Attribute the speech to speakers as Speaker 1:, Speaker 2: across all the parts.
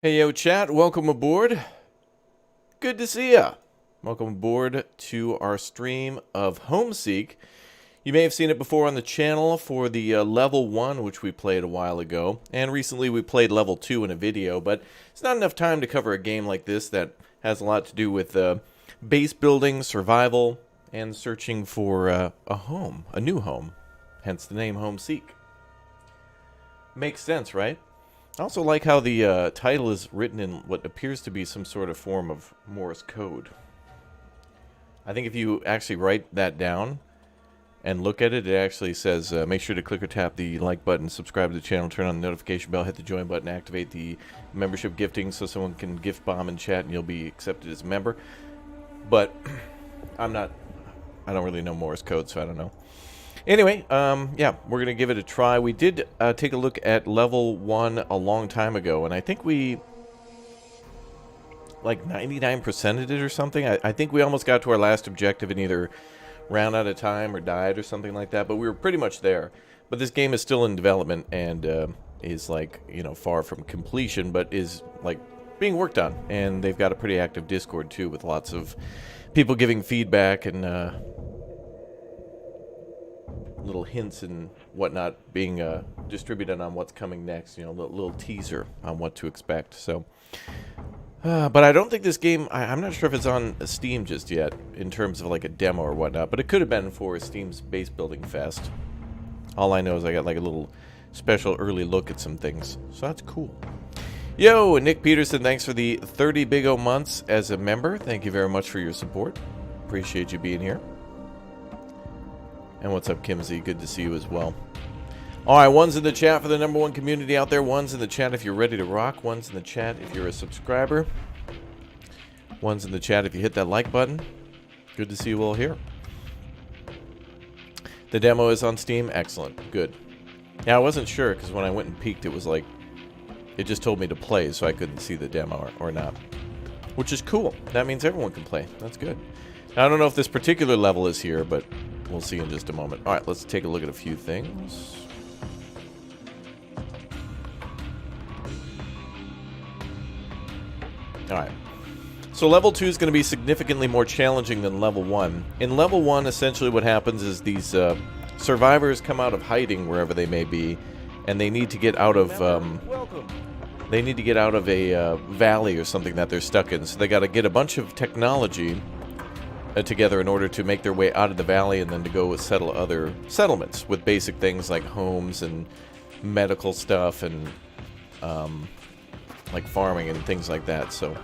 Speaker 1: Hey yo chat, welcome aboard. Good to see ya. Welcome aboard to our stream of Homeseek. You may have seen it before on the channel for the level 1, which we played a while ago, and recently we played level 2 in a video, but it's not enough time to cover a game like this that has a lot to do with base building, survival, and searching for a home, a new home, hence the name Homeseek. Makes sense, right? I also like how the title is written in what appears to be some sort of form of Morse code. I think if you actually write that down and look at it, it actually says, make sure to click or tap the like button, subscribe to the channel, turn on the notification bell, hit the join button, activate the membership gifting so someone can gift bomb in chat and you'll be accepted as a member. But I don't really know Morse code, so I don't know. Anyway, yeah, we're going to give it a try. We did take a look at level 1 a long time ago, and I think we, like, 99%ed it or something. I think we almost got to our last objective and either ran out of time or died or something like that, but we were pretty much there. But this game is still in development and is, like, you know, far from completion, but is, like, being worked on. And they've got a pretty active Discord, too, with lots of people giving feedback and little hints and whatnot being distributed on what's coming next, you know, little teaser on what to expect. So, but I don't think this game, I'm not sure if it's on Steam just yet in terms of like a demo or whatnot, but it could have been for Steam's base building fest. All I know is I got like a little special early look at some things, so that's cool. Yo, Nick Peterson, thanks for the 30 big O months as a member. Thank you very much for your support. Appreciate you being here. And what's up, Kimsey? Good to see you as well. Alright, one's in the chat for the #1 community out there. One's in the chat if you're ready to rock. One's in the chat if you're a subscriber. One's in the chat if you hit that like button. Good to see you all here. The demo is on Steam. Excellent. Good. Yeah, I wasn't sure because when I went and peeked, it was like, it just told me to play, so I couldn't see the demo or not. Which is cool. That means everyone can play. That's good. Now, I don't know if this particular level is here, but we'll see in just a moment. Alright, let's take a look at a few things. Alright. So level 2 is going to be significantly more challenging than level 1. In level 1, essentially what happens is these survivors come out of hiding wherever they may be, and they need to get out of a valley or something that they're stuck in. So they got to get a bunch of technology together in order to make their way out of the valley and then to go settle other settlements with basic things like homes and medical stuff and like farming and things like that. So,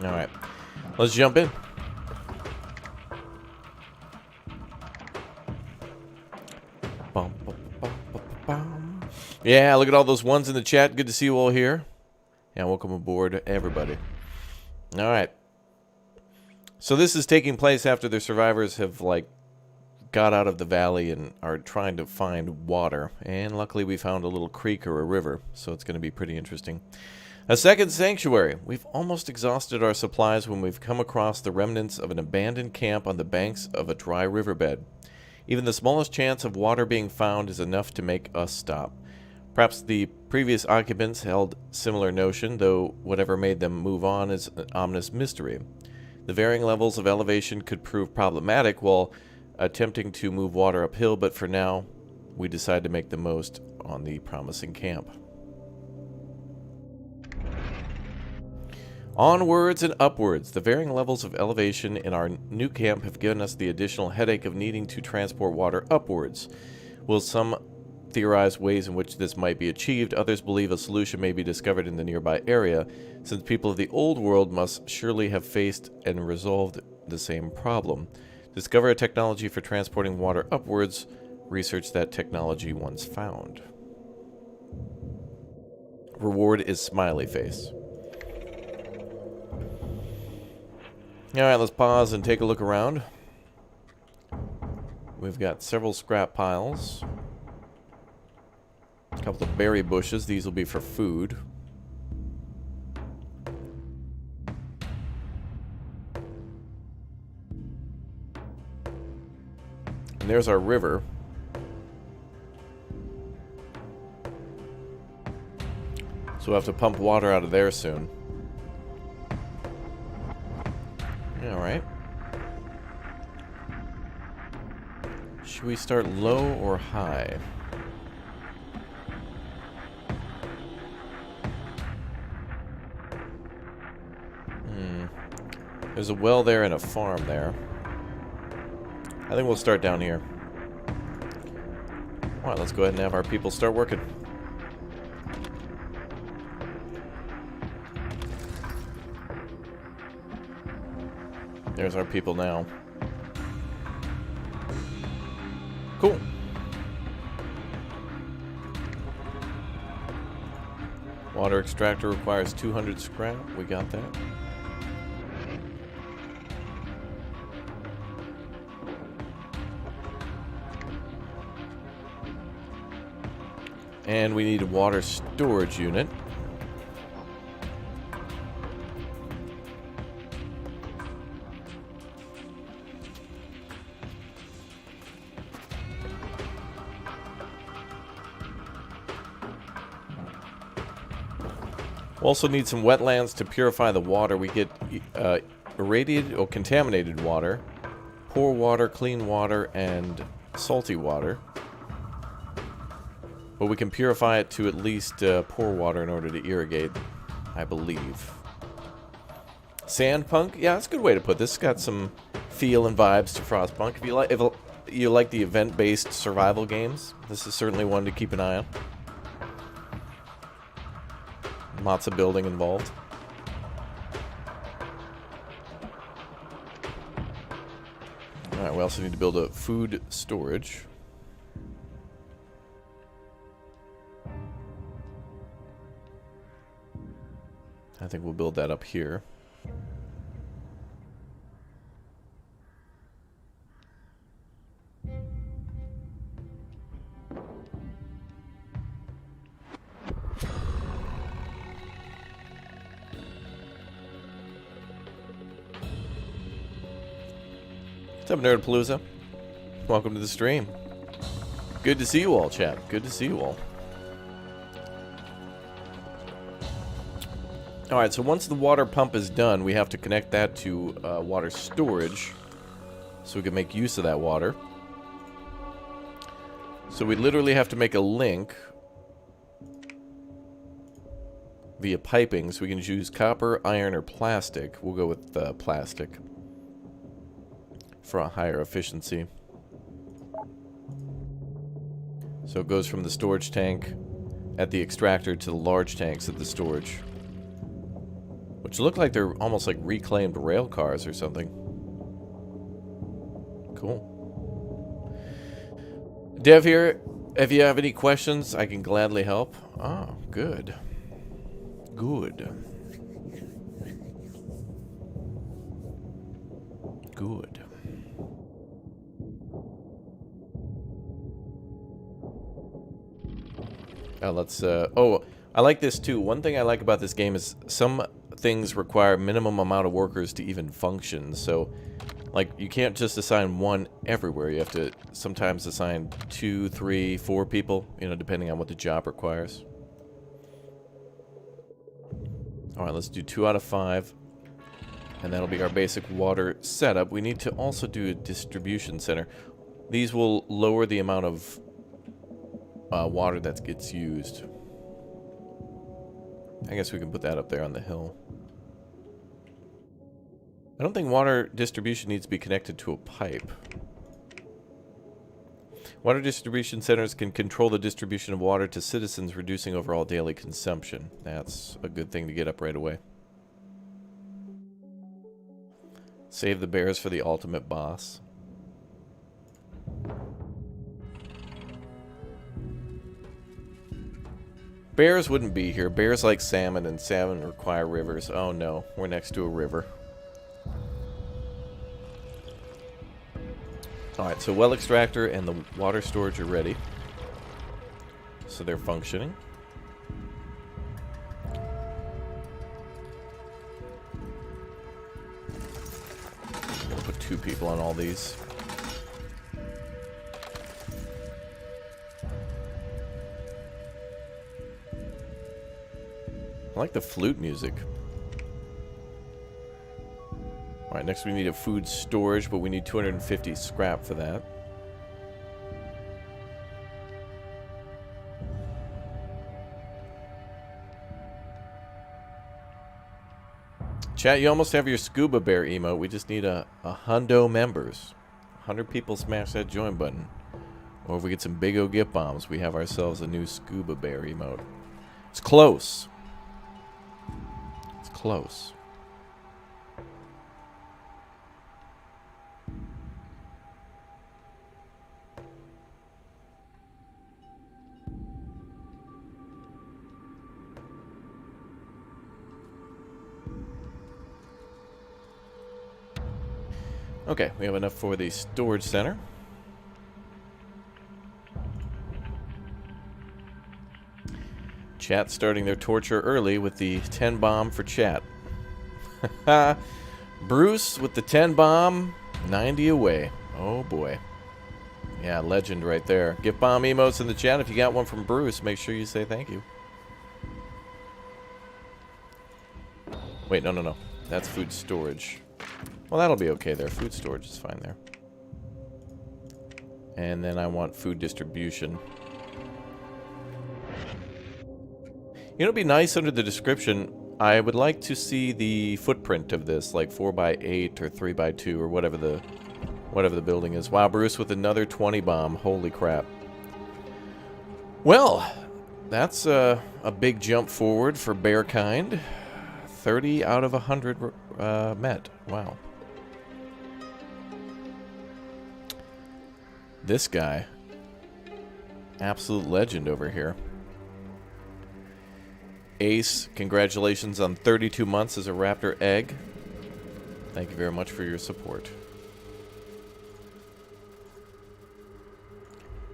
Speaker 1: alright, let's jump in. Yeah, look at all those ones in the chat. Good to see you all here. Yeah, welcome aboard, everybody. Alright. So this is taking place after the survivors have, like, got out of the valley and are trying to find water. And luckily we found a little creek or a river, so it's going to be pretty interesting. A second sanctuary. We've almost exhausted our supplies when we've come across the remnants of an abandoned camp on the banks of a dry riverbed. Even the smallest chance of water being found is enough to make us stop. Perhaps the previous occupants held similar notion, though whatever made them move on is an ominous mystery. The varying levels of elevation could prove problematic while attempting to move water uphill, but for now, we decide to make the most on the promising camp. Onwards and upwards. The varying levels of elevation in our new camp have given us the additional headache of needing to transport water upwards. Will some theorize ways in which this might be achieved? Others believe a solution may be discovered in the nearby area, since people of the old world must surely have faced and resolved the same problem. Discover a technology for transporting water upwards. Research that technology once found. Reward is smiley face. Alright, let's pause and take a look around. We've got several scrap piles. A couple of berry bushes. These will be for food. And there's our river. So we'll have to pump water out of there soon. Alright. Should we start low or high? There's a well there and a farm there. I think we'll start down here. Alright, let's go ahead and have our people start working. There's our people now. Cool. Water extractor requires 200 scrap. We got that. And we need a water storage unit. We also need some wetlands to purify the water. We get irradiated or contaminated water, poor water, clean water, and salty water. But we can purify it to at least poor water in order to irrigate, I believe. Sandpunk? Yeah, that's a good way to put this. It's got some feel and vibes to Frostpunk. If you like the event-based survival games, this is certainly one to keep an eye on. Lots of building involved. Alright, we also need to build a food storage. I think we'll build that up here. What's up, Nerdpalooza? Welcome to the stream. Good to see you all, chat. Good to see you all. Alright, so once the water pump is done, we have to connect that to water storage so we can make use of that water. So we literally have to make a link via piping, so we can use copper, iron, or plastic. We'll go with plastic for a higher efficiency. So it goes from the storage tank at the extractor to the large tanks at the storage. Which look like they're almost like reclaimed rail cars or something. Cool. Dev here, if you have any questions, I can gladly help. Oh, good. Good. Good. Let's, oh, I like this too. One thing I like about this game is some things require minimum amount of workers to even function. So, like, you can't just assign one everywhere. You have to sometimes assign 2, 3, 4 people, you know, depending on what the job requires. Alright, let's do 2 out of 5. And that'll be our basic water setup. We need to also do a distribution center. These will lower the amount of water that gets used. I guess we can put that up there on the hill. I don't think water distribution needs to be connected to a pipe. Water distribution centers can control the distribution of water to citizens, reducing overall daily consumption. That's a good thing to get up right away. Save the bears for the ultimate boss. Bears wouldn't be here. Bears like salmon, and salmon require rivers. Oh no, we're next to a river. Alright, so well extractor and the water storage are ready. So they're functioning. I'm gonna put 2 people on all these. I like the flute music. Alright, next we need a food storage, but we need 250 scrap for that. Chat, you almost have your scuba bear emote. We just need a hundo members. 100 people smash that join button. Or if we get some big O gift bombs, we have ourselves a new scuba bear emote. It's close. It's close. Okay, we have enough for the storage center. Chat starting their torture early with the 10 bomb for chat. Bruce with the 10 bomb, 90 away. Oh boy. Yeah, legend right there. Gift bomb emotes in the chat. If you got one from Bruce, make sure you say thank you. Wait, no. That's food storage. Well, that'll be okay there. Food storage is fine there. And then I want food distribution. You know, it'd be nice under the description. I would like to see the footprint of this, like 4x8 or 3x2 or whatever the building is. Wow, Bruce with another 20 bomb. Holy crap. Well, that's a big jump forward for Bearkind. 30 out of 100 met. Wow. This guy. Absolute legend over here. Ace, congratulations on 32 months as a raptor egg. Thank you very much for your support.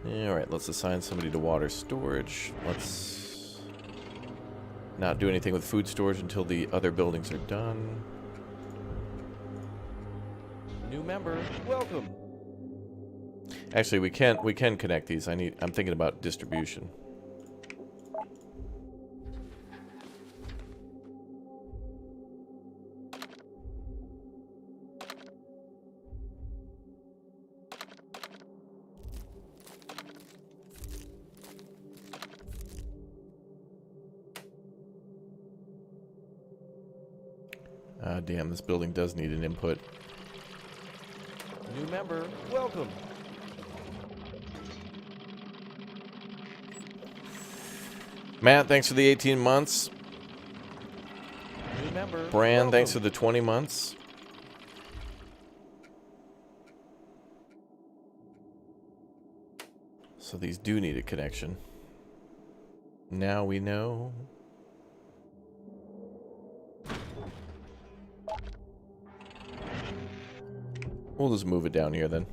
Speaker 1: Alright, let's assign somebody to water storage. Let's not do anything with food storage until the other buildings are done. New member, welcome. Actually, we can connect these. I'm thinking about distribution. Damn, this building does need an input. New member, welcome. Matt, thanks for the 18 months. New member, Bran, welcome. Thanks for the 20 months. So these do need a connection. Now we know. We'll just move it down here then.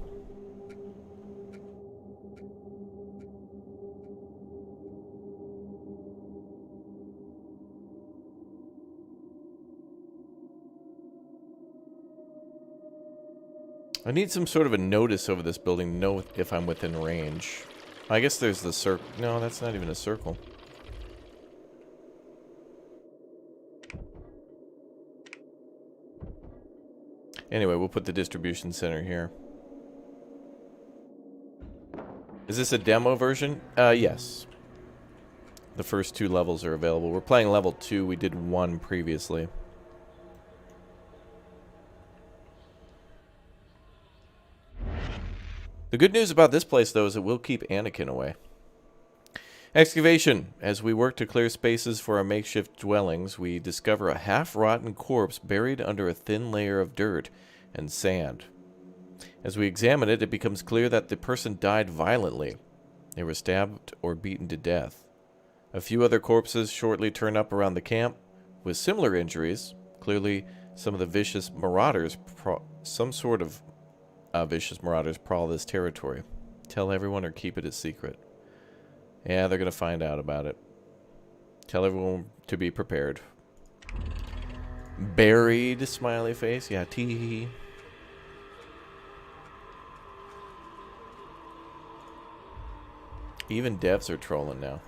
Speaker 1: I need some sort of a notice over this building to know if I'm within range. I guess there's the circle. No, that's not even a circle. Anyway, we'll put the distribution center here. Is this a demo version? Yes. The first 2 levels are available. We're playing level 2. We did 1 previously. The good news about this place, though, is it will keep Anakin away. Excavation. As we work to clear spaces for our makeshift dwellings, we discover a half-rotten corpse buried under a thin layer of dirt and sand. As we examine it, it becomes clear that the person died violently. They were stabbed or beaten to death. A few other corpses shortly turn up around the camp with similar injuries. Clearly, some of the vicious marauders, vicious marauders prowl this territory. Tell everyone or keep it a secret. Yeah, they're going to find out about it. Tell everyone to be prepared. Buried, smiley face. Yeah, tee. Even devs are trolling now.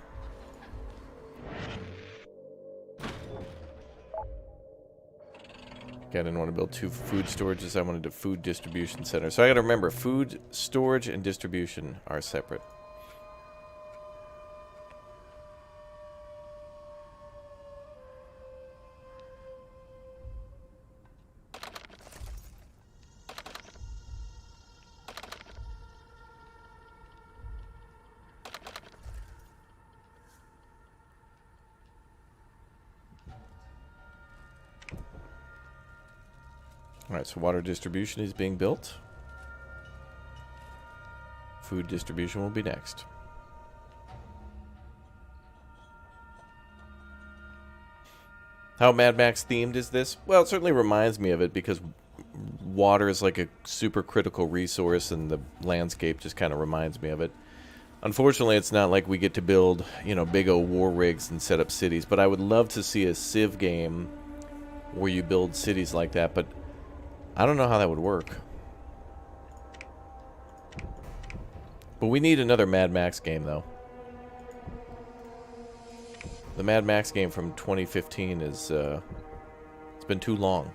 Speaker 1: I didn't want to build 2 food storages. I wanted a food distribution center. So I got to remember, food storage and distribution are separate. Alright, so water distribution is being built. Food distribution will be next. How Mad Max themed is this? Well, it certainly reminds me of it because water is like a super critical resource and the landscape just kind of reminds me of it. Unfortunately, it's not like we get to build, you know, big old war rigs and set up cities, but I would love to see a Civ game where you build cities like that, but I don't know how that would work. But we need another Mad Max game, though. The Mad Max game from 2015 is, it's been too long.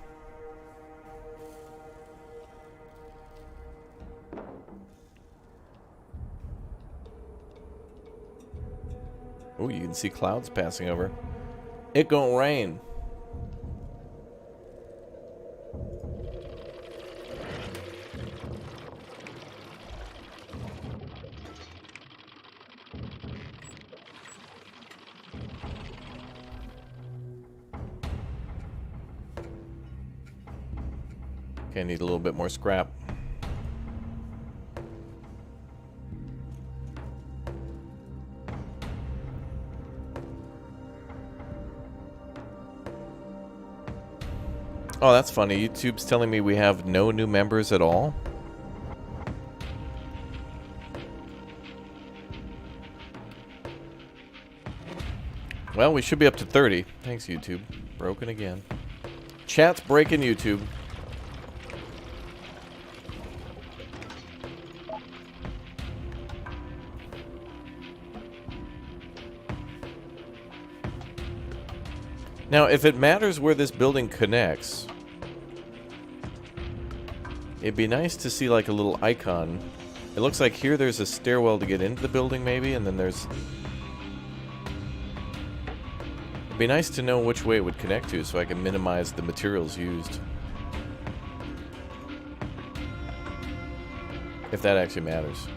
Speaker 1: Oh, you can see clouds passing over. It gonna rain. Okay, I need a little bit more scrap. Oh, that's funny. YouTube's telling me we have no new members at all. Well, we should be up to 30. Thanks, YouTube. Broken again. Chat's breaking YouTube. Now, if it matters where this building connects, it'd be nice to see like a little icon. It looks like here there's a stairwell to get into the building maybe, and then there's... It'd be nice to know which way it would connect to so I can minimize the materials used. If that actually matters.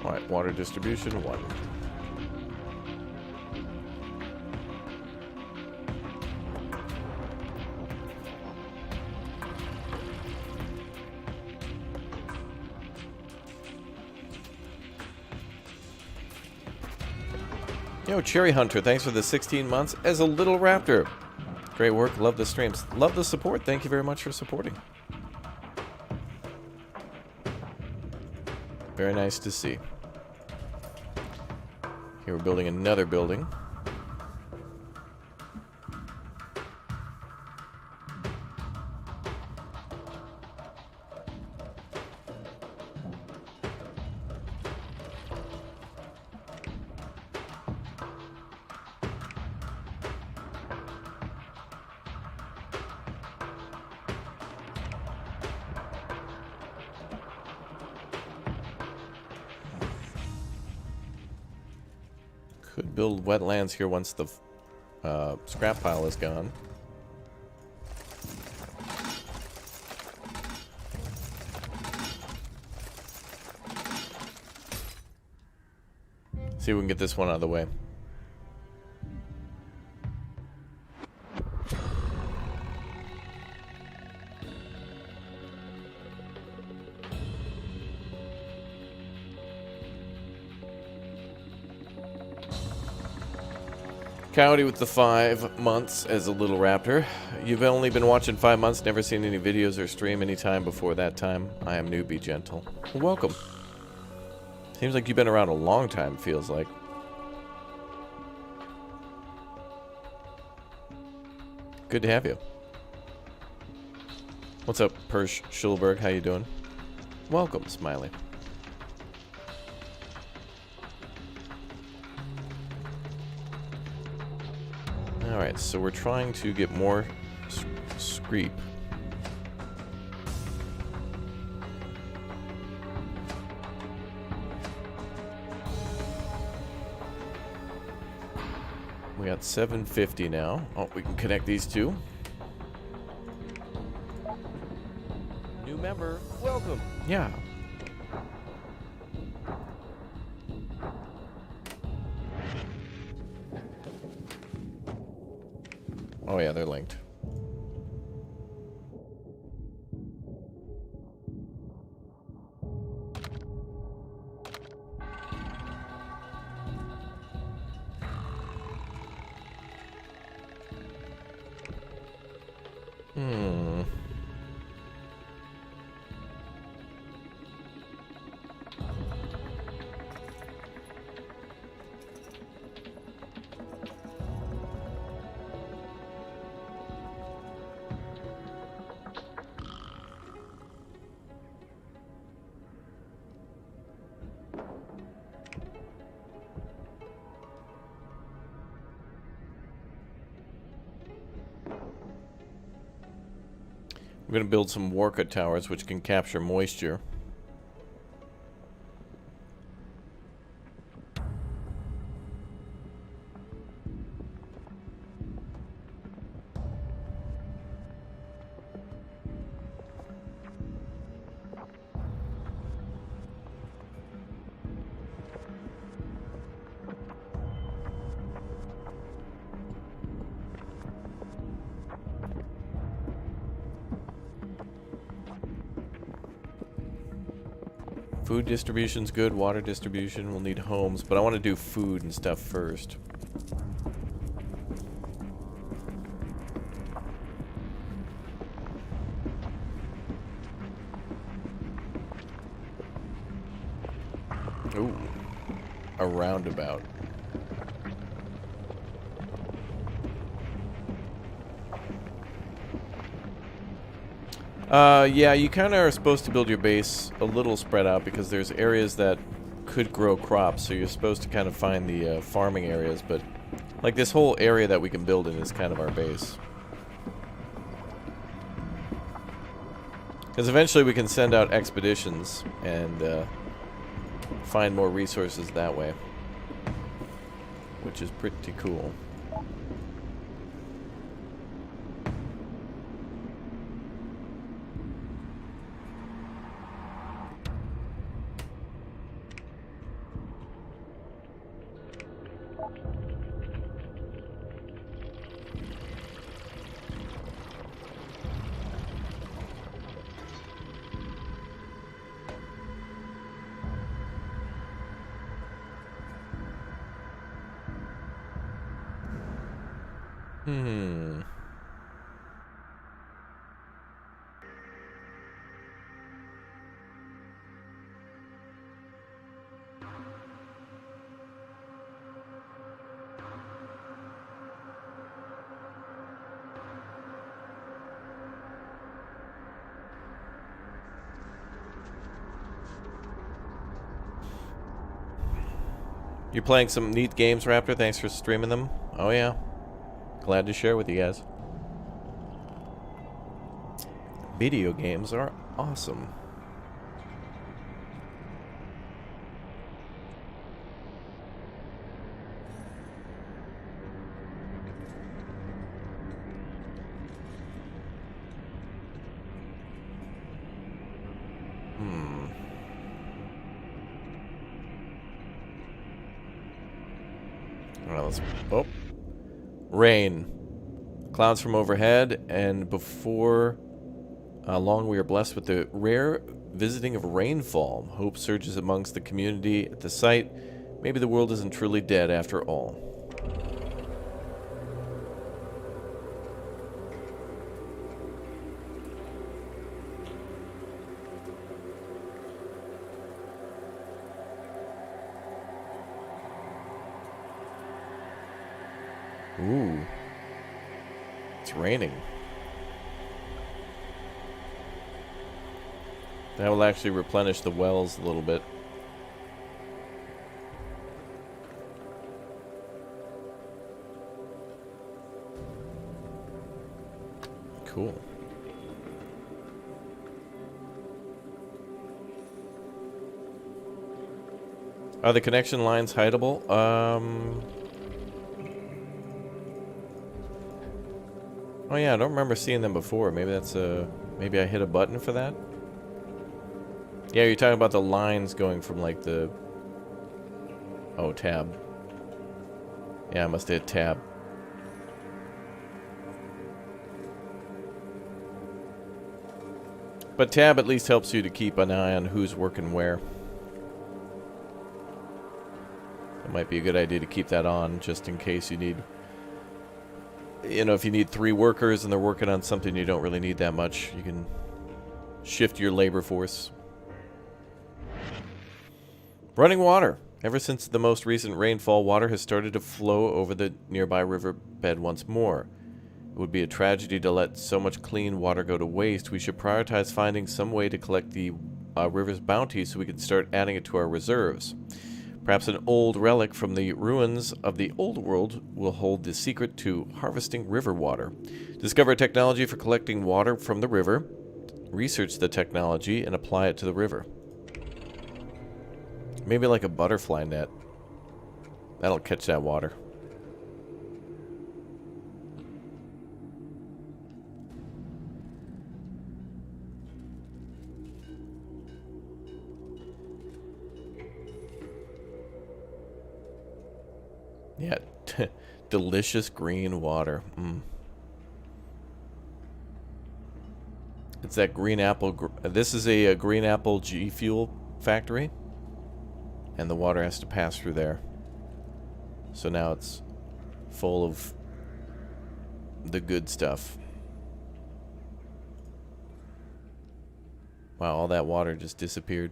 Speaker 1: Alright, water distribution 1. Yo, Cherry Hunter, thanks for the 16 months as a little raptor. Great work, love the streams. Love the support, thank you very much for supporting. Very nice to see. Here we're building another building. Could build wetlands here once the scrap pile is gone. See if we can get this one out of the way. Coyote with the 5 months as a little raptor. You've only been watching 5 months, never seen any videos or stream any time before that time. I am new, be gentle. Well, welcome. Seems like you've been around a long time, feels like. Good to have you. What's up, Persh Schulberg? How you doing? Welcome, Smiley. Alright, so we're trying to get more creep. We got 750 now. Oh, we can connect these two. New member, welcome. Yeah. Oh yeah, they're linked. We're going to build some Warca towers which can capture moisture. Food distribution's good, water distribution, we'll need homes, but I want to do food and stuff first. Ooh, a roundabout. Yeah, you kind of are supposed to build your base a little spread out because there's areas that could grow crops, so you're supposed to kind of find the farming areas, but like this whole area that we can build in is kind of our base. Because eventually we can send out expeditions and find more resources that way, which is pretty cool. You're playing some neat games, Raptor. Thanks for streaming them. Oh, yeah. Glad to share with you guys. Video games are awesome. Oh. Rain. Clouds from overhead, and before long we are blessed with the rare visiting of rainfall. Hope surges amongst the community at the site. Maybe the world isn't truly dead after all. Ooh. It's raining. That will actually replenish the wells a little bit. Cool. Are the connection lines hideable? Oh yeah, I don't remember seeing them before. Maybe that's maybe I hit a button for that? Yeah, you're talking about the lines going from like the... Oh, tab. Yeah, I must have hit tab. But tab at least helps you to keep an eye on who's working where. It might be a good idea to keep that on just in case you need... You know, if you need 3 workers and they're working on something you don't really need that much, you can shift your labor force. Running water. Ever since the most recent rainfall, water has started to flow over the nearby riverbed once more. It would be a tragedy to let so much clean water go to waste. We should prioritize finding some way to collect the river's bounty so we can start adding it to our reserves. Perhaps an old relic from the ruins of the old world will hold the secret to harvesting river water. Discover technology for collecting water from the river. Research the technology and apply it to the river. Maybe like a butterfly net. That'll catch that water. Yeah, delicious green water. It's that green apple. This is a green apple G Fuel factory. And the water has to pass through there. So now it's full of the good stuff. Wow, all that water just disappeared.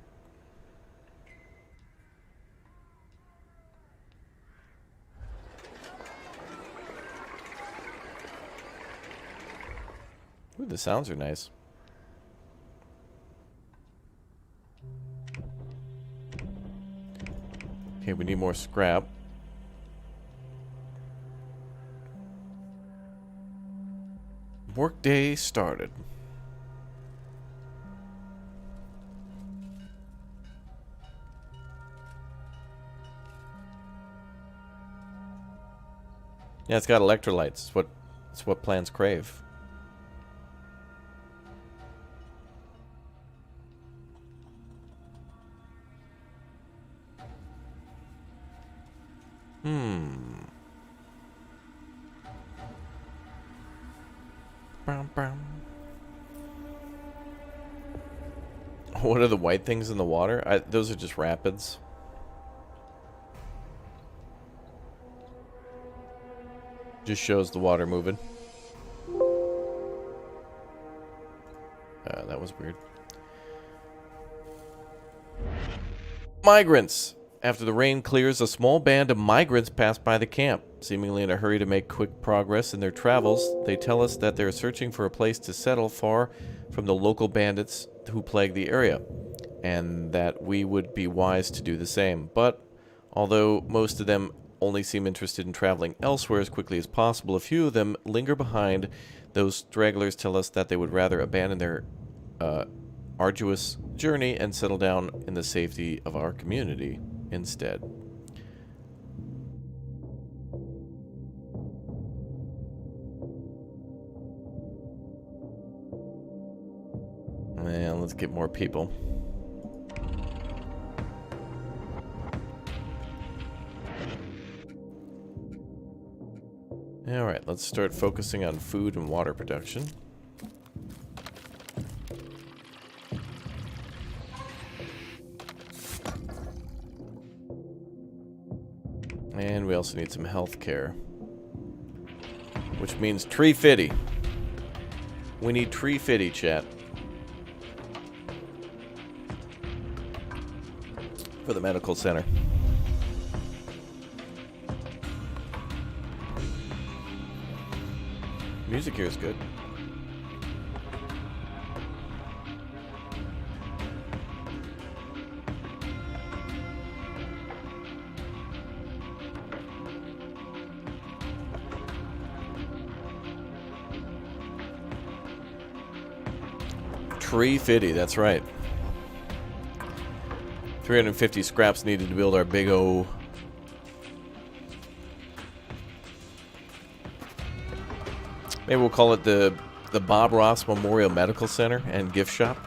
Speaker 1: Ooh, the sounds are nice. Okay, we need more scrap. Workday started. Yeah, it's got electrolytes. It's what plants crave. What are the white things in the water? Those are just rapids. Just shows the water moving. That was weird. Migrants. After the rain clears, a small band of migrants pass by the camp. Seemingly in a hurry to make quick progress in their travels, they tell us that they're searching for a place to settle far from the local bandits who plague the area, and that we would be wise to do the same. But although most of them only seem interested in traveling elsewhere as quickly as possible, a few of them linger behind. Those stragglers tell us that they would rather abandon their arduous journey and settle down in the safety of our community instead. And let's get more people. Alright, let's start focusing on food and water production. And we also need some health care. Which means tree fitty. We need tree fitty, chat. For the medical center. Music here is good. Tree fitty, that's right. 350 scraps needed to build our big O. Maybe we'll call it the Bob Ross Memorial Medical Center and Gift Shop.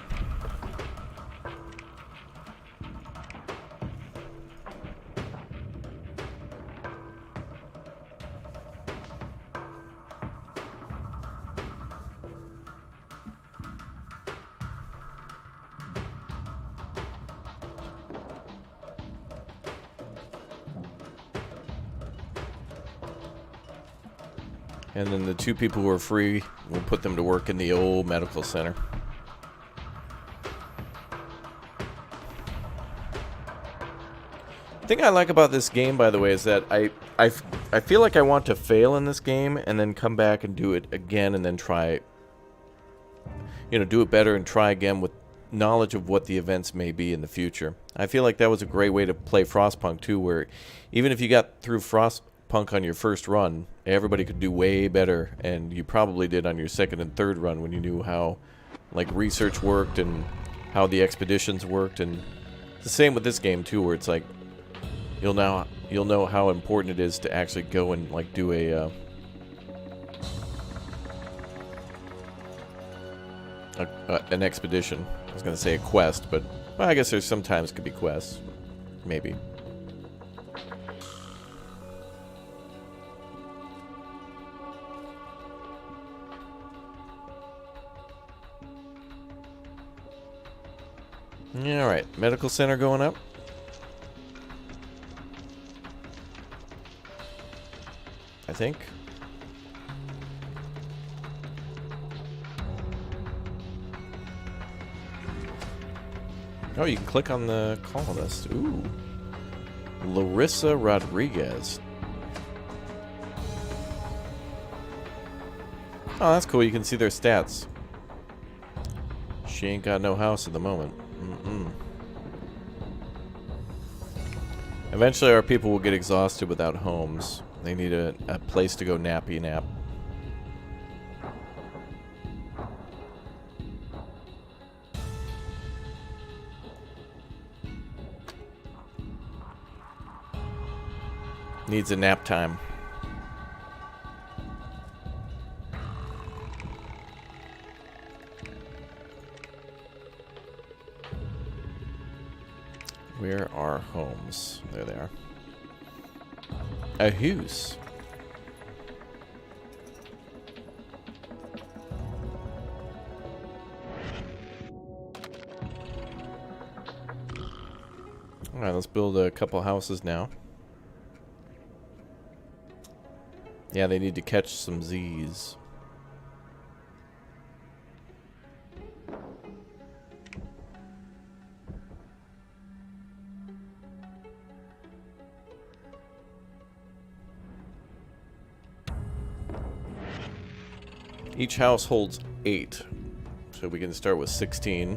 Speaker 1: And then the 2 people who are free, we'll put them to work in the old medical center. The thing I like about this game, by the way, is that I feel like I want to fail in this game and then come back and do it again and then try, do it better and try again with knowledge of what the events may be in the future. I feel like that was a great way to play Frostpunk too, where even if you got through Frostpunk on your first run, everybody could do way better, and you probably did on your second and third run when you knew how like research worked and how the expeditions worked. And it's the same with this game too, where it's like you'll know how important it is to actually go and like do an expedition. I was gonna say a quest, but well, I guess there's sometimes could be quests, maybe. Yeah, alright, medical center going up. I think. Oh, you can click on the colonist. Ooh. Larissa Rodriguez. Oh, that's cool. You can see their stats. She ain't got no house at the moment. Eventually our people will get exhausted without homes. They need a place to go nappy nap. Needs a nap time. Where are homes? There they are. A house. Alright, let's build a couple houses now. Yeah, they need to catch some Z's. Each house holds 8, so we can start with 16.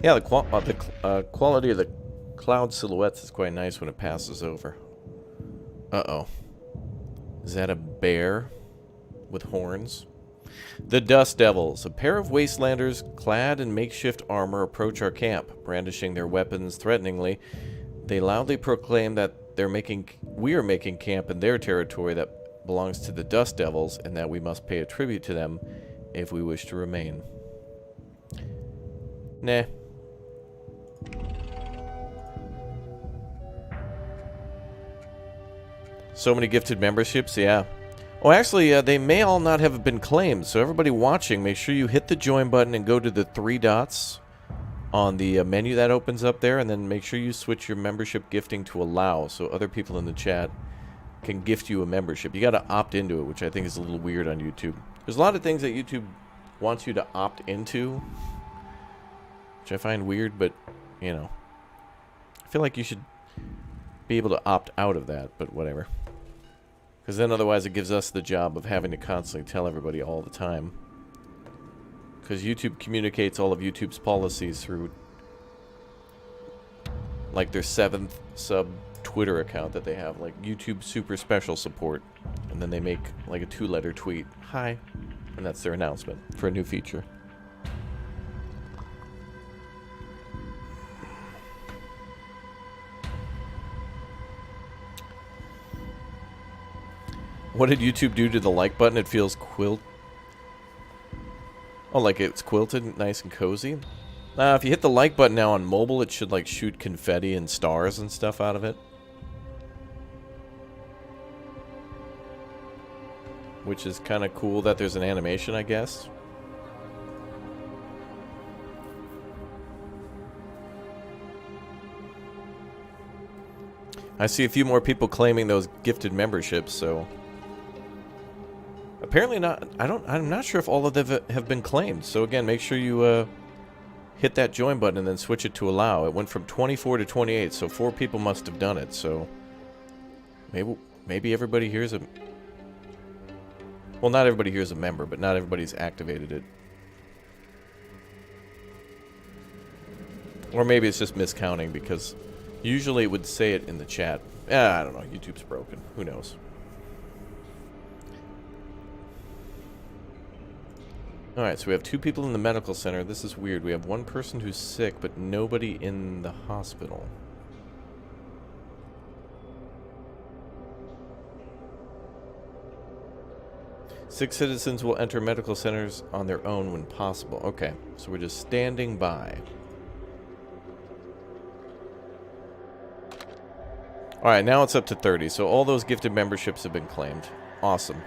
Speaker 1: Yeah, the quality of the cloud silhouettes is quite nice when it passes over. Uh-oh. Is that a bear with horns? The Dust Devils, a pair of wastelanders clad in makeshift armor, approach our camp. Brandishing their weapons threateningly, they loudly proclaim that we are making camp in their territory that belongs to the Dust Devils, and that we must pay a tribute to them if we wish to remain. Nah. So many gifted memberships, yeah. Oh, actually, they may all not have been claimed, so everybody watching, make sure you hit the join button and go to the 3 dots on the menu that opens up there, and then make sure you switch your membership gifting to allow, so other people in the chat can gift you a membership. You gotta opt into it, which I think is a little weird on YouTube. There's a lot of things that YouTube wants you to opt into, which I find weird, but, you know. I feel like you should be able to opt out of that, but whatever. Because then otherwise it gives us the job of having to constantly tell everybody all the time. Because YouTube communicates all of YouTube's policies through, like, their 7th sub Twitter account that they have, like YouTube Super Special Support, and then they make like a 2-letter tweet, hi, and that's their announcement for a new feature. What did YouTube do to the like button? It feels Oh, like it's quilted, nice and cozy? If you hit the like button now on mobile, it should like shoot confetti and stars and stuff out of it. Which is kind of cool that there's an animation, I guess. I see a few more people claiming those gifted memberships, so apparently not. I'm not sure if all of them have been claimed. So again, make sure you hit that join button and then switch it to allow. It went from 24 to 28, so 4 people must have done it. So maybe everybody here is a... Well, not everybody here is a member, but not everybody's activated it. Or maybe it's just miscounting, because usually it would say it in the chat. I don't know. YouTube's broken. Who knows? Alright, so we have 2 people in the medical center. This is weird. We have 1 person who's sick, but nobody in the hospital. Six citizens will enter medical centers on their own when possible. Okay, so we're just standing by. Alright, now it's up to 30. So all those gifted memberships have been claimed. Awesome.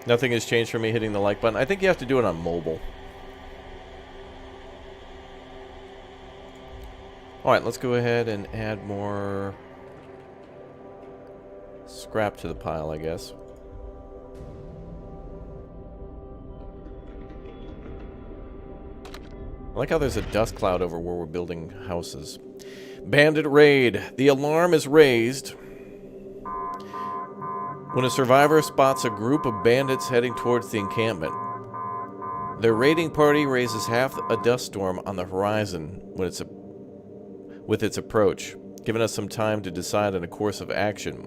Speaker 1: Nothing has changed for me hitting the like button. I think you have to do it on mobile. Alright, let's go ahead and add more scrap to the pile, I guess. I like how there's a dust cloud over where we're building houses. Bandit raid. The alarm is raised when a survivor spots a group of bandits heading towards the encampment. Their raiding party raises half a dust storm on the horizon with its approach, giving us some time to decide on a course of action.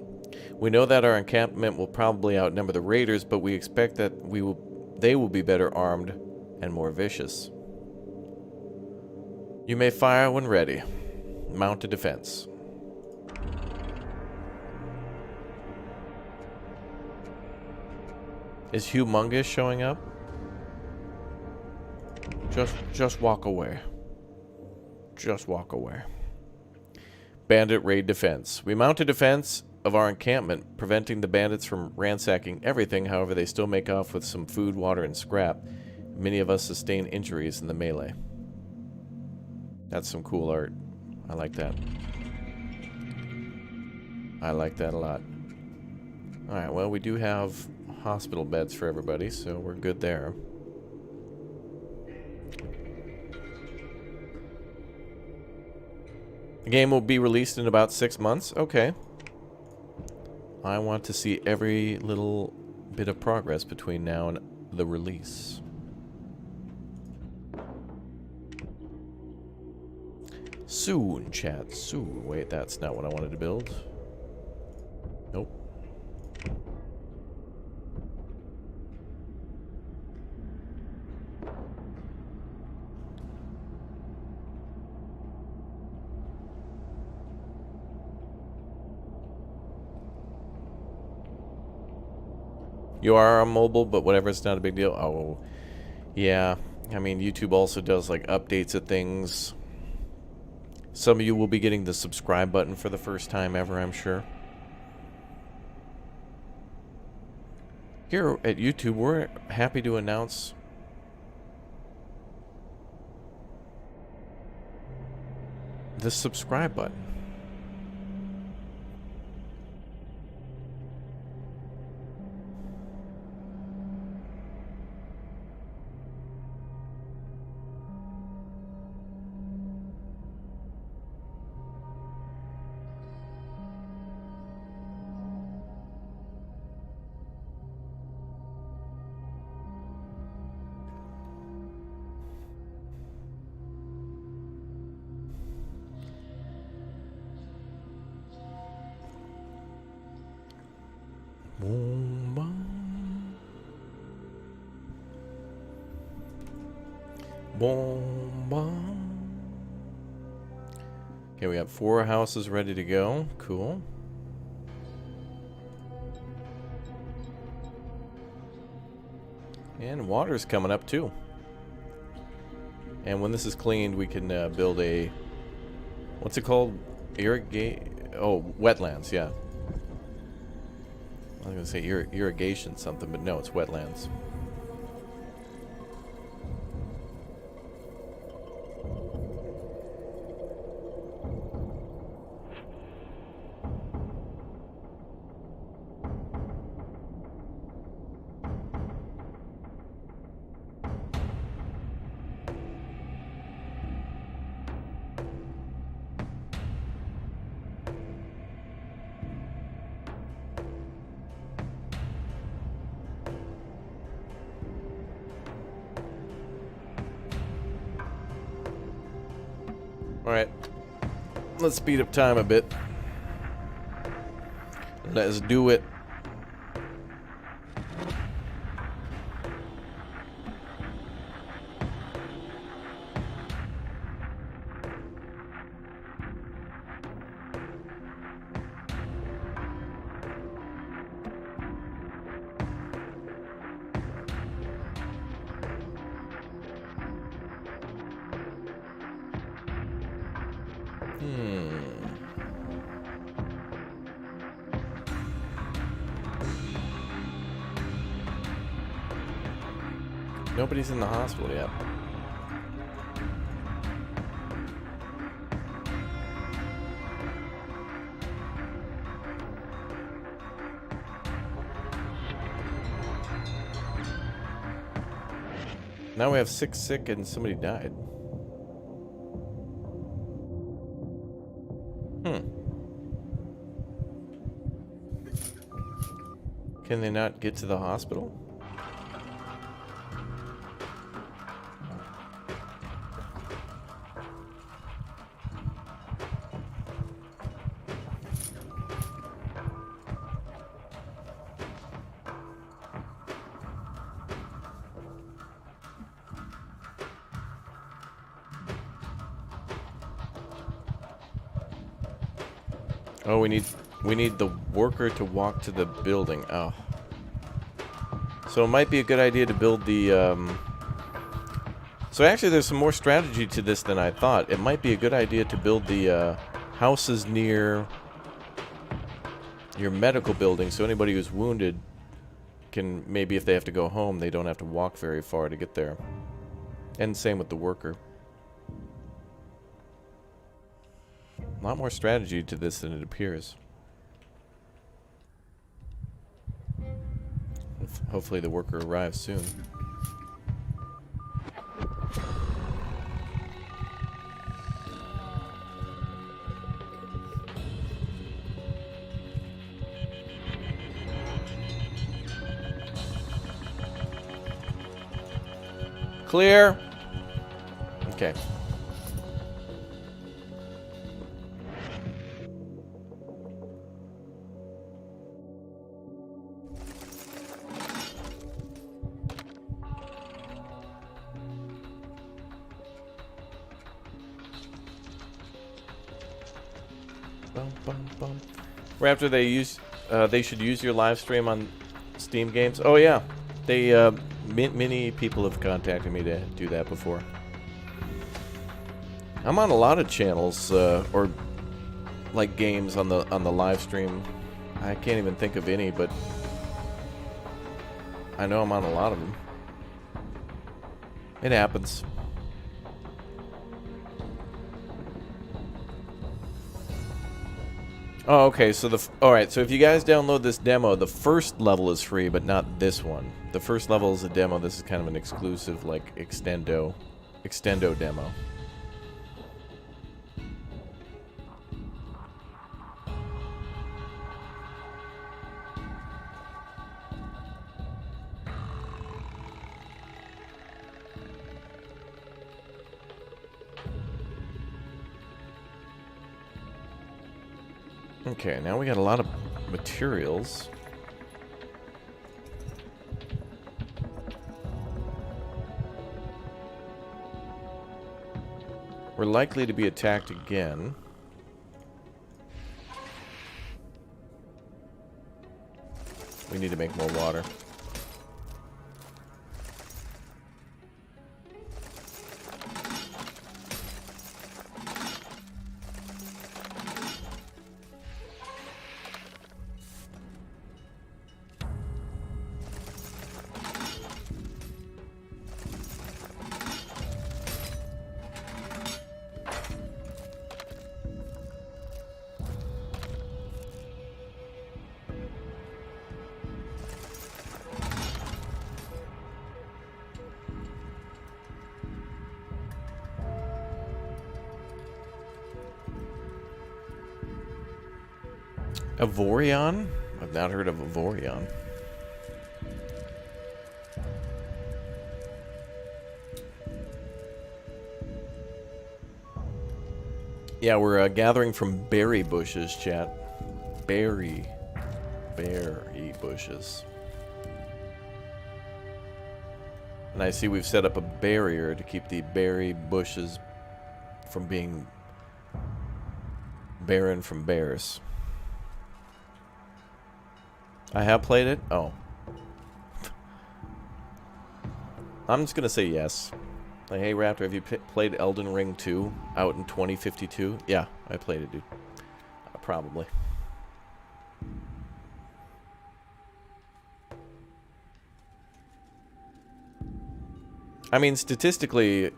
Speaker 1: We know that our encampment will probably outnumber the raiders, but we expect that they will be better armed and more vicious. You may fire when ready. Mount a defense. Is Humongous showing up? Just walk away. Just walk away. Bandit raid defense. We mount a defense of our encampment, preventing the bandits from ransacking everything. However, they still make off with some food, water, and scrap. Many of us sustain injuries in the melee. That's some cool art. I like that. I like that a lot. Alright, well, we do have hospital beds for everybody, so we're good there. The game will be released in about 6 months. Okay. I want to see every little bit of progress between now and the release. Soon, chat. Soon. Wait, that's not what I wanted to build. Nope. You are on mobile, but whatever, it's not a big deal. Oh, yeah. I mean, YouTube also does, like, updates of things. Some of you will be getting the subscribe button for the first time ever, I'm sure. Here at YouTube, we're happy to announce the subscribe button. Boom, bum. Boom, bum. Okay, we have 4 houses ready to go. Cool. And water's coming up too. And when this is cleaned, we can build a... What's it called? Oh, wetlands, yeah. I was going to say irrigation something, but no, it's wetlands. Alright, let's speed up time a bit. Let's do it. Nobody's in the hospital yet. Now we have 6 sick and somebody died. Can they not get to the hospital? Oh, we need the worker to walk to the building. Oh. So it might be a good idea to build the So actually there's some more strategy to this than I thought. It might be a good idea to build the houses near your medical building so anybody who's wounded can, maybe if they have to go home, they don't have to walk very far to get there. And same with the worker. A lot more strategy to this than it appears. Hopefully the worker arrives soon. Clear. Okay. Right after they should use your live stream on Steam games. Oh yeah, they many people have contacted me to do that before. I'm on a lot of channels or like games on the live stream. I can't even think of any, but I know I'm on a lot of them. It happens. Oh, okay, so alright, so if you guys download this demo, the first level is free, but not this one. The first level is a demo, this is kind of an exclusive, like, extendo demo. Okay, now we got a lot of materials. We're likely to be attacked again. We need to make more water. Avorion? I've not heard of Avorion. Yeah, we're gathering from berry bushes, chat. Berry bushes. And I see we've set up a barrier to keep the berry bushes from being barren from bears. I have played it? Oh. I'm just gonna say yes. Like, hey Raptor, have you played Elden Ring 2 out in 2052? Yeah, I played it, dude. Probably. I mean, statistically,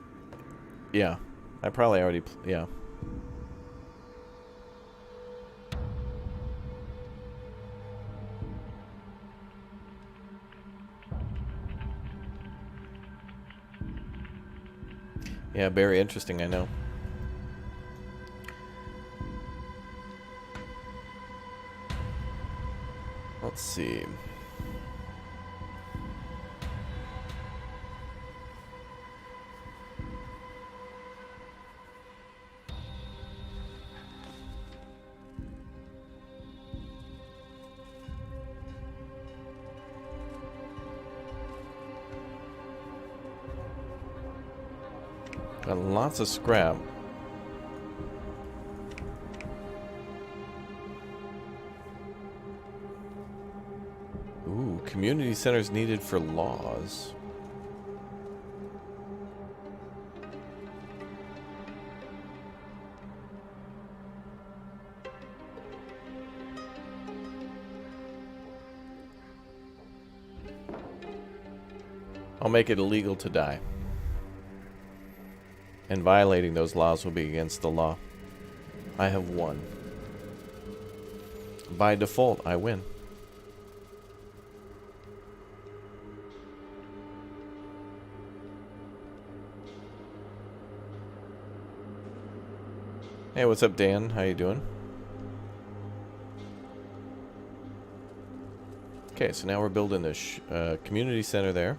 Speaker 1: yeah. I probably already, yeah. Yeah, very interesting, I know. Let's see. Got lots of scrap. Ooh, community centers needed for laws. I'll make it illegal to die. And violating those laws will be against the law. I have won. By default, I win. Hey, what's up, Dan? How you doing? Okay, so now we're building this community center there.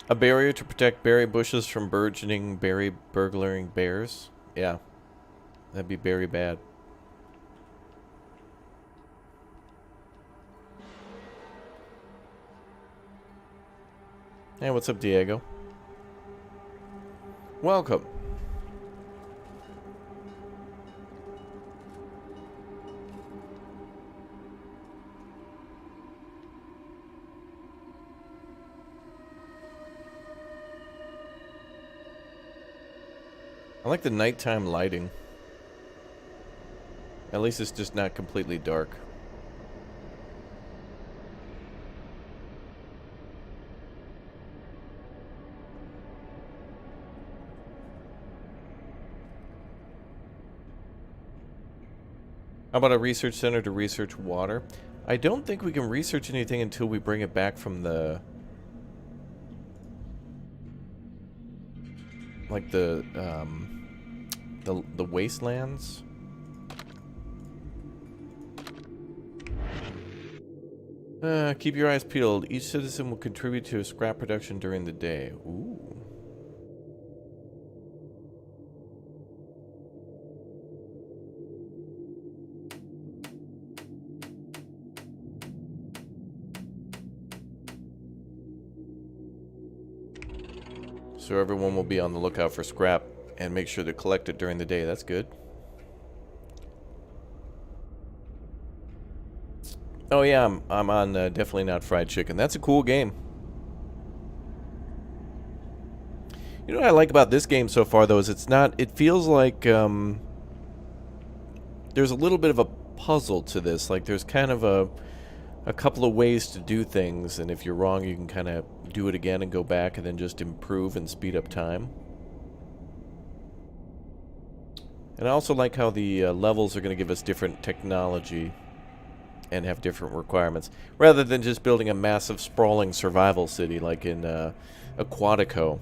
Speaker 1: A barrier to protect berry bushes from burgeoning berry burglaring bears? Yeah. That'd be very bad. Hey, what's up, Diego? Welcome. I like the nighttime lighting. At least it's just not completely dark. How about a research center to research water? I don't think we can research anything until we bring it back from the... like the wastelands. Keep your eyes peeled. Each citizen will contribute to scrap production during the day. Ooh. So everyone will be on the lookout for scrap and make sure to collect it during the day. That's good. Oh yeah, I'm on Definitely Not Fried Chicken. That's a cool game. You know what I like about this game so far, though, is it feels like there's a little bit of a puzzle to this. Like, there's kind of a couple of ways to do things, and if you're wrong, you can kind of do it again and go back and then just improve and speed up time. And I also like how the levels are going to give us different technology and have different requirements, rather than just building a massive sprawling survival city like in Aquatico.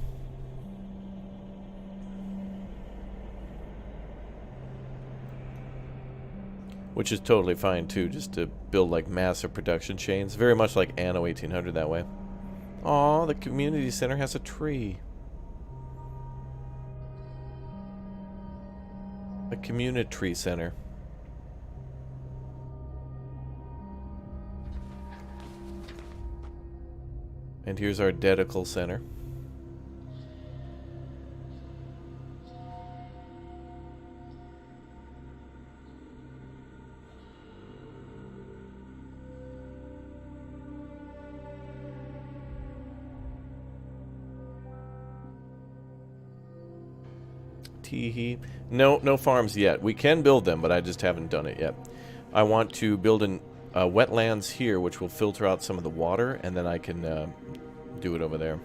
Speaker 1: Which is totally fine too, just to build like massive production chains. Very much like Anno 1800 that way. Aw, the community center has a tree. A community center. And here's our dedical center. Teehee. No farms yet. We can build them, but I just haven't done it yet. I want to build an wetlands here, which will filter out some of the water, and then I can do it over there.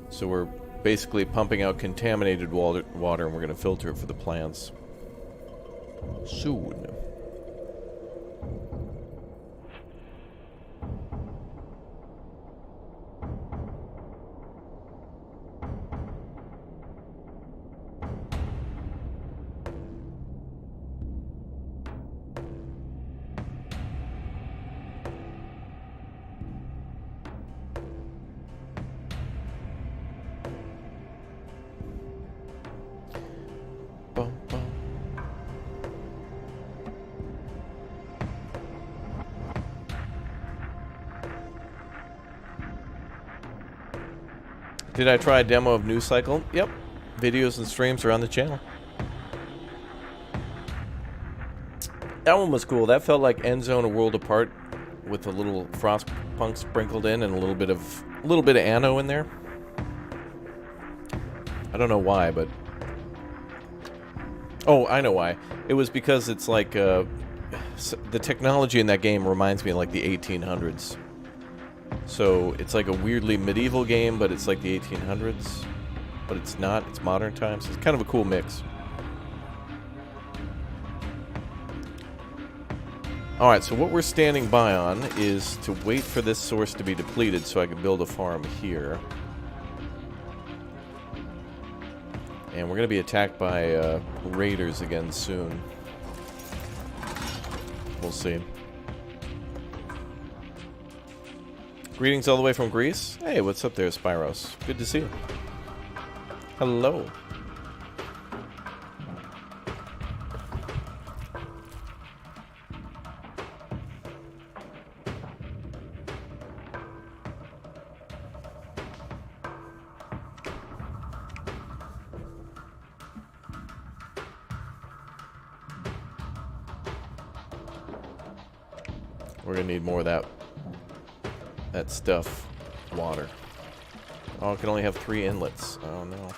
Speaker 1: So we're basically pumping out contaminated water, and we're going to filter it for the plants soon. Did I try a demo of News Cycle? Yep. Videos and streams are on the channel. That one was cool. That felt like End Zone: A World Apart with a little Frostpunk sprinkled in and a little bit of Anno in there. I don't know why, but oh, I know why. It was because it's like the technology in that game reminds me of like the 1800s. So it's like a weirdly medieval game, but it's like the 1800s. But it's not. It's modern times. It's kind of a cool mix. Alright, so what we're standing by on is to wait for this source to be depleted so I can build a farm here. And we're going to be attacked by raiders again soon. We'll see. Greetings all the way from Greece. Hey, what's up there, Spyros? Good to see you. Hello. We're gonna need more of that stuff. Water. Oh, it can only have 3 inlets. Oh no.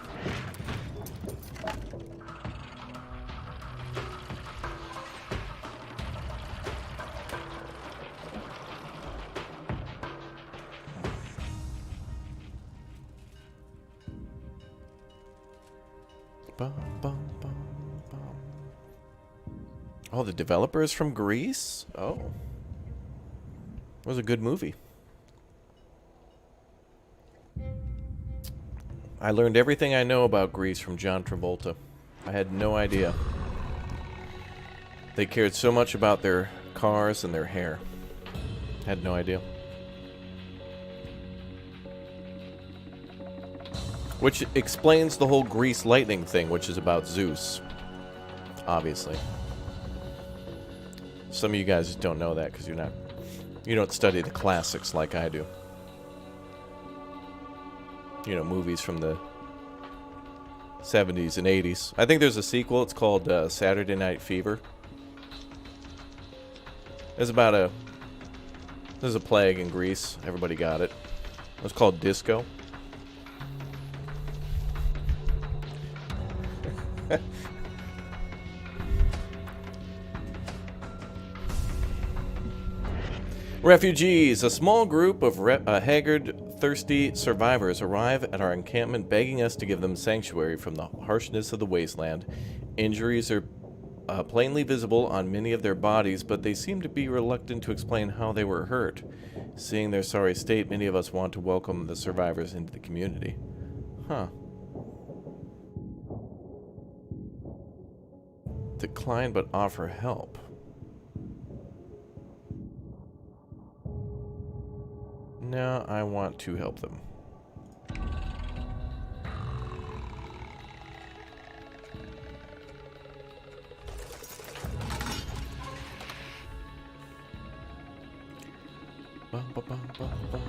Speaker 1: Bum, bum, bum, bum. Oh, the developer is from Greece? Oh. It was a good movie. I learned everything I know about Greece from John Travolta. I had no idea. They cared so much about their cars and their hair. Had no idea. Which explains the whole Grease lightning thing, which is about Zeus. Obviously. Some of you guys just don't know that because you don't study the classics like I do. You know, movies from the 70s and 80s. I think there's a sequel. It's called Saturday Night Fever. There's a plague in Greece. Everybody got it. It was called disco. Refugees. A small group of haggard, thirsty survivors arrive at our encampment begging us to give them sanctuary from the harshness of the wasteland. Injuries are plainly visible on many of their bodies, but they seem to be reluctant to explain how they were hurt. Seeing their sorry state, many of us want to welcome the survivors into the community. Huh. Decline but offer help. No, I want to help them. Bum, bum, bum, bum, bum.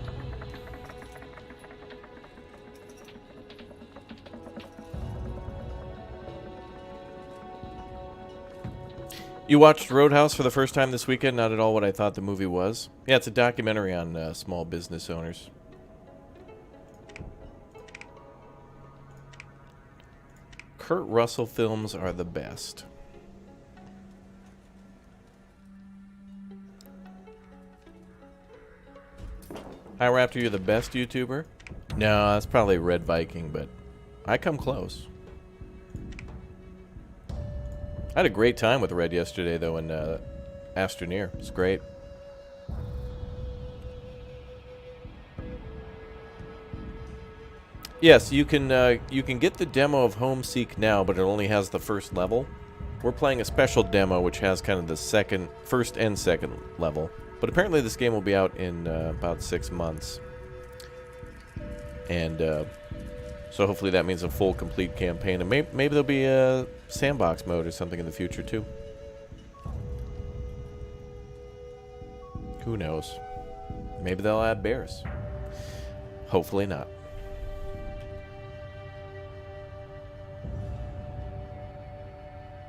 Speaker 1: You watched Roadhouse for the first time this weekend? Not at all what I thought the movie was. Yeah, it's a documentary on small business owners. Kurt Russell films are the best. Hi, Raptor, you're the best YouTuber? No, that's probably Red Viking, but I come close. I had a great time with Red yesterday, though, in Astroneer. It's great. Yes, you can get the demo of Homeseek now, but it only has the first level. We're playing a special demo, which has kind of the first and second level. But apparently this game will be out in about 6 months. And so hopefully that means a full, complete campaign. And maybe there'll be a sandbox mode or something in the future, too. Who knows? Maybe they'll add bears. Hopefully not.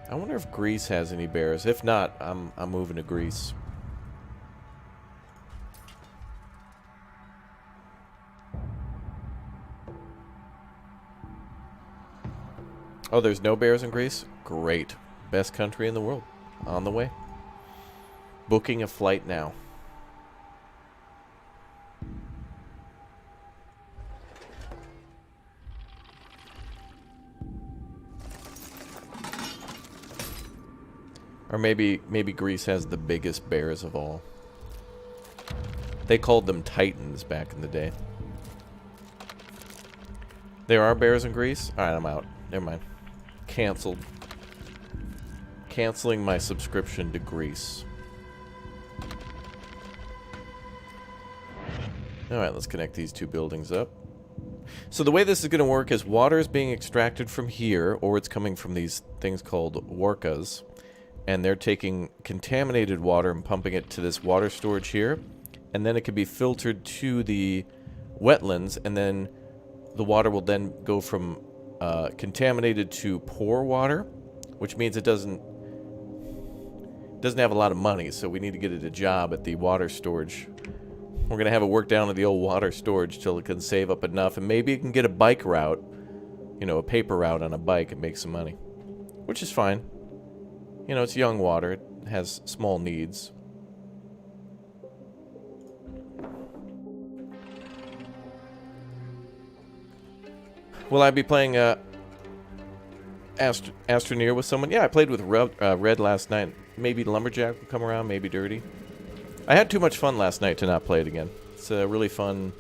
Speaker 1: I wonder if Greece has any bears. If not, I'm moving to Greece. Oh, there's no bears in Greece? Great. Best country in the world. On the way. Booking a flight now. Or maybe Greece has the biggest bears of all. They called them Titans back in the day. There are bears in Greece? Alright, I'm out. Never mind. Cancelled. Canceling my subscription to Greece. Alright, let's connect these two buildings up. So the way this is going to work is water is being extracted from here, or it's coming from these things called warkas. And they're taking contaminated water and pumping it to this water storage here. And then it can be filtered to the wetlands, and then the water will then go from contaminated to poor water, which means it doesn't have a lot of money, so we need to get it a job at the water storage. We're going to have it work down at the old water storage till it can save up enough, and maybe it can get a bike route, you know, a paper route on a bike and make some money, which is fine. You know, it's young water, it has small needs. Will I be playing Astroneer with someone? Yeah, I played with Red last night. Maybe Lumberjack will come around, maybe Dirty. I had too much fun last night to not play it again. It's a really fun,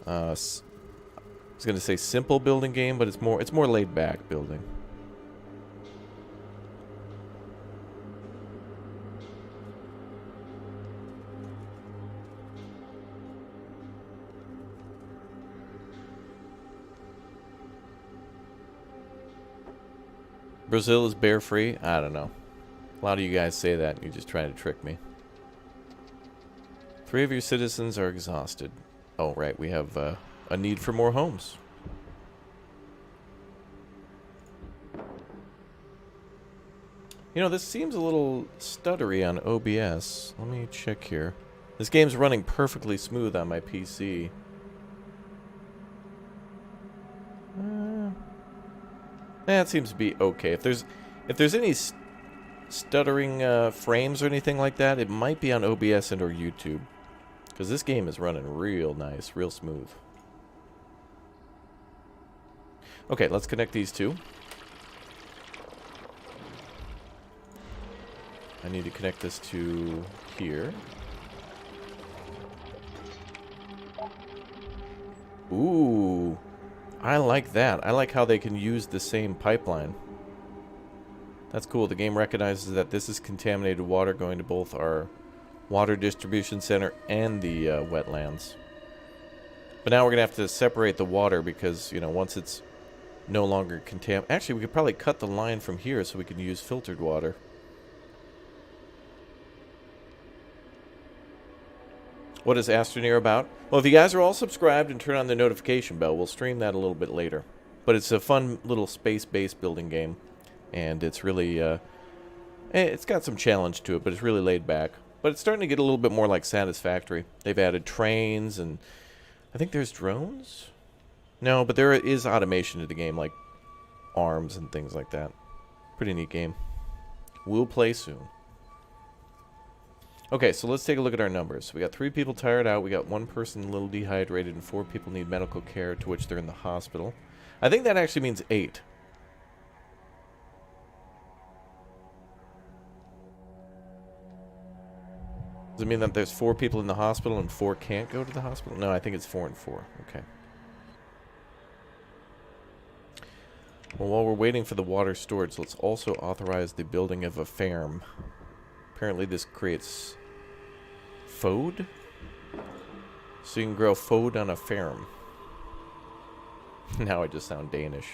Speaker 1: I was going to say simple building game, but it's more laid back building. Brazil is bear free? I don't know. A lot of you guys say that and you're just trying to trick me. 3 of your citizens are exhausted. Oh, right. We have a need for more homes. You know, this seems a little stuttery on OBS. Let me check here. This game's running perfectly smooth on my PC. It seems to be okay. If there's any stuttering frames or anything like that, it might be on OBS and or YouTube. Because this game is running real nice, real smooth. Okay, let's connect these two. I need to connect this to here. Ooh, I like that. I like how they can use the same pipeline. That's cool. The game recognizes that this is contaminated water going to both our water distribution center and the wetlands. But now we're going to have to separate the water because, you know, once it's no longer contaminated... Actually, we could probably cut the line from here so we can use filtered water. What is Astroneer about? Well, if you guys are all subscribed and turn on the notification bell, we'll stream that a little bit later. But it's a fun little space-based building game. And it's really, it's got some challenge to it, but it's really laid back. But it's starting to get a little bit more like Satisfactory. They've added trains, and I think there's drones? No, but there is automation to the game, like arms and things like that. Pretty neat game. We'll play soon. Okay, so let's take a look at our numbers. We got 3 people tired out, we got 1 person a little dehydrated, and 4 people need medical care, to which they're in the hospital. I think that actually means 8. Does it mean that there's 4 people in the hospital and 4 can't go to the hospital? No, I think it's 4 and 4. Okay. Well, while we're waiting for the water storage, let's also authorize the building of a farm. Apparently this creates food? So you can grow food on a farm. Now I just sound Danish.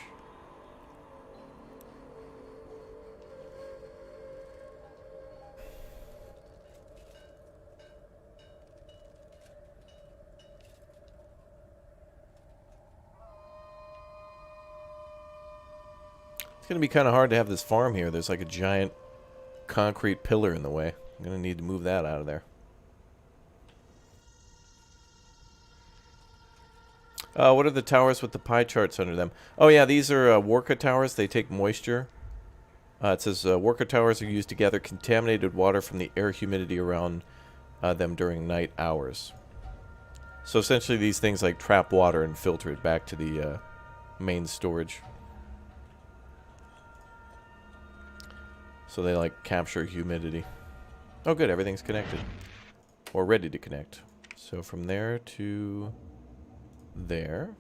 Speaker 1: It's going to be kind of hard to have this farm here. There's like a giant concrete pillar in the way. I'm going to need to move that out of there. What are the towers with the pie charts under them? Oh yeah, these are Worka towers. They take moisture. It says Worka towers are used to gather contaminated water from the air humidity around them during night hours. So essentially these things like trap water and filter it back to the main storage. So they like capture humidity. Oh good, everything's connected. Or ready to connect. So from there to there.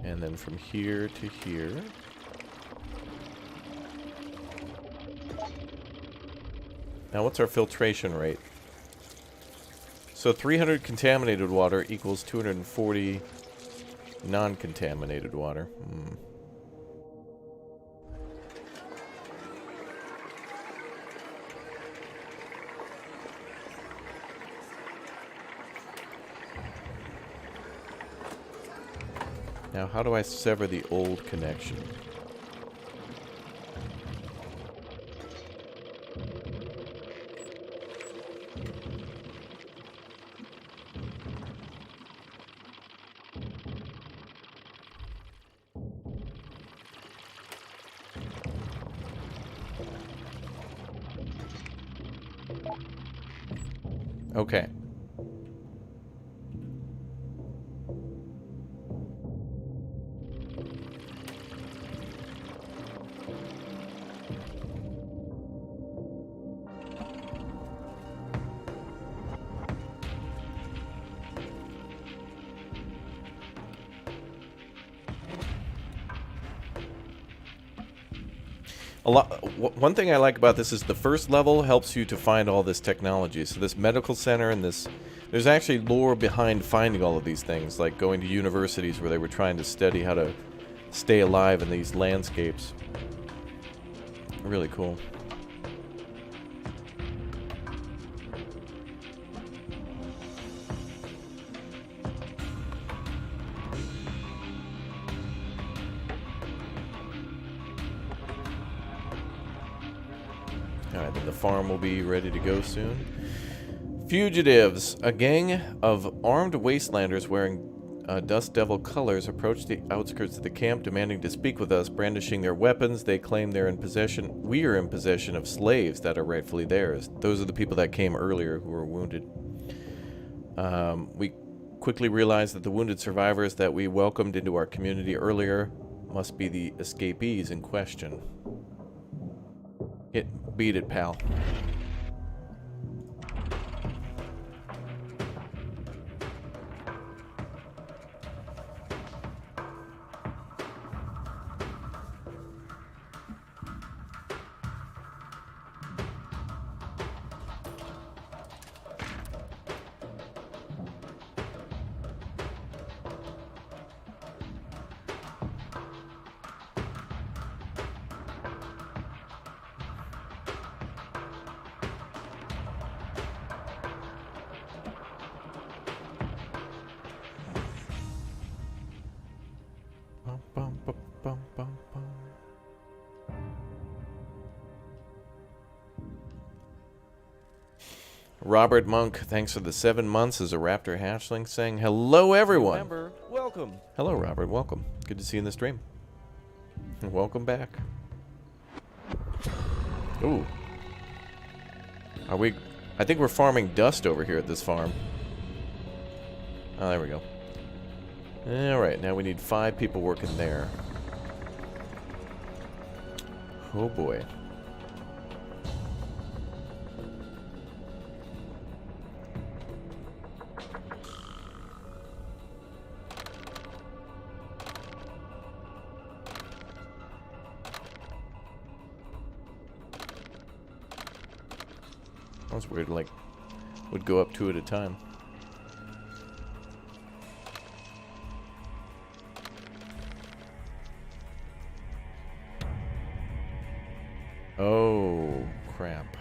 Speaker 1: And then from here to here. Now what's our filtration rate? So 300 contaminated water equals 240 non-contaminated water. Now, how do I sever the old connection? Okay. One thing I like about this is the first level helps you to find all this technology. So this medical center and this... There's actually lore behind finding all of these things, like going to universities where they were trying to study how to stay alive in these landscapes. Really cool. Alright, then the farm will be ready to go soon. Fugitives. A gang of armed wastelanders wearing Dust Devil colors approach the outskirts of the camp, demanding to speak with us. Brandishing their weapons, they claim we are in possession of slaves that are rightfully theirs. Those are the people that came earlier who were wounded. We quickly realized that the wounded survivors that we welcomed into our community earlier must be the escapees in question. Beat it, pal. Robert Monk, thanks for the 7 months as a raptor hatchling, saying hello everyone.
Speaker 2: Remember, welcome.
Speaker 1: Hello Robert, welcome. Good to see you in the stream. And welcome back. Ooh. I think we're farming dust over here at this farm. Oh, there we go. Alright, now we need 5 people working there. Oh boy. That was weird, like, would go up 2 at a time. Oh, crap.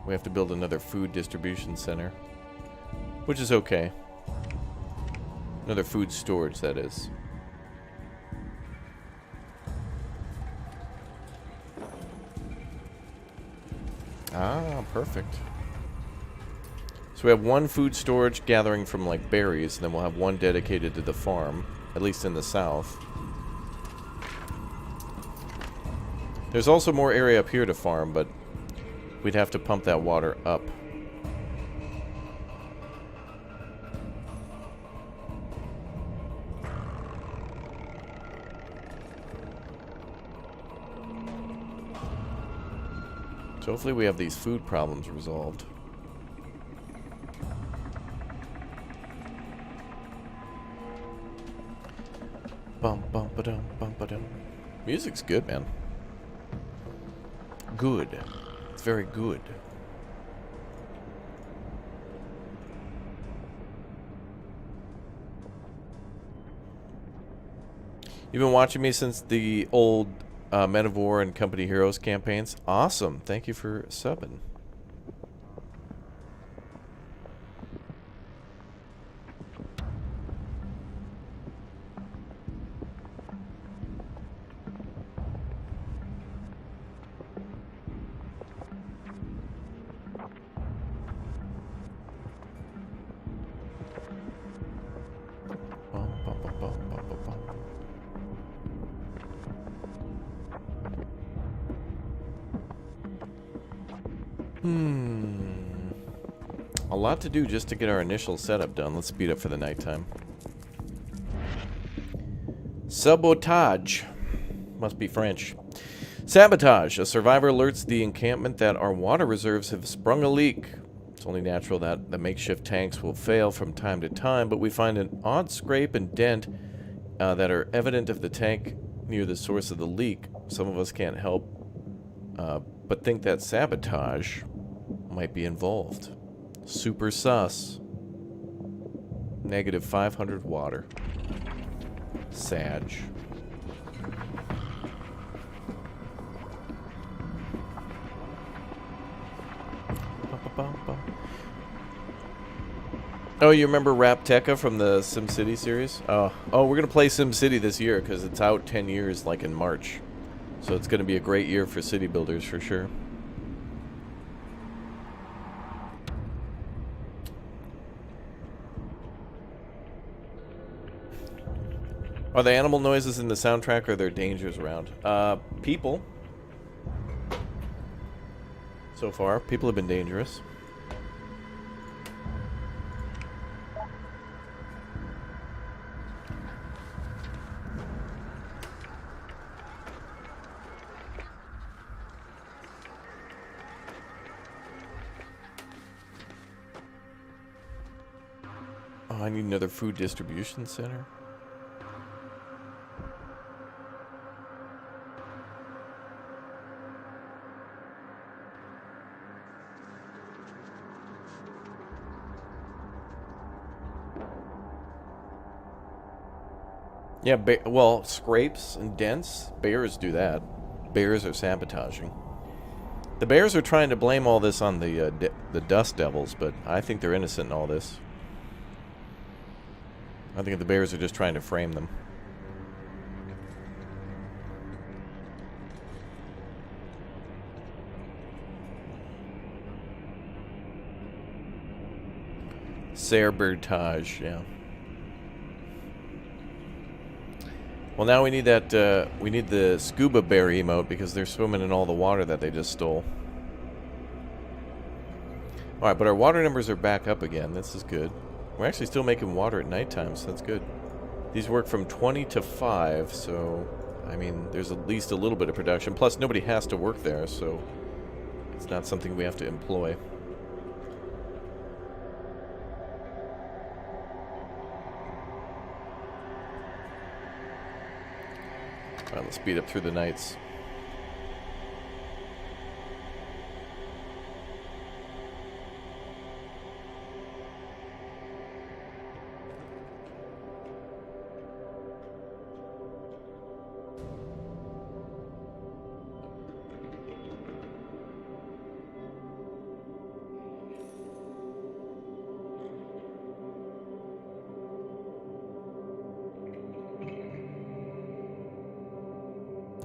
Speaker 1: We have to build another food distribution center. Which is okay. Another food storage, that is. Ah, perfect. So we have 1 food storage gathering from, like, berries, and then we'll have 1 dedicated to the farm, at least in the south. There's also more area up here to farm, but we'd have to pump that water up. So hopefully we have these food problems resolved. Bum bum ba-dum bum ba-dum. Music's good, man. Good. It's very good. You've been watching me since the old Men of War and Company Heroes campaigns. Awesome. Thank you for subbing. A lot to do just to get our initial setup done. Let's speed up for the nighttime. Sabotage. Must be French. Sabotage. A survivor alerts the encampment that our water reserves have sprung a leak. It's only natural that the makeshift tanks will fail from time to time, but we find an odd scrape and dent that are evident of the tank near the source of the leak. Some of us can't help but think that sabotage might be involved. Super sus. Negative 500 water. Sag. Oh, you remember Rapteka from the SimCity series? Oh, we're gonna play SimCity this year because it's out 10 years, like in March. So it's going to be a great year for city builders for sure. Are the animal noises in the soundtrack or are there dangers around? People. So far, people have been dangerous. Oh, I need another food distribution center. Yeah, well, scrapes and dents, bears do that. Bears are sabotaging. The bears are trying to blame all this on the dust devils, but I think they're innocent in all this. I think the bears are just trying to frame them. Sabotage, yeah. Well, now we need that, we need the scuba bear emote because they're swimming in all the water that they just stole. Alright, but our water numbers are back up again. This is good. We're actually still making water at nighttime, so that's good. These work from 20 to 5, so, I mean, there's at least a little bit of production. Plus, nobody has to work there, so it's not something we have to employ. Alright, let's speed up through the nights.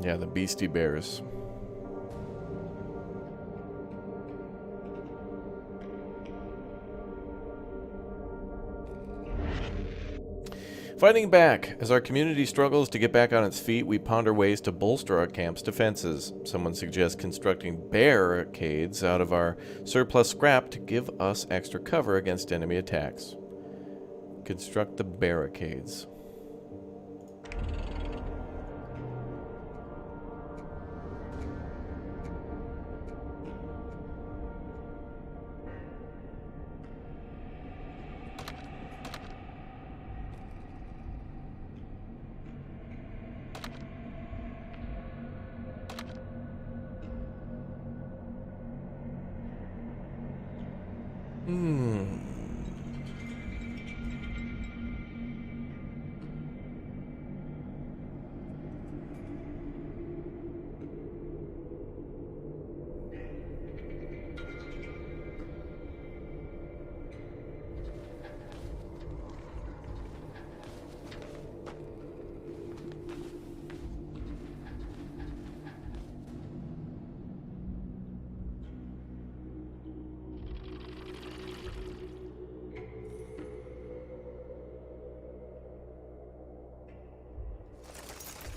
Speaker 1: Yeah, the beastie bears. Fighting back. As our community struggles to get back on its feet, we ponder ways to bolster our camp's defenses. Someone suggests constructing barricades out of our surplus scrap to give us extra cover against enemy attacks. Construct the barricades.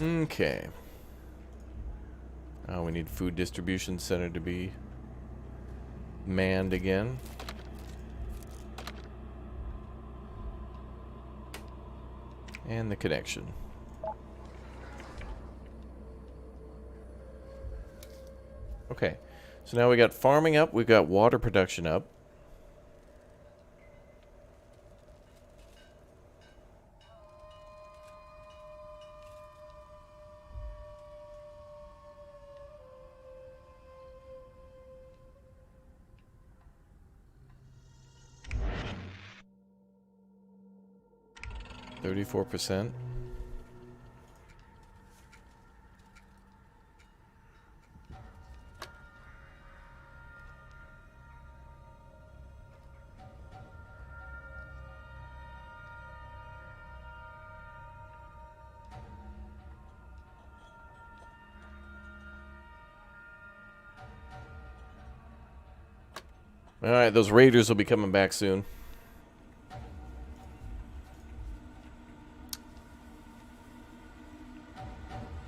Speaker 1: Okay. Oh, we need food distribution center to be manned again. And the connection. Okay. So now we got farming up, we've got water production up. %. Alright, those raiders will be coming back soon.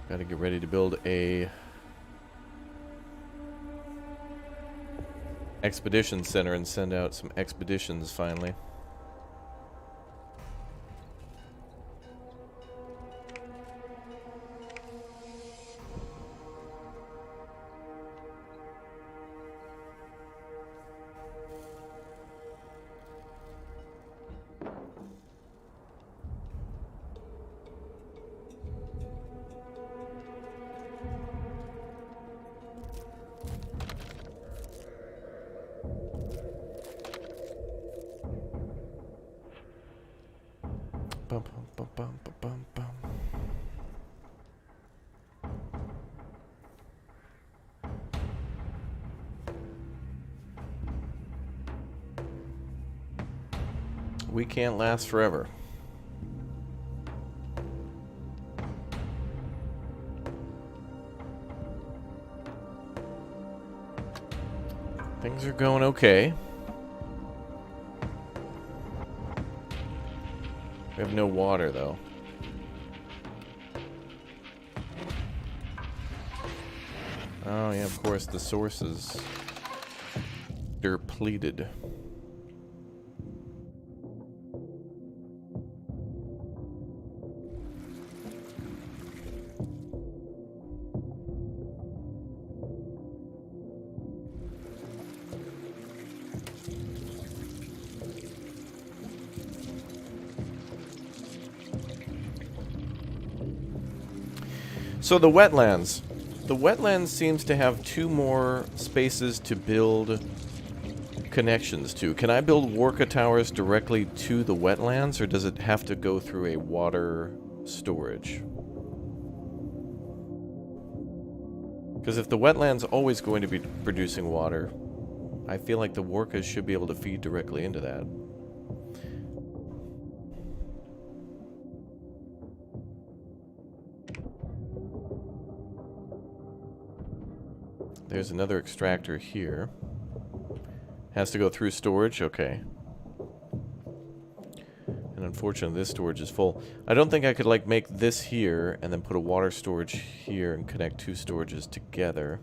Speaker 1: Gotta get ready to build a expedition center and send out some expeditions finally. Bum, bum, bum, bum, bum, bum. We can't last forever. Things are going okay. We have no water, though. Oh, yeah, of course, the sources. They're depleted. So the wetlands. The wetlands seems to have 2 more spaces to build connections to. Can I build Worka towers directly to the wetlands, or does it have to go through a water storage? Because if the wetland's always going to be producing water, I feel like the Workas should be able to feed directly into that. There's another extractor here. Has to go through storage? Okay. And unfortunately, this storage is full. I don't think I could, like, make this here and then put a water storage here and connect 2 storages together.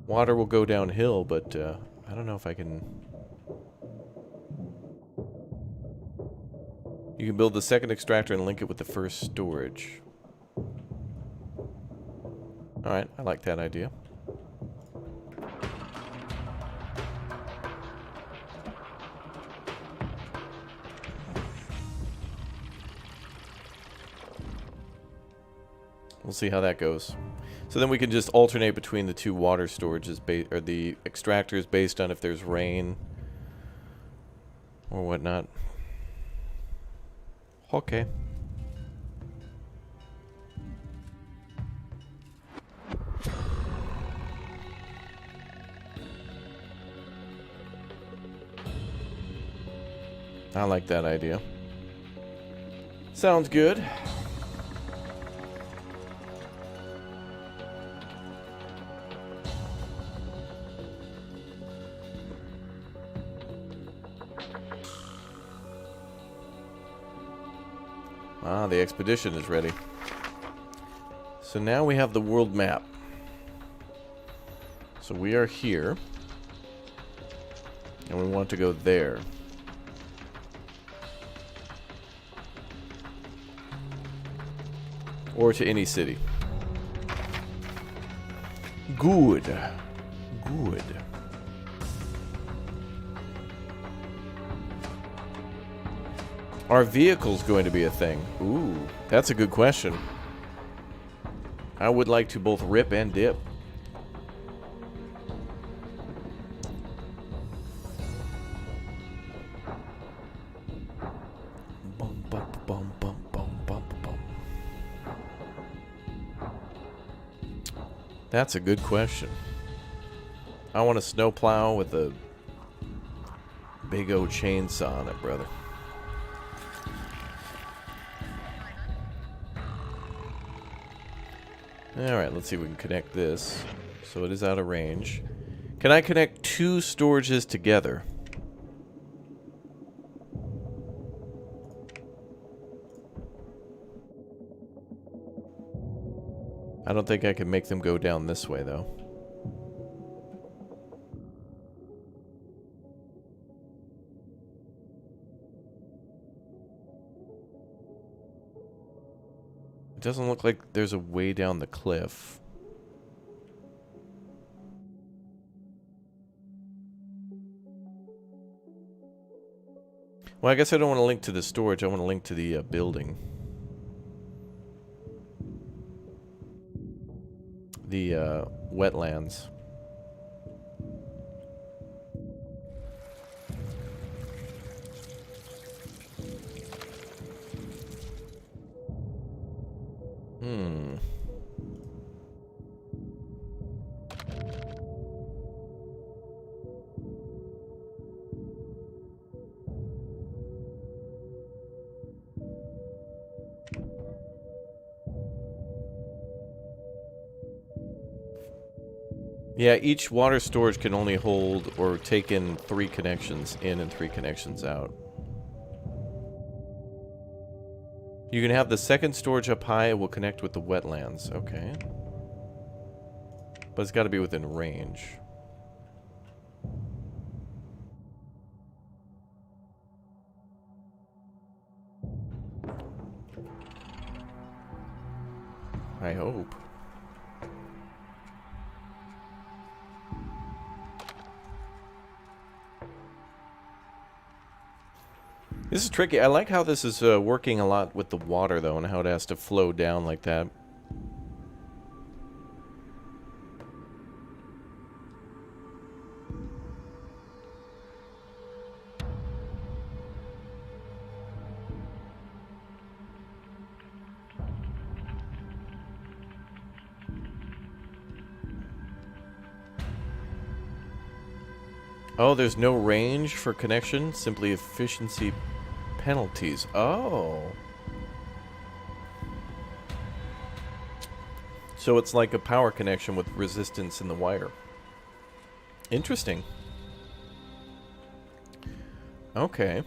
Speaker 1: Water will go downhill, but I don't know if I can... You can build the second extractor and link it with the first storage. Alright, I like that idea. We'll see how that goes. So then we can just alternate between the 2 water storages, or the extractors based on if there's rain or whatnot. Okay. I like that idea. Sounds good. Ah, the expedition is ready. So now we have the world map. So we are here. And we want to go there. Or to any city. Good. Good. Are vehicles going to be a thing? Ooh, that's a good question. I would like to both rip and dip. Bum, bum, bum, bum, bum, bum, bum. That's a good question. I want a snowplow with a big old chainsaw on it, brother. Alright, let's see if we can connect this. So it is out of range. Can I connect two storages together? I don't think I can make them go down this way, though. It doesn't look like there's a way down the cliff. Well, I guess I don't want to link to the storage. I want to link to the building. The wetlands. Yeah, each water storage can only hold or take in 3 connections in and 3 connections out. You can have the second storage up high, it will connect with the wetlands. Okay. But it's got to be within range. I hope. This is tricky. I like how this is working a lot with the water, though, and how it has to flow down like that. Oh, there's no range for connection, simply efficiency penalties. Oh. So it's like a power connection with resistance in the wire. Interesting. Okay.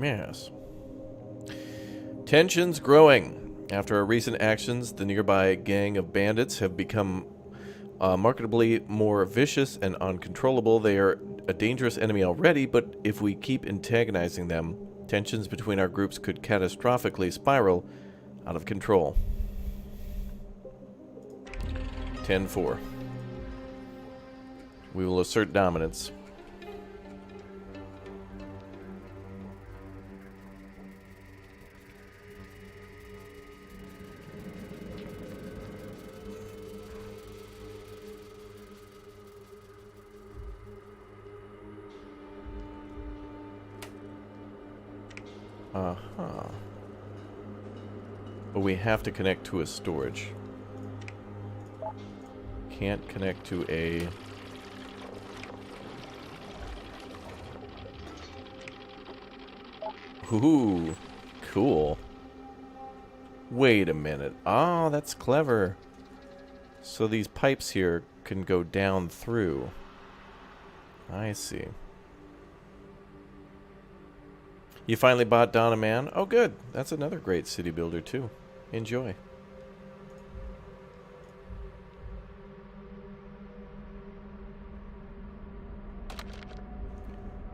Speaker 1: Yes. Tensions growing. After our recent actions, the nearby gang of bandits have become markedly more vicious and uncontrollable. They are a dangerous enemy already, but if we keep antagonizing them, tensions between our groups could catastrophically spiral out of control. 10-4. We will assert dominance. Uh-huh. But we have to connect to a storage. Can't connect to a... Ooh, cool. Wait a minute. Oh, that's clever. So these pipes here can go down through. I see. You finally bought Donna Man? Oh, good. That's another great city builder, too. Enjoy.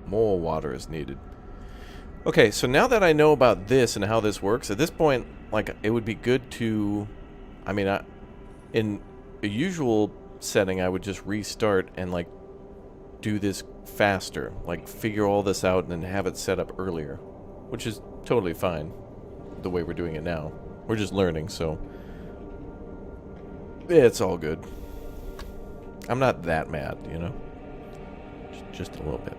Speaker 1: More water is needed. Okay, so now that I know about this and how this works, at this point, like, it would be good to... I mean, in a usual setting, I would just restart and, like, do this faster, like figure all this out and then have it set up earlier, which is totally fine the way we're doing it now. We're just learning, so it's all good. I'm not that mad, you know, just a little bit.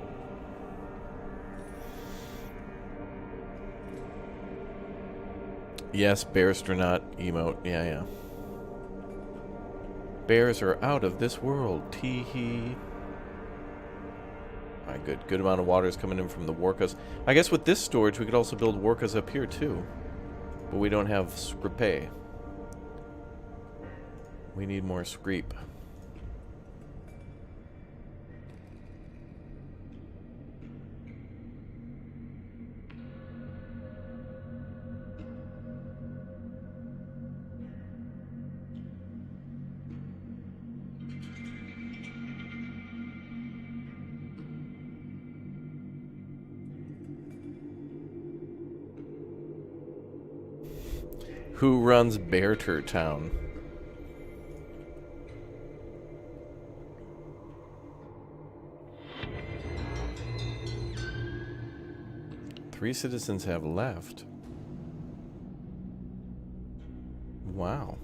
Speaker 1: Yes, Bearstronaut emote. Yeah. Bears are out of this world. Tee-hee. Alright, good amount of water is coming in from the Workas. I guess with this storage, we could also build Workas up here, too. But we don't have scrape. We need more scrape. Who runs Bearter Town? Three citizens have left. Wow.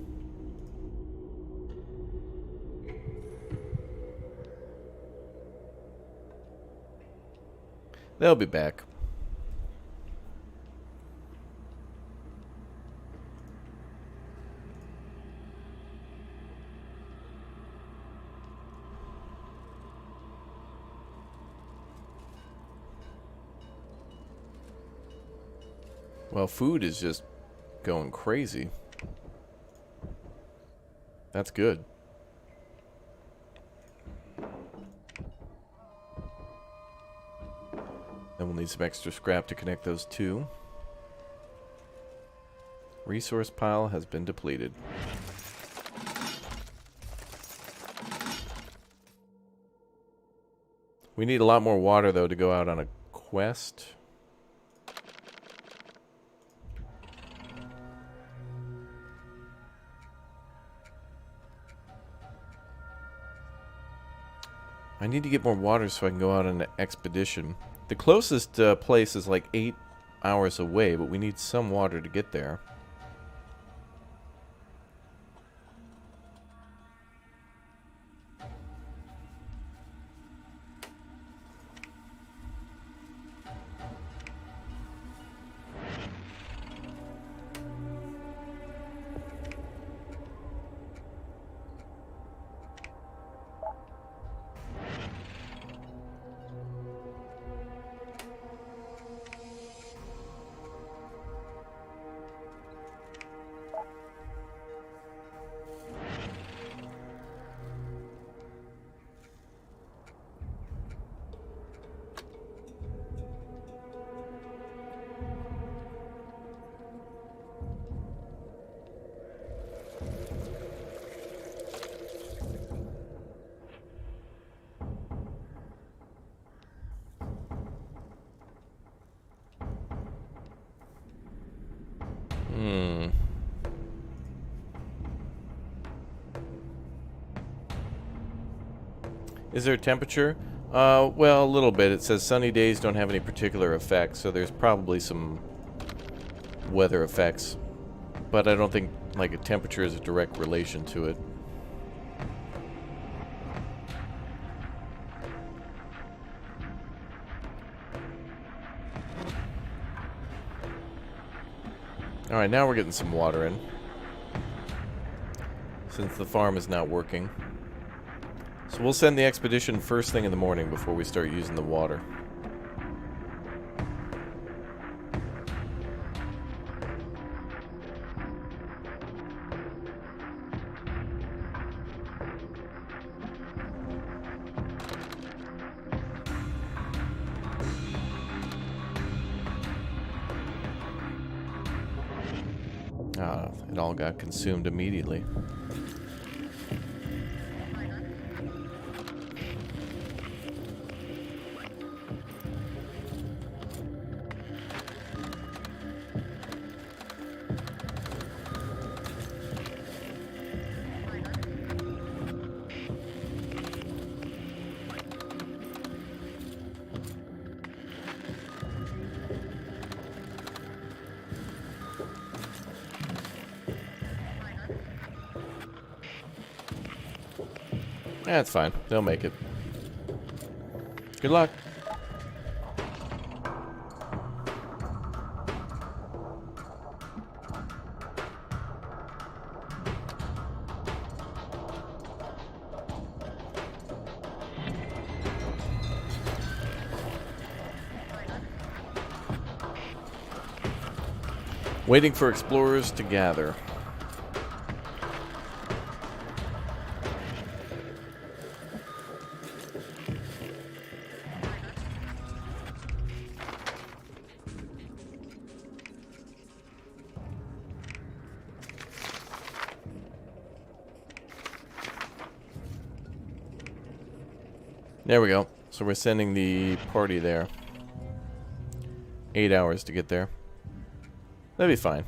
Speaker 1: They'll be back. Well, food is just going crazy. That's good. Then we'll need some extra scrap to connect those two. Resource pile has been depleted. We need a lot more water, though, to go out on a quest. I need to get more water so I can go out on an expedition. The closest place is like 8 hours away, but we need some water to get there. Is there a temperature? Well, a little bit. It says sunny days don't have any particular effects, so there's probably some weather effects. But I don't think, like, a temperature is a direct relation to it. Alright, now we're getting some water in. Since the farm is not working. So we'll send the expedition first thing in the morning before we start using the water. It all got consumed immediately. That's fine. They'll make it. Good luck. Waiting for explorers to gather. There we go. So we're sending the party there. 8 hours to get there. That'd be fine.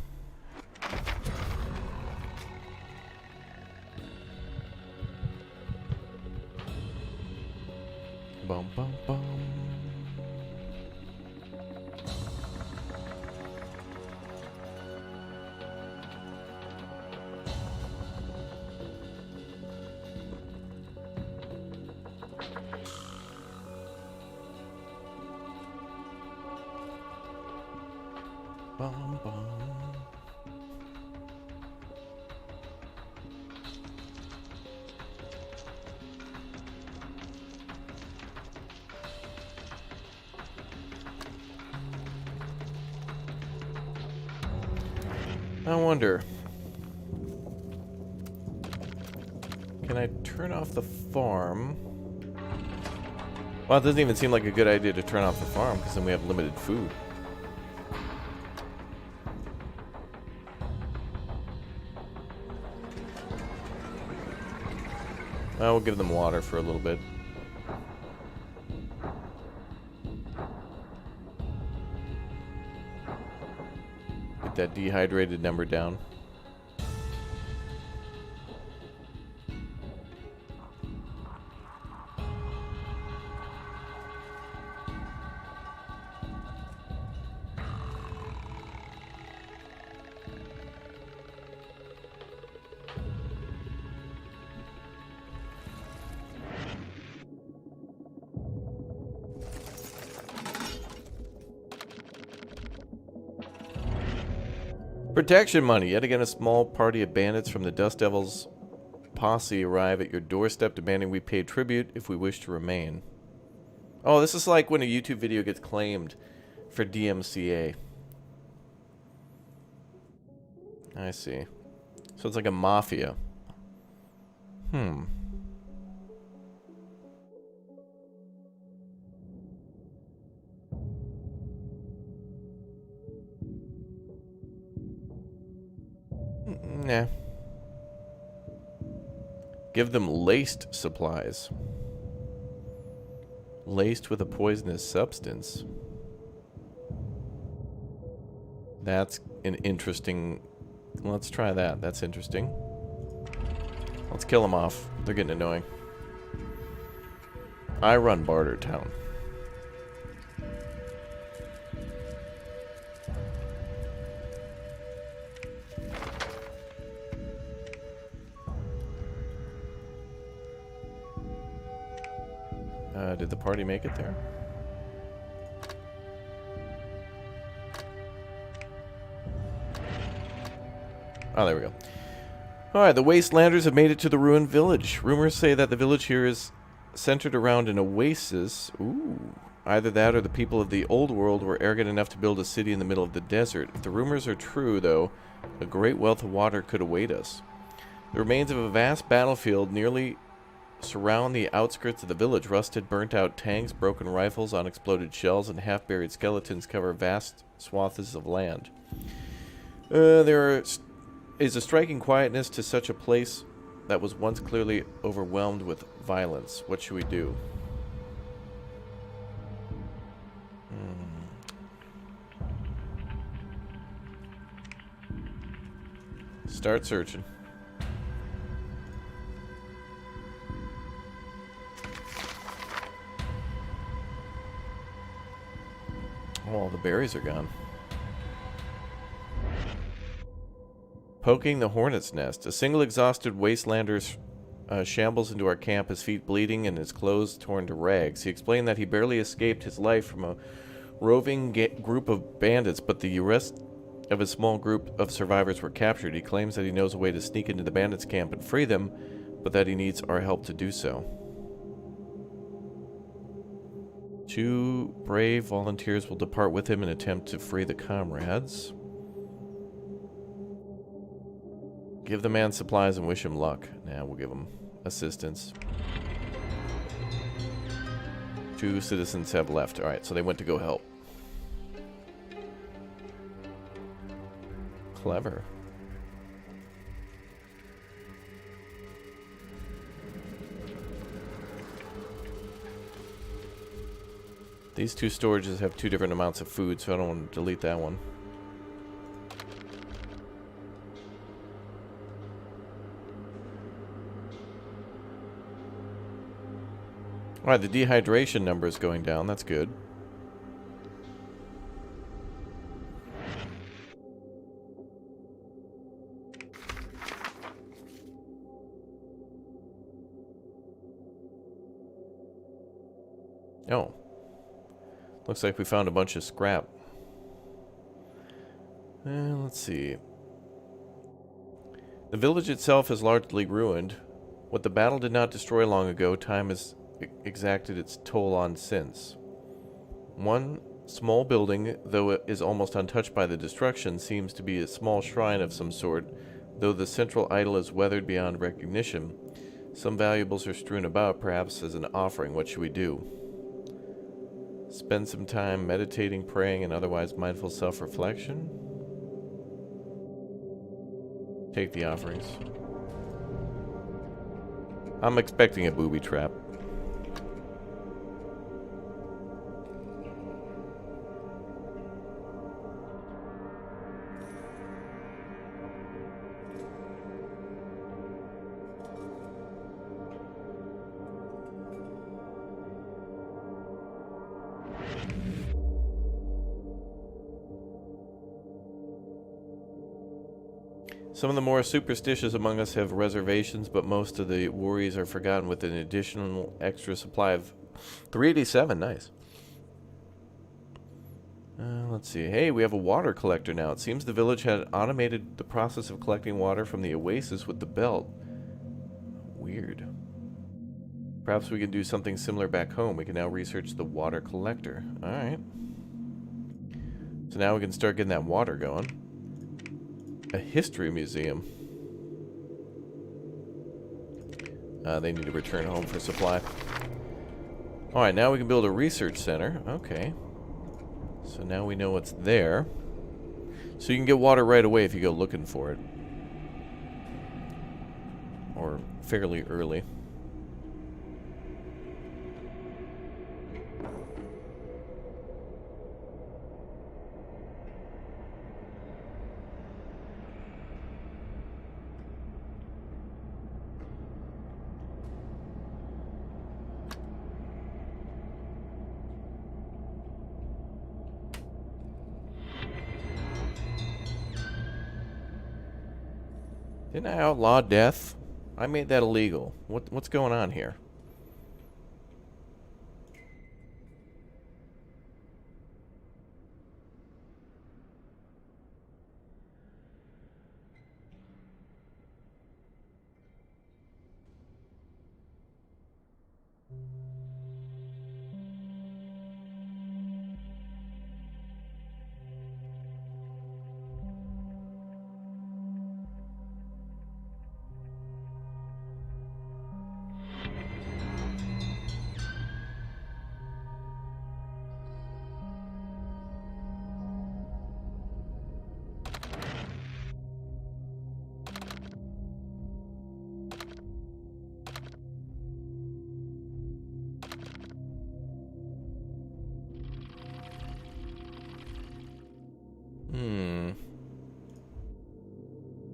Speaker 1: Bum, bum, bum. Bum, bum. I wonder, can I turn off the farm? Well, it doesn't even seem like a good idea to turn off the farm because then we have limited food. Well, we'll give them water for a little bit. Get that dehydrated number down. Protection money. Yet again, a small party of bandits from the Dust Devil's posse arrive at your doorstep demanding we pay tribute if we wish to remain. Oh, this is like when a YouTube video gets claimed for DMCA. I see. So it's like a mafia. Hmm. Nah. Give them laced supplies. Laced with a poisonous substance. That's an interesting... Let's try that. That's interesting. Let's kill them off. They're getting annoying. I run Barter Town. Did the party make it there? Oh, there we go. Alright, the Wastelanders have made it to the ruined village. Rumors say that the village here is centered around an oasis. Ooh. Either that or the people of the old world were arrogant enough to build a city in the middle of the desert. If the rumors are true, though, a great wealth of water could await us. The remains of a vast battlefield nearly surround the outskirts of the village. Rusted, burnt-out tanks, broken rifles, unexploded shells, and half-buried skeletons cover vast swaths of land. There is a striking quietness to such a place that was once clearly overwhelmed with violence. What should we do? Start searching. Oh, all the berries are gone. Poking the hornet's nest. A single exhausted wastelander shambles into our camp, his feet bleeding and his clothes torn to rags. He explained that he barely escaped his life from a roving group of bandits, but the rest of his small group of survivors were captured. He claims that he knows a way to sneak into the bandits' camp and free them, but that he needs our help to do so. 2 brave volunteers will depart with him and attempt to free the comrades. Give the man supplies and wish him luck. Nah, we'll give him assistance. 2 citizens have left. Alright, so they went to go help. Clever. These 2 storages have 2 different amounts of food, so I don't want to delete that one. Alright, the dehydration number is going down. That's good. Oh. Looks like we found a bunch of scrap. Let's see. The village itself is largely ruined. What the battle did not destroy long ago, time has exacted its toll on since. One small building, though it is almost untouched by the destruction, seems to be a small shrine of some sort, though the central idol is weathered beyond recognition. Some valuables are strewn about, perhaps as an offering. What should we do? Spend some time meditating, praying, and otherwise mindful self-reflection? Take the offerings. I'm expecting a booby trap. Some of the more superstitious among us have reservations, but most of the worries are forgotten with an additional extra supply of 387. Nice. Let's see. Hey, we have a water collector now. It seems the village had automated the process of collecting water from the oasis with the belt. Weird. Perhaps we can do something similar back home. We can now research the water collector. Alright. So now we can start getting that water going. A history museum. They need to return home for supply. Alright, now we can build a research center. Okay. So now we know what's there. So you can get water right away if you go looking for it. Or fairly early. Didn't I outlaw death? I made that illegal. What's going on here?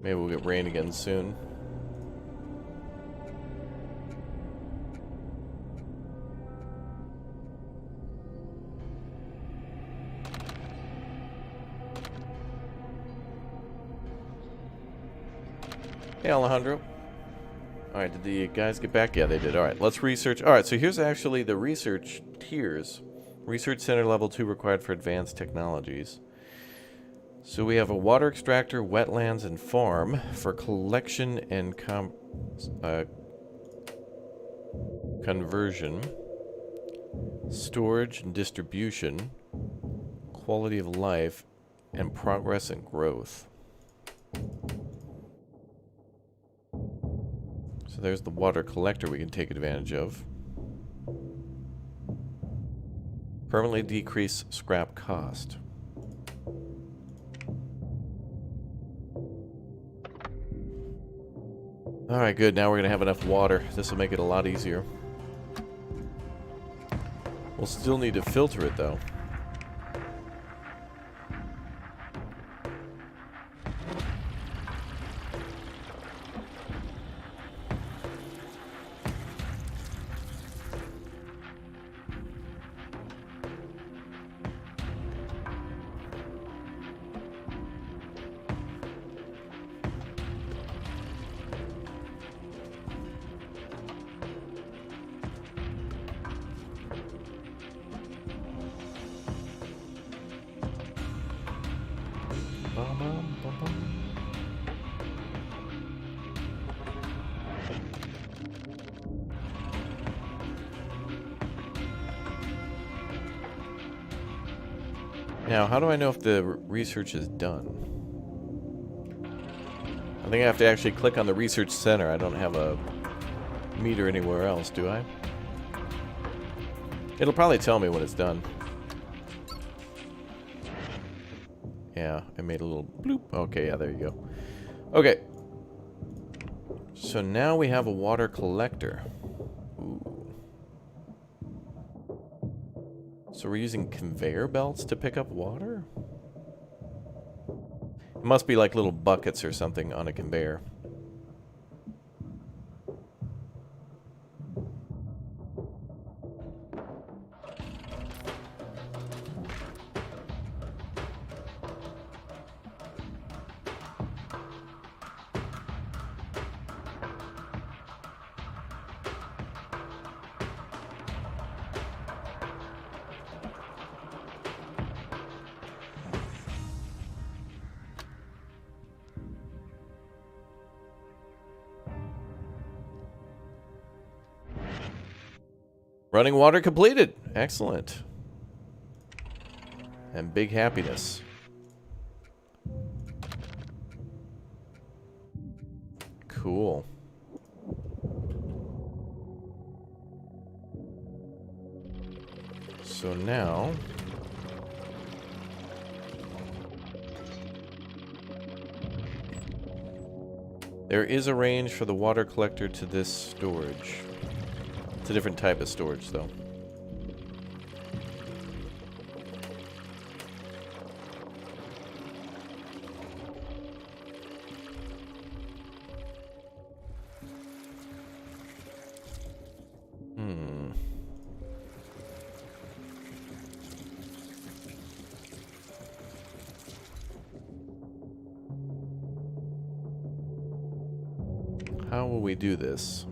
Speaker 1: Maybe we'll get rain again soon. Hey, Alejandro. Alright, did the guys get back? Yeah, they did. Alright, let's research. Alright, so here's actually the research tiers. Research Center Level 2 required for advanced technologies. So we have a water extractor, wetlands, and farm for collection and conversion, storage and distribution, quality of life, and progress and growth. So there's the water collector we can take advantage of. Permanently decrease scrap cost. Alright, good. Now we're going to have enough water. This will make it a lot easier. We'll still need to filter it, though. Now, how do I know if the research is done? I think I have to actually click on the research center. I don't have a meter anywhere else, do I? It'll probably tell me when it's done. Yeah, I made a little bloop. Okay, yeah, there you go. Okay. So now we have a water collector. Ooh. So we're using conveyor belts to pick up water? It must be like little buckets or something on a conveyor. Running water completed. Excellent. And big happiness. Cool. So now... there is a range for the water collector to this storage. It's a different type of storage, though. How will we do this?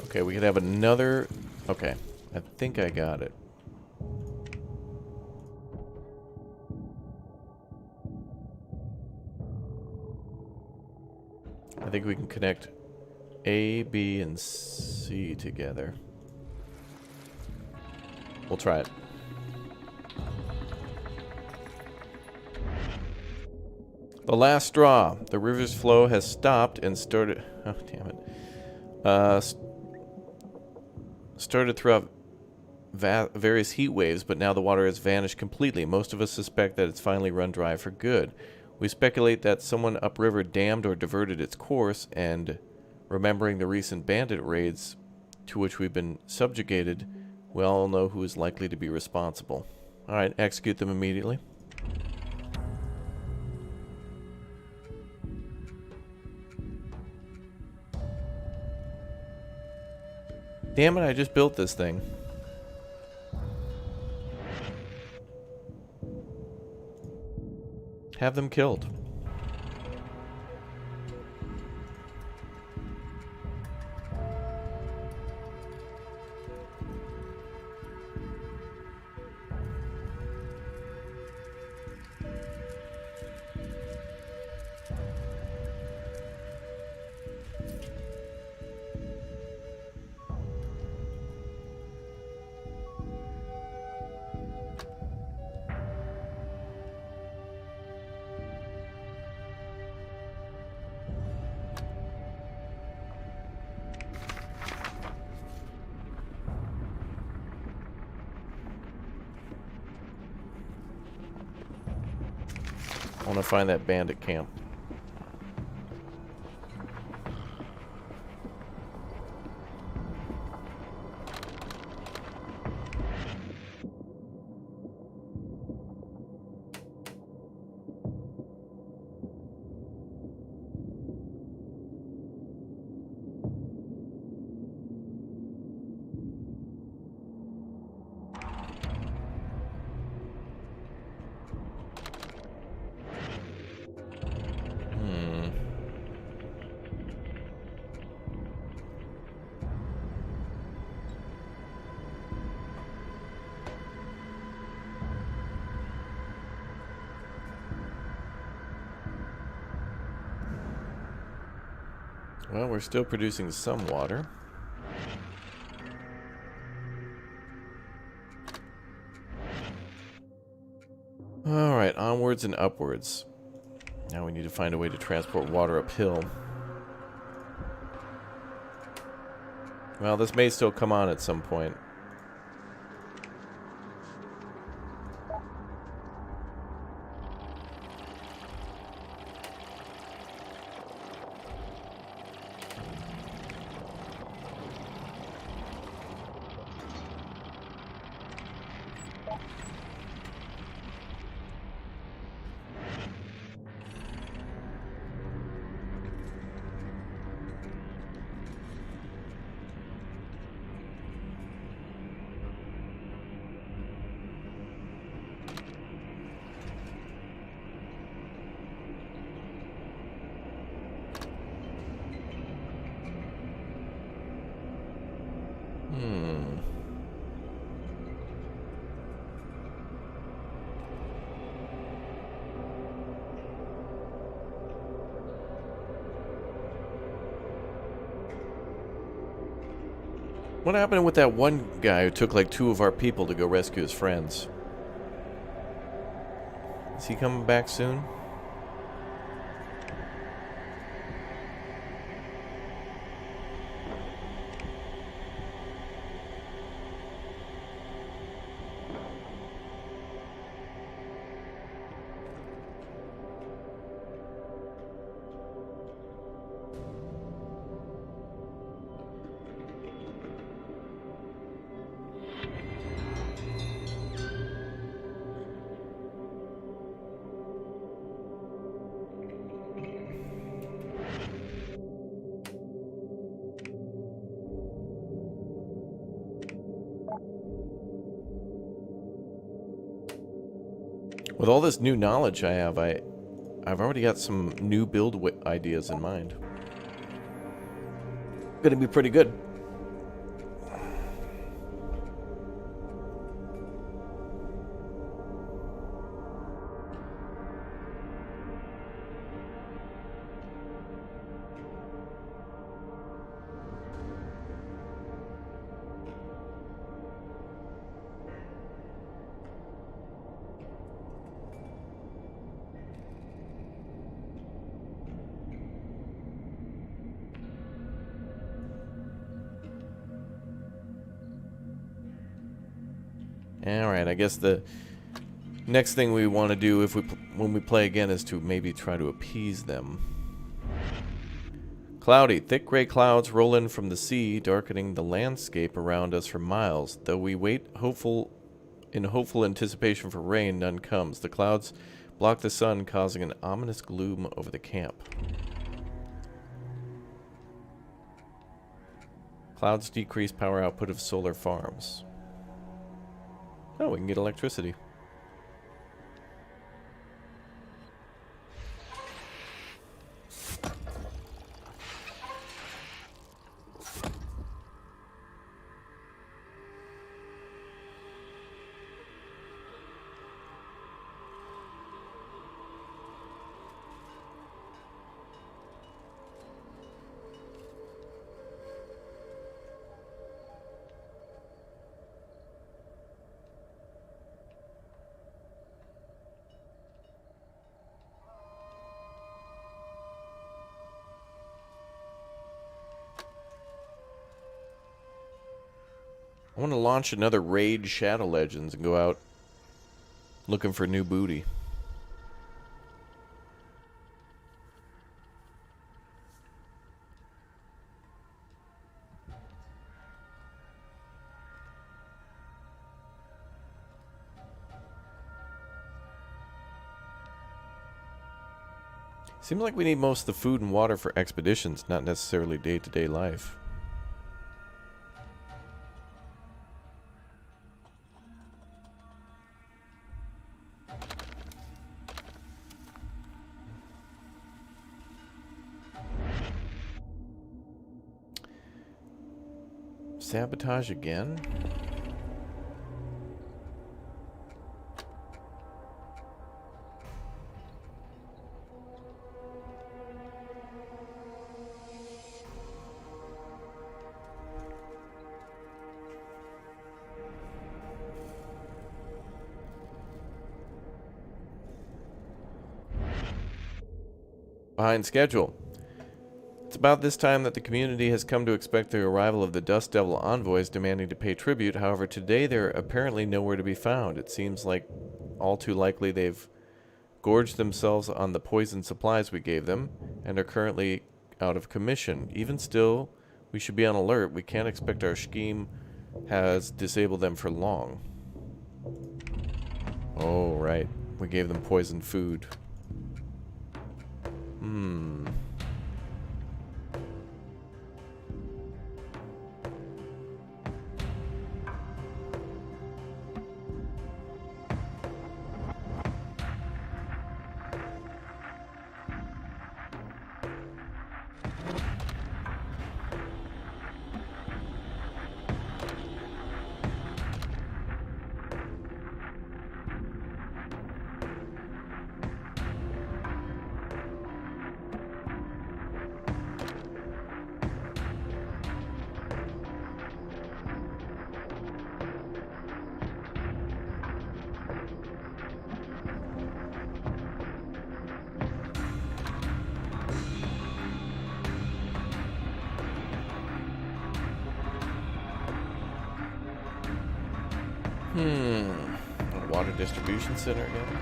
Speaker 1: Okay, we could have another... Okay, I think I got it. I think we can connect A, B, and C together. We'll try it. The last straw. The river's flow has stopped and started... Oh, damn it. Started throughout various heat waves, but now the water has vanished completely. Most of us suspect that it's finally run dry for good. We speculate that someone upriver dammed or diverted its course, and remembering the recent bandit raids to which we've been subjugated, we all know who is likely to be responsible. Alright, execute them immediately. Damn it, I just built this thing. Have them killed. I want to find that bandit camp. Well, we're still producing some water. Alright, onwards and upwards. Now we need to find a way to transport water uphill. Well, this may still come on at some point. What happened with that one guy who took like 2 of our people to go rescue his friends? Is he coming back soon? With all this new knowledge I have, I've already got some new build ideas in mind. Gonna be pretty good. Alright, I guess the next thing we want to do when we play again is to maybe try to appease them. Cloudy. Thick gray clouds roll in from the sea, darkening the landscape around us for miles. Though we wait in hopeful anticipation for rain, none comes. The clouds block the sun, causing an ominous gloom over the camp. Clouds decrease power output of solar farms. Oh, we can get electricity. I want to launch another raid Shadow Legends and go out looking for new booty. Seems like we need most of the food and water for expeditions, not necessarily day-to-day life. Sabotage again? Behind schedule. It's about this time that the community has come to expect the arrival of the Dust Devil envoys demanding to pay tribute. However, today they're apparently nowhere to be found. It seems like all too likely they've gorged themselves on the poison supplies we gave them and are currently out of commission. Even still, we should be on alert. We can't expect our scheme has disabled them for long. Oh, right. We gave them poisoned food. A water distribution center again.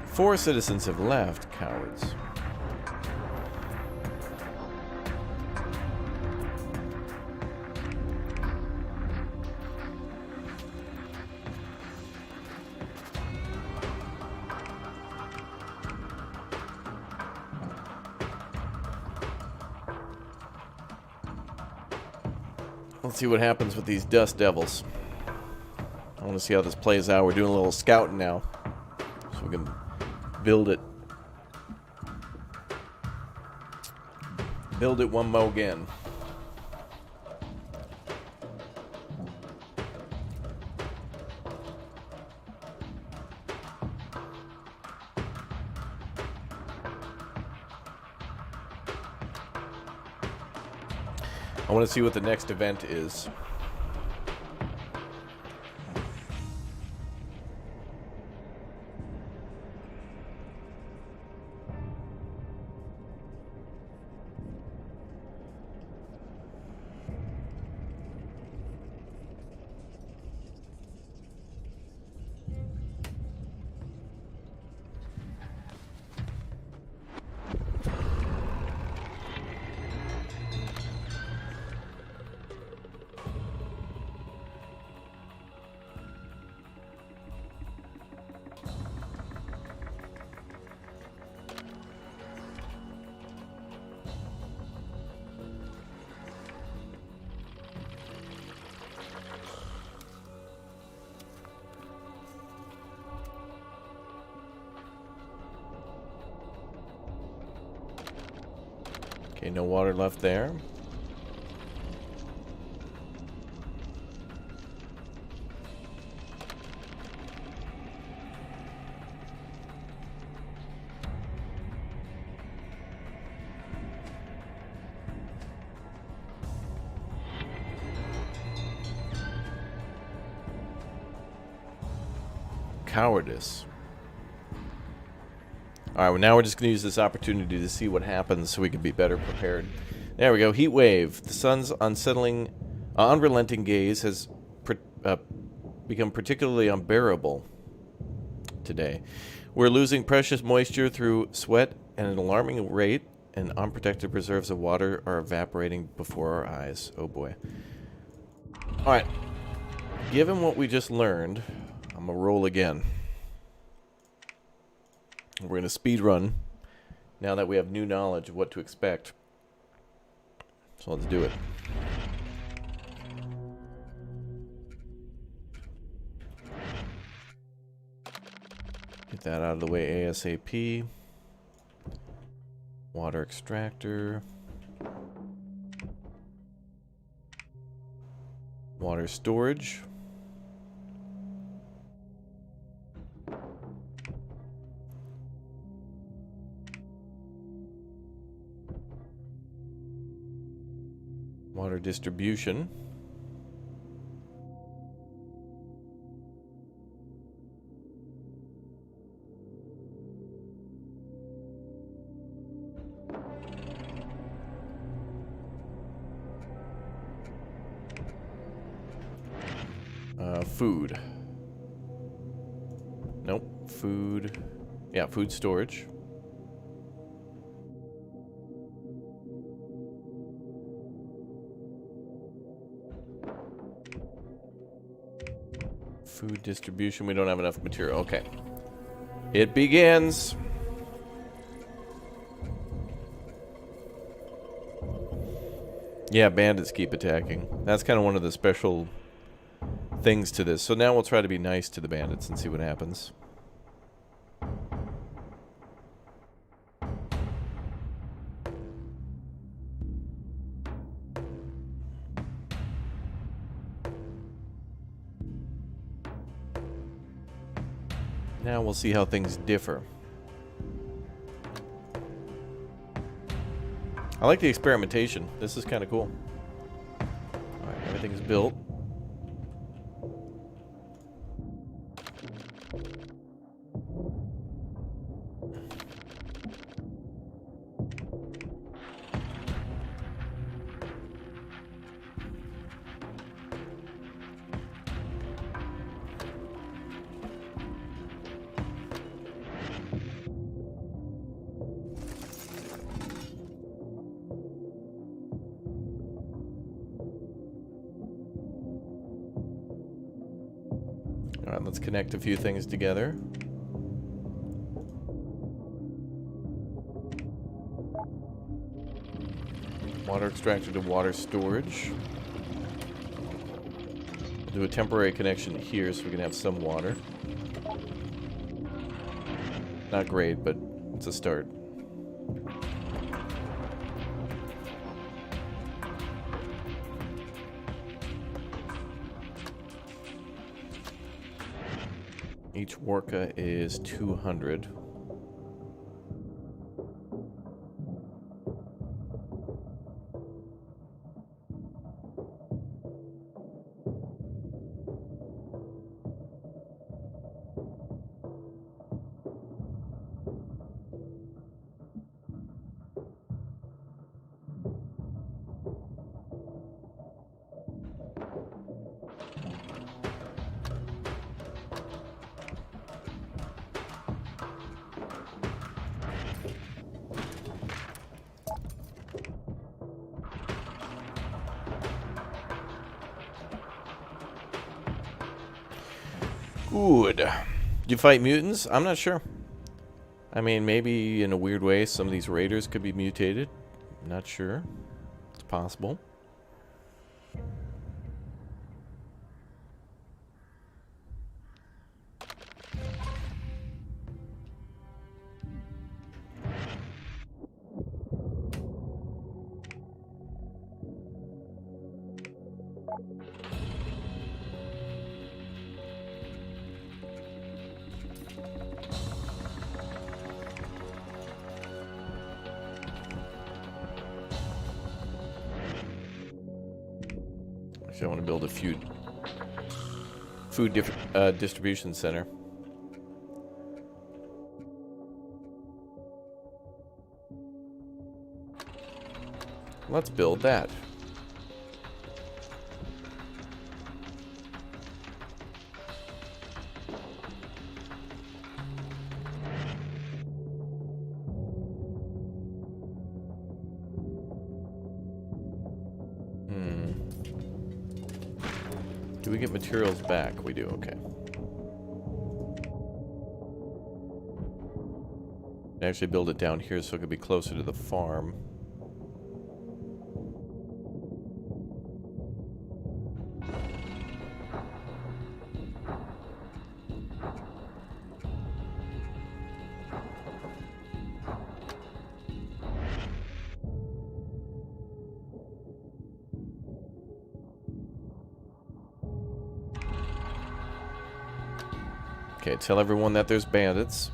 Speaker 1: Four citizens have left, cowards. Let's see what happens with these Dust Devils. I want to see how this plays out. We're doing a little scouting now, so we can build it. Build it one mo again. I want to see what the next event is. Okay, no water left there. Cowardice. Alright, well now we're just going to use this opportunity to see what happens so we can be better prepared. There we go, heat wave. The sun's unrelenting gaze has become particularly unbearable today. We're losing precious moisture through sweat at an alarming rate, and unprotected reserves of water are evaporating before our eyes. Oh boy. Alright. given what we just learned, I'm going to roll again. We're going to speed run now that we have new knowledge of what to expect. So let's do it. Get that out of the way ASAP. Water extractor. Water storage. Water distribution. Food. Nope. Food. Yeah, food storage. Food distribution. We don't have enough material. Okay. It begins. Yeah, bandits keep attacking. That's kind of one of the special things to this. So now we'll try to be nice to the bandits and see what happens. Now we'll see how things differ. I like the experimentation. This is kind of cool. Alright, everything's built. Alright, let's connect a few things together. Water extractor to water storage. We'll do a temporary connection here so we can have some water. Not great, but it's a start. Each Worka is 200. Good. Did you fight mutants? I'm not sure. I mean, maybe in a weird way some of these raiders could be mutated. Not sure. It's possible. Actually, I want to build a food distribution center. Let's build that. Do we get materials back? We do, okay. Actually build it down here so it could be closer to the farm. Okay, tell everyone that there's bandits.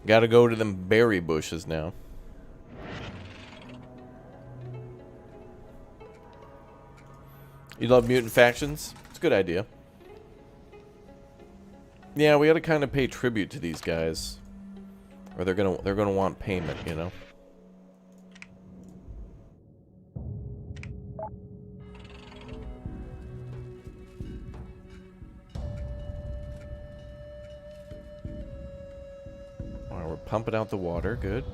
Speaker 1: Gotta go to them berry bushes now. You love mutant factions? It's a good idea. Yeah, we gotta kind of pay tribute to these guys, or they're gonna want payment, you know. All right, we're pumping out the water. Good.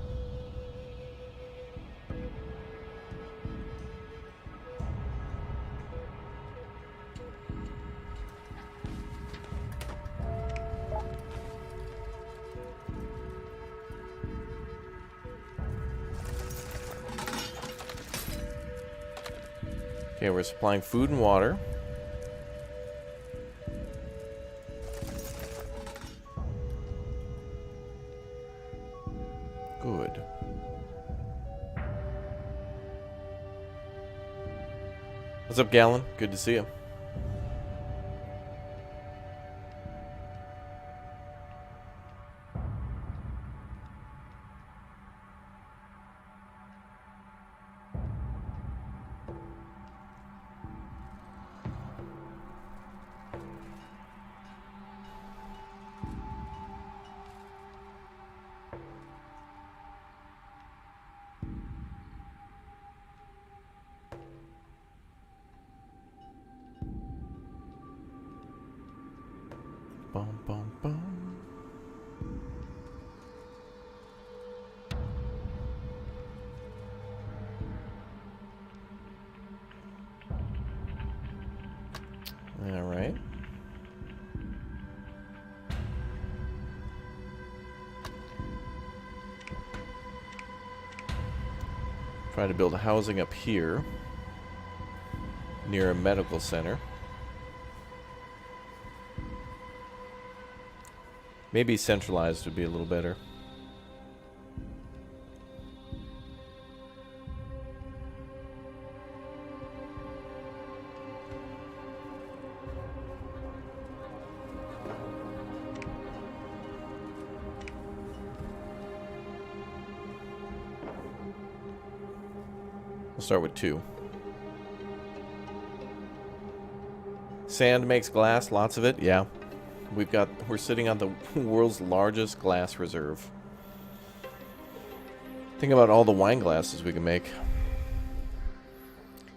Speaker 1: Okay, we're supplying food and water. Good. What's up, Gallon? Good to see you. Bum, bum, bum. All right. Try to build housing up here near a medical center. Maybe centralized would be a little better. We'll start with 2. Sand makes glass, lots of it, yeah. We're sitting on the world's largest glass reserve. Think about all the wine glasses we can make.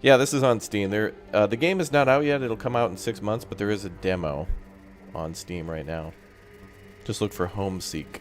Speaker 1: Yeah, this is on Steam. The game is not out yet. It'll come out in 6 months, but there is a demo on Steam right now. Just look for Homeseek.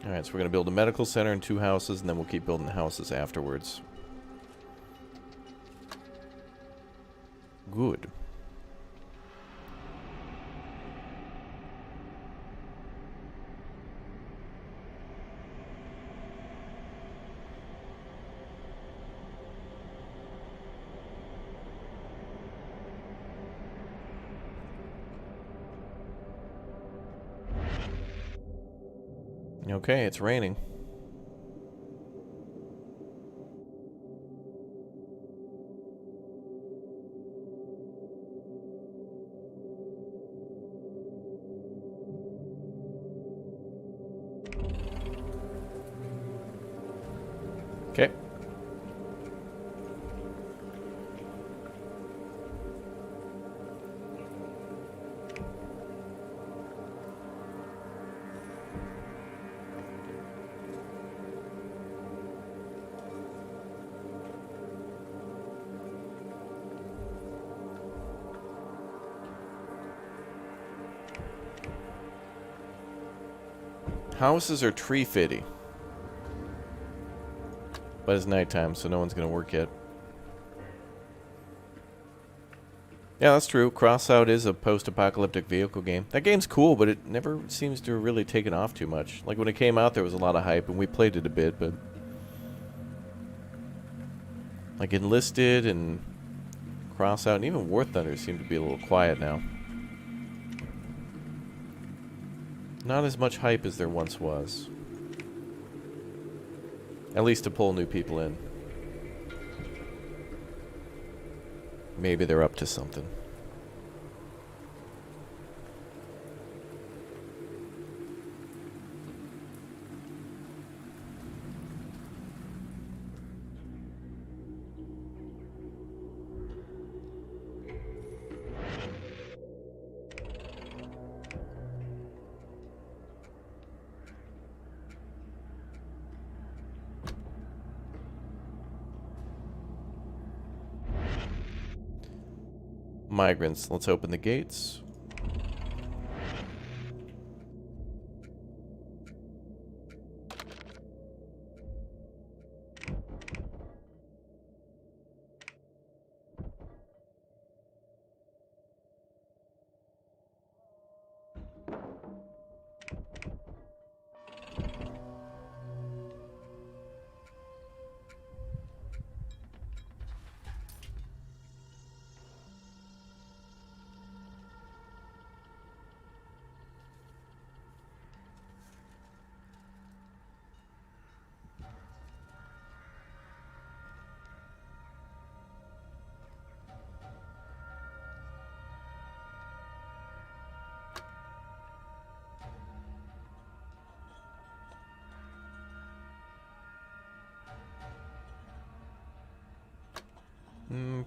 Speaker 1: Alright, so we're going to build a medical center and 2 houses, and then we'll keep building the houses afterwards. Good. Okay, it's raining. Houses are tree fitty. But it's nighttime, so no one's going to work yet. Yeah, that's true. Crossout is a post-apocalyptic vehicle game. That game's cool, but it never seems to have really taken off too much. Like, when it came out, there was a lot of hype, and we played it a bit, but... like, Enlisted and Crossout, and even War Thunder seem to be a little quiet now. Not as much hype as there once was. At least to pull new people in. Maybe they're up to something. Migrants. Let's open the gates.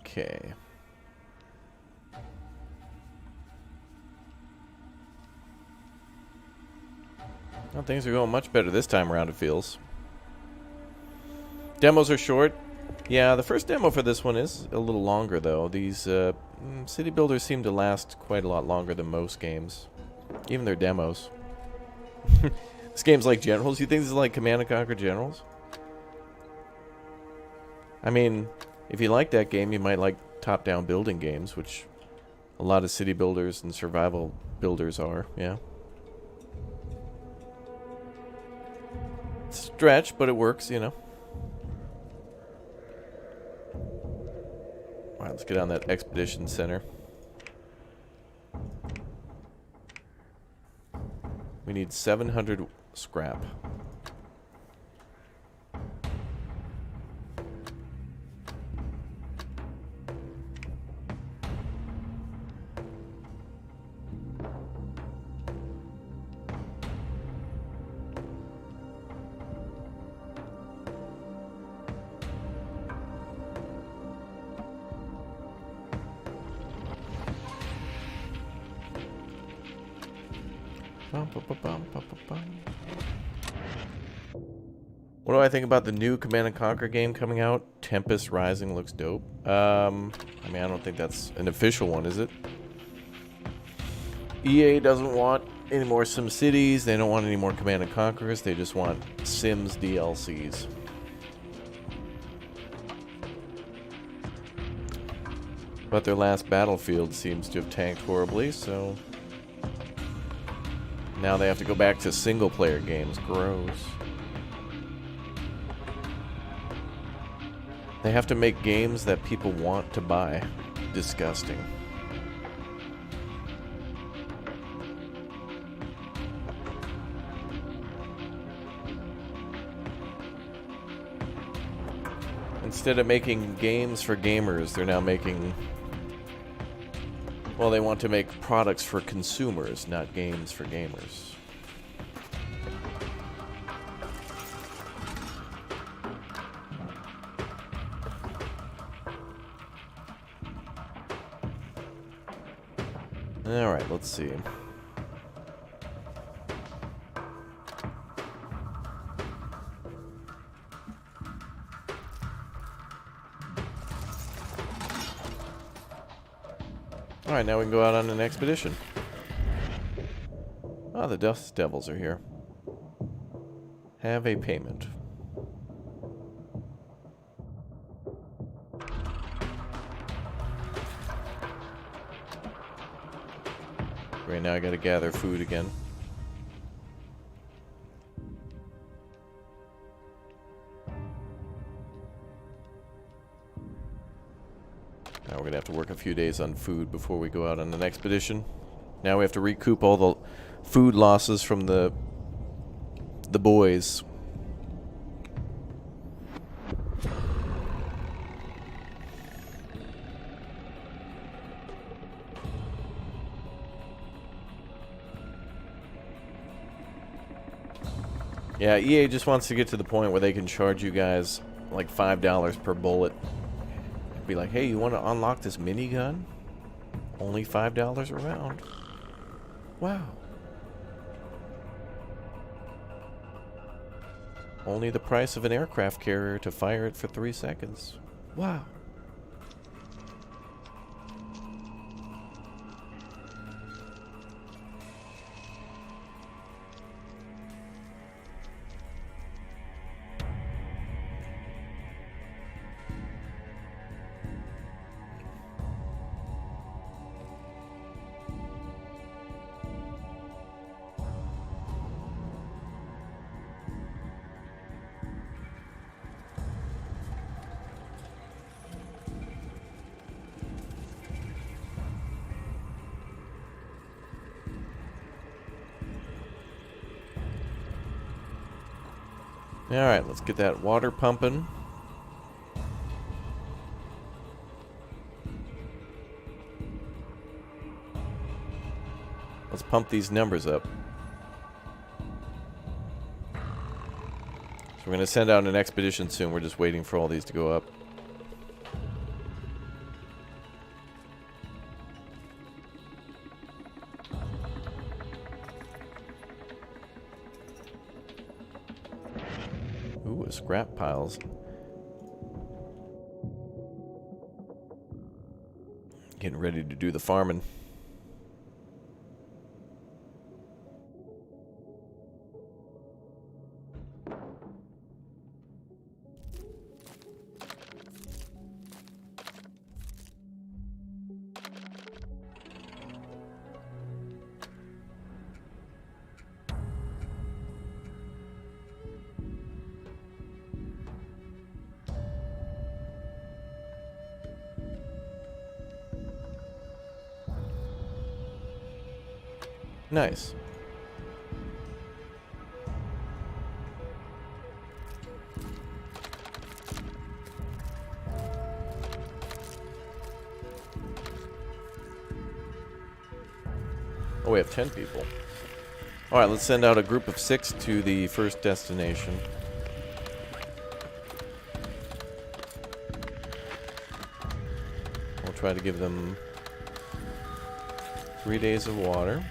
Speaker 1: Okay. Well, things are going much better this time around, it feels. Demos are short. Yeah, the first demo for this one is a little longer, though. These city builders seem to last quite a lot longer than most games. Even their demos. This game's like Generals. You think this is like Command & Conquer Generals? I mean, if you like that game, you might like top-down building games, which a lot of city builders and survival builders are, yeah. Stretch, but it works, you know. Alright, let's get on that expedition center. We need 700 scrap. What do I think about the new Command & Conquer game coming out? Tempest Rising looks dope. I mean, I don't think that's an official one, is it? EA doesn't want any more SimCities. They don't want any more Command & Conquers. They just want Sims DLCs. But their last Battlefield seems to have tanked horribly, so... now they have to go back to single-player games. Gross. They have to make games that people want to buy. Disgusting. Instead of making games for gamers, they're now making... well, they want to make products for consumers, not games for gamers. Alright, let's see. Alright, now we can go out on an expedition. Oh, the Dust Devils are here. Have a payment. Right now I gotta gather food again. Now we're gonna have to work a few days on food before we go out on an expedition. Now we have to recoup all the food losses from the boys. Yeah, EA just wants to get to the point where they can charge you guys like $5 per bullet. Be like, hey, you want to unlock this minigun? Only $5 a round. Wow. Only the price of an aircraft carrier to fire it for 3 seconds. Wow. Alright, let's get that water pumping. Let's pump these numbers up. So we're going to send out an expedition soon. We're just waiting for all these to go up. Ooh, scrap piles. Getting ready to do the farming. Nice. Oh, we have 10 people. Alright, let's send out a group of 6 to the first destination. We'll try to give them 3 days of water.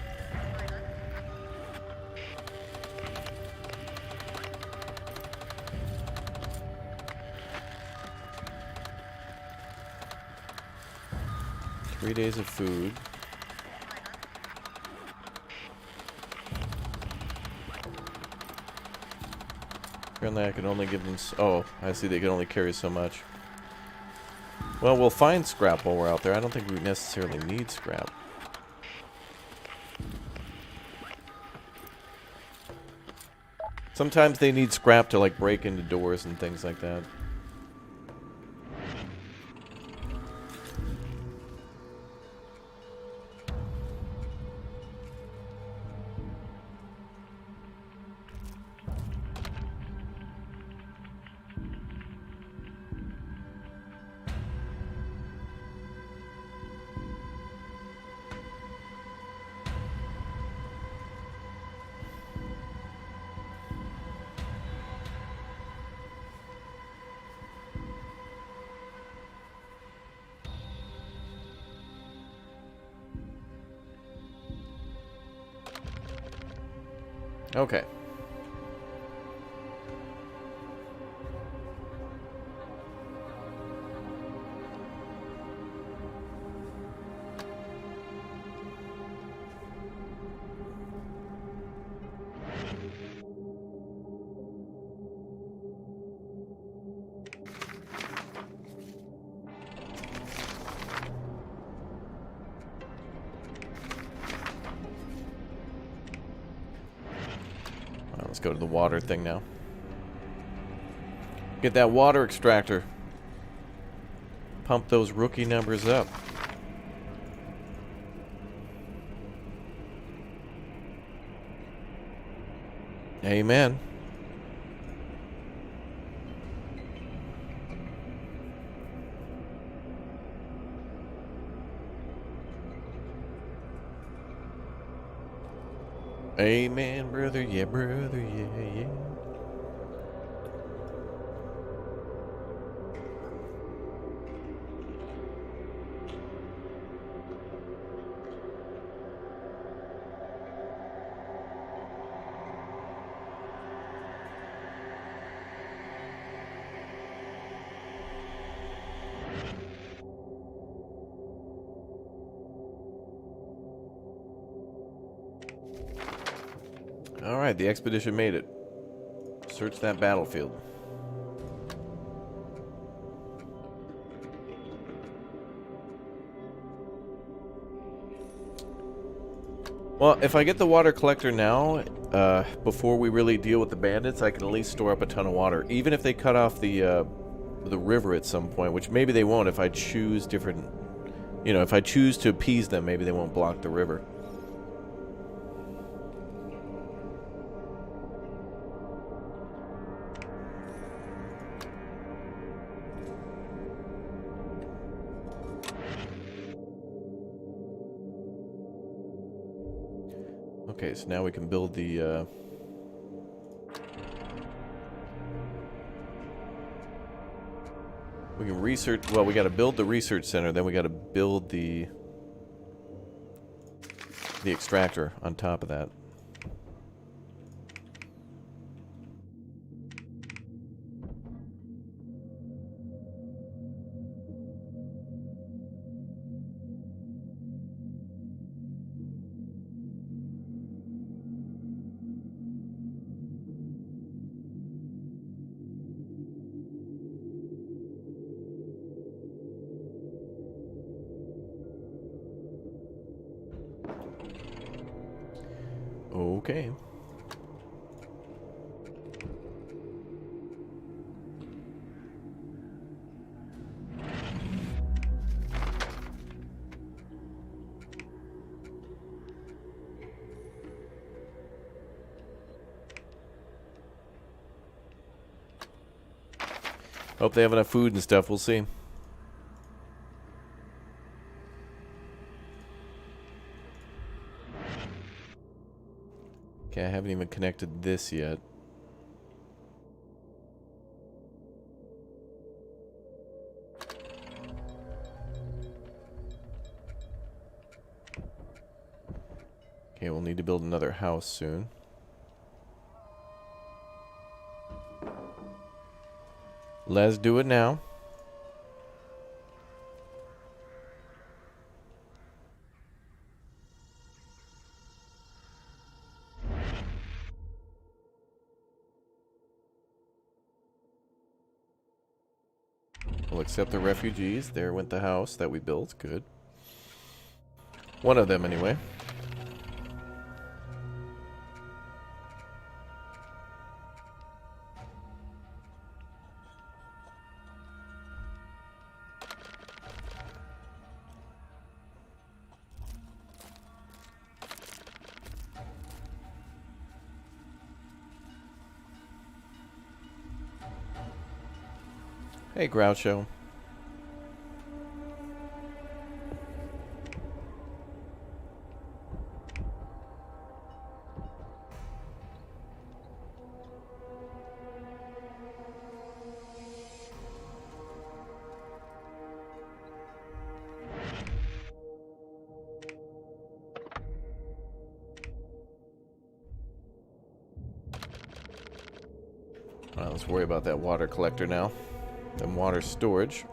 Speaker 1: Three days of food. Apparently I can only give them... Oh, I see they can only carry so much. Well, we'll find scrap while we're out there. I don't think we necessarily need scrap. Sometimes they need scrap to, like, break into doors and things like that. Okay. Let's go to the water thing now. Get that water extractor. Pump those rookie numbers up. Amen. Amen, brother. Yeah, brother. Yeah, yeah. Alright, the expedition made it. Search that battlefield. Well, if I get the water collector now, before we really deal with the bandits, I can at least store up a ton of water. Even if they cut off the river at some point, which maybe they won't if I choose different... You know, if I choose to appease them, maybe they won't block the river. Okay, so now we can build the, we can research... Well, we gotta build the research center, then we gotta build the extractor on top of that. Okay. Hope they have enough food and stuff, we'll see. Okay, I haven't even connected this yet. Okay, we'll need to build another house soon. Let's do it now. We'll accept the refugees. There went the house that we built. Good. One of them, anyway. Hey, Groucho. Well, let's worry about that water collector now. And water storage.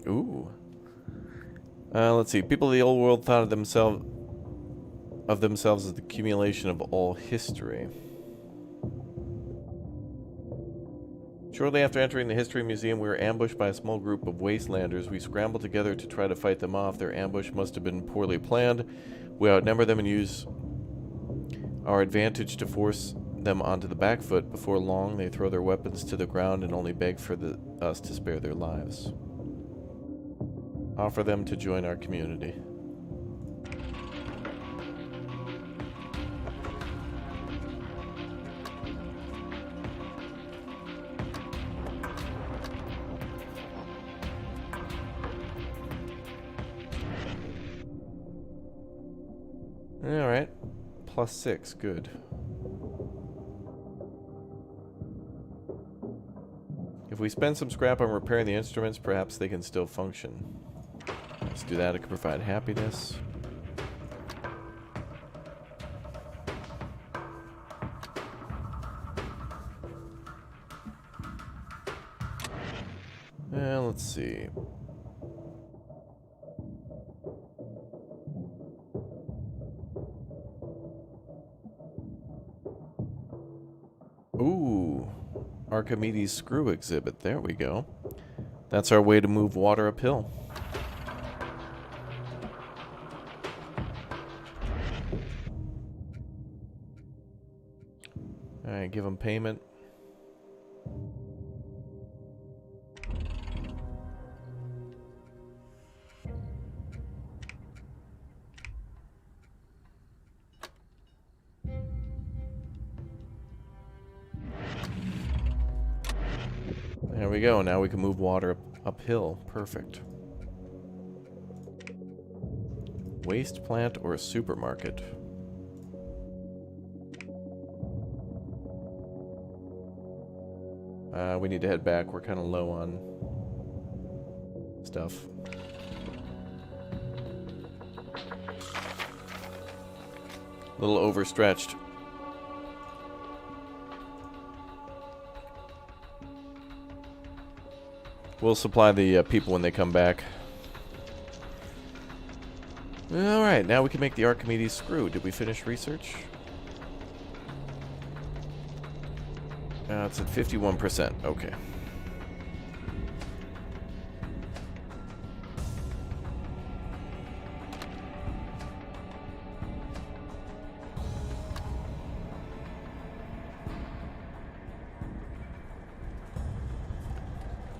Speaker 1: Ooh. Let's see. People of the old world thought of themselves as the accumulation of all history. Shortly after entering the History Museum, we were ambushed by a small group of wastelanders. We scrambled together to try to fight them off. Their ambush must have been poorly planned. We outnumber them and use our advantage to force them onto the back foot. Before long, they throw their weapons to the ground and only beg for us to spare their lives. Offer them to join our community. Alright. +6, good. If we spend some scrap on repairing the instruments, perhaps they can still function. Let's do that. It can provide happiness. Let's see. Ooh, Archimedes screw exhibit. There we go. That's our way to move water uphill. Alright, give them payment. There we go. Now we can move water uphill. Perfect. Waste plant or a supermarket? We need to head back. We're kind of low on stuff. A little overstretched. We'll supply the people when they come back. Alright, now we can make the Archimedes screw. Did we finish research? It's at 51%. Okay.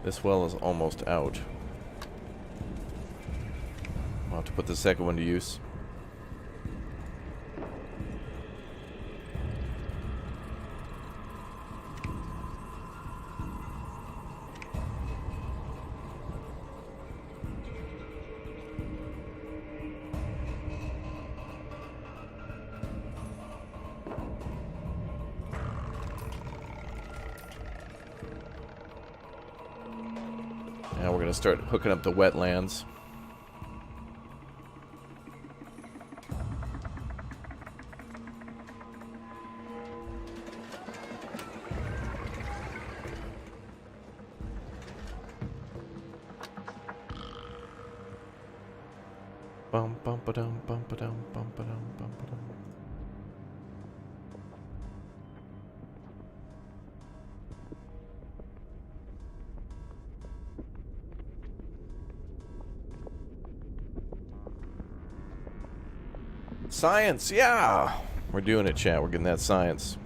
Speaker 1: This well is almost out. I'll have to put the second one to use. Now we're going to start hooking up the wetlands. Bum bum ba dum bum ba dum bum ba dum bum ba dum. Science, yeah! We're doing it, chat. We're getting that science.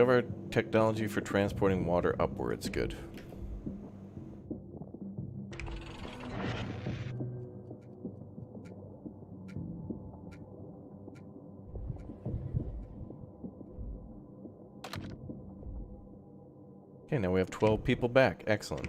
Speaker 1: Discover technology for transporting water upwards. Good. Okay, now we have 12 people back. Excellent.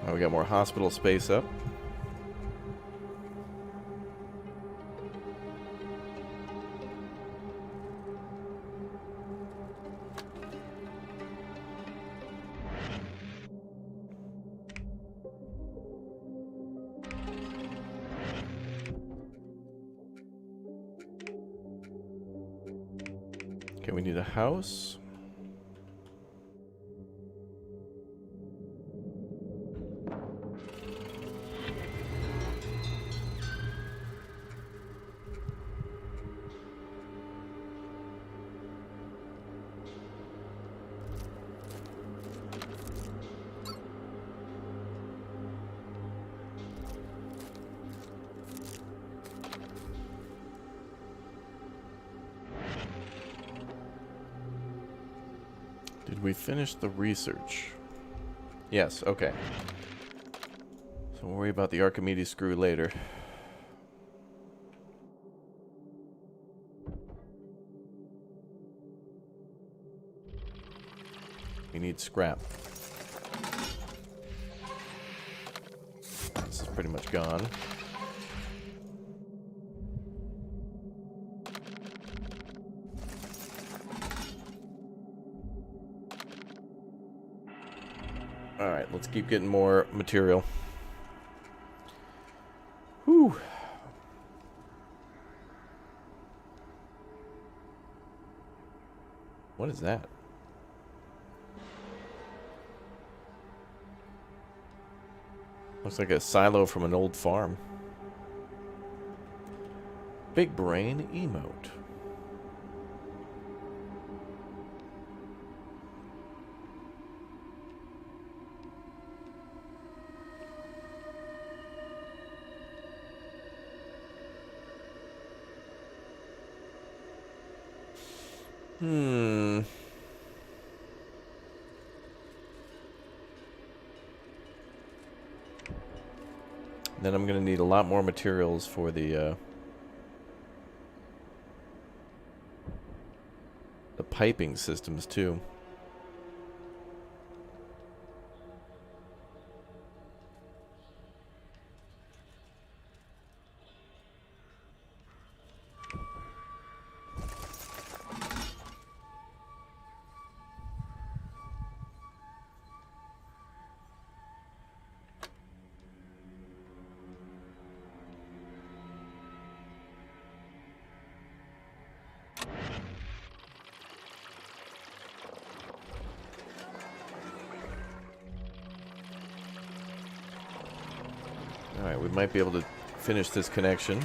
Speaker 1: Oh, we got more hospital space up. Okay, we need a house. Did we finish the research? Yes, okay. So we'll worry about the Archimedes screw later. We need scrap. This is pretty much gone. Alright, let's keep getting more material. Whew. What is that? Looks like a silo from an old farm. Big brain emote. Then I'm going to need a lot more materials for the piping systems too. Alright, we might be able to finish this connection.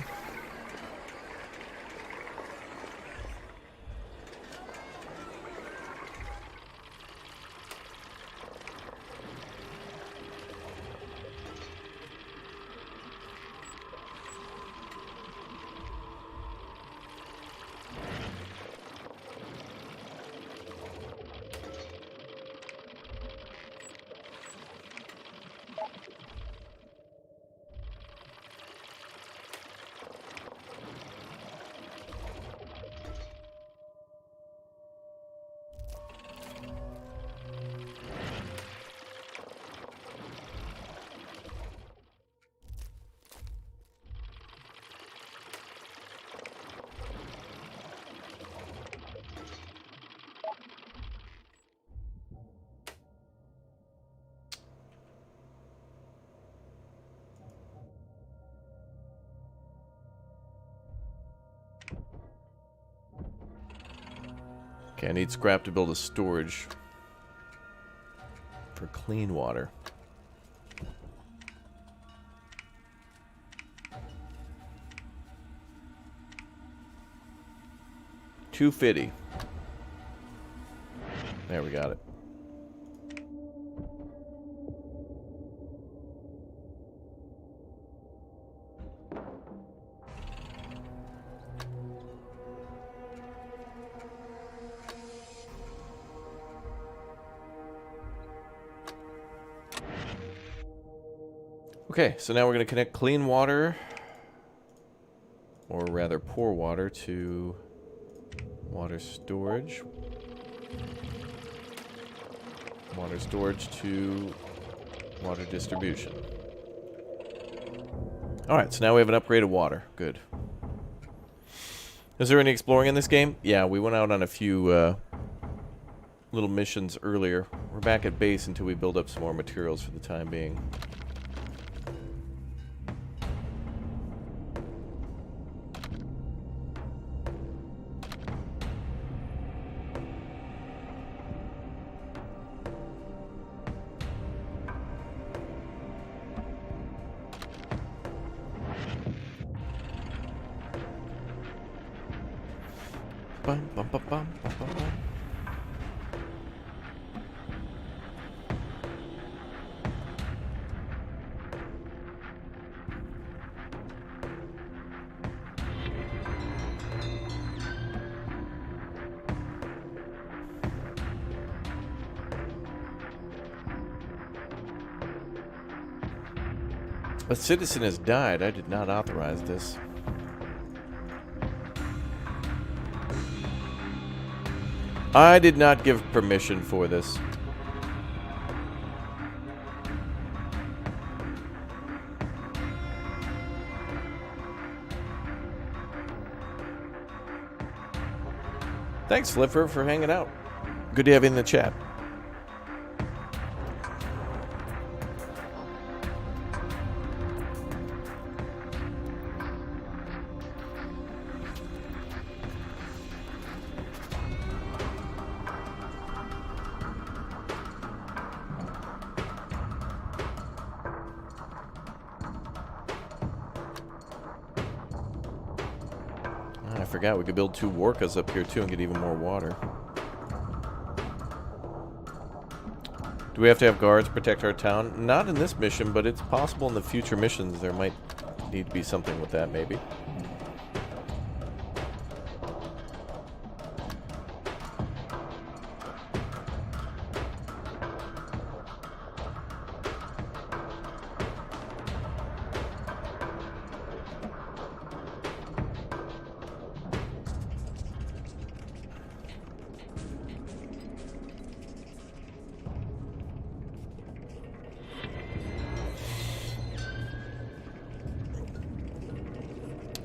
Speaker 1: Okay, I need scrap to build a storage for clean water. $250. There, we got it. Okay, so now we're going to connect clean water, or rather pour water, to water storage. Water storage to water distribution. Alright, so now we have an upgraded water. Good. Is there any exploring in this game? Yeah, we went out on a few little missions earlier. We're back at base until we build up some more materials for the time being. Bum, bum, bum, bum, bum, bum, bum. A citizen has died. I did not authorize this. I did not give permission for this. Thanks, Flipper, for hanging out. Good to have you in the chat. I forgot we could build 2 Workas up here too and get even more water. Do we have to have guards protect our town? Not in this mission, but it's possible in the future missions there might need to be something with that, maybe.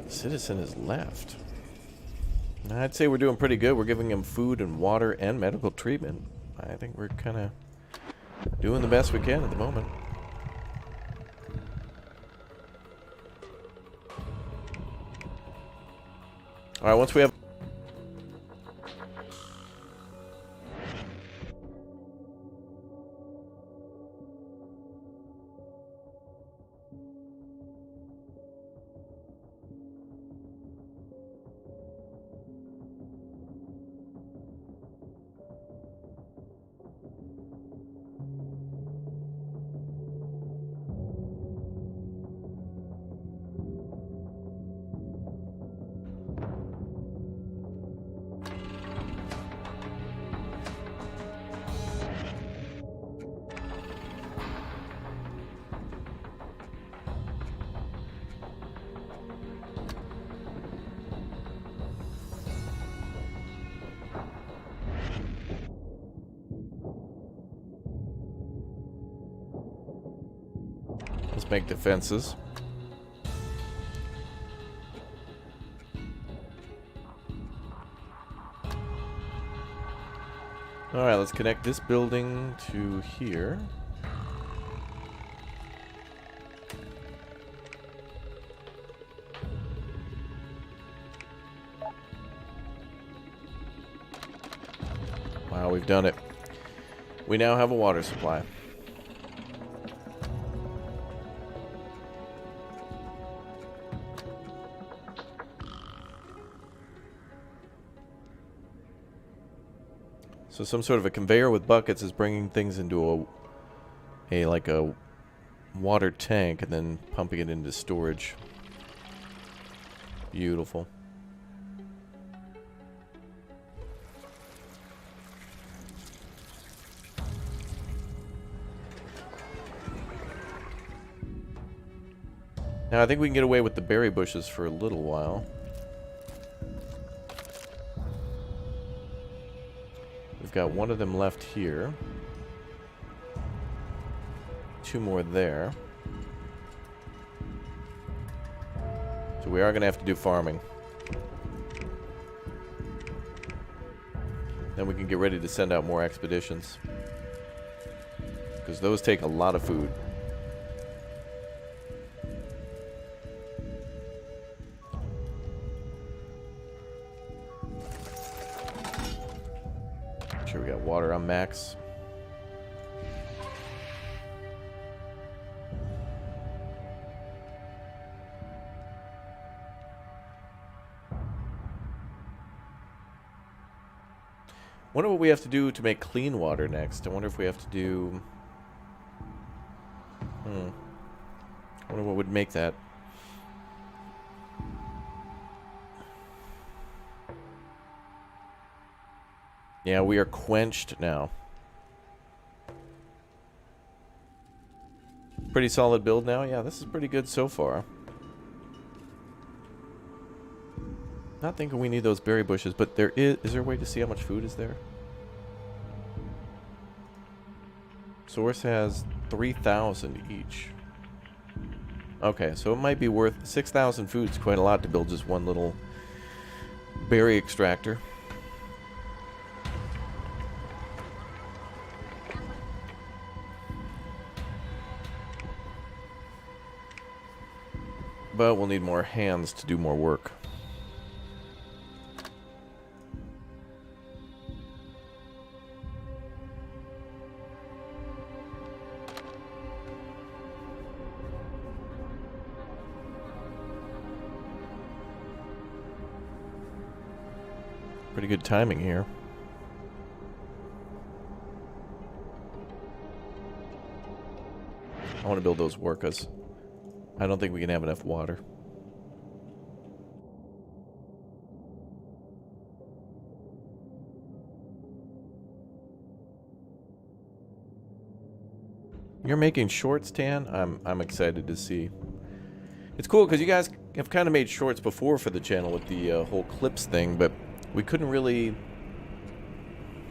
Speaker 1: Citizen is left. I'd say we're doing pretty good. We're giving him food and water and medical treatment. I think we're kind of doing the best we can at the moment. All right, once we have... Let's make defenses. Alright, let's connect this building to here. Wow, we've done it. We now have a water supply. So some sort of a conveyor with buckets is bringing things into like a water tank and then pumping it into storage. Beautiful. Now I think we can get away with the berry bushes for a little while. We've got one of them left here. 2 more there. So we are going to have to do farming. Then we can get ready to send out more expeditions. Because those take a lot of food. Sure, we got water on max. Wonder what we have to do to make clean water next. I wonder if we have to do... I wonder what would make that. Yeah, we are quenched now. Pretty solid build now. Yeah, this is pretty good so far. Not thinking we need those berry bushes, but there is there a way to see how much food is there? Source has 3,000 each. Okay, so it might be worth 6,000 food. Is quite a lot to build just one little berry extractor. But we'll need more hands to do more work. Pretty good timing here. I want to build those workers. I don't think we can have enough water. You're making shorts, Tan? I'm excited to see. It's cool because you guys have kind of made shorts before for the channel with the whole clips thing, but we couldn't really...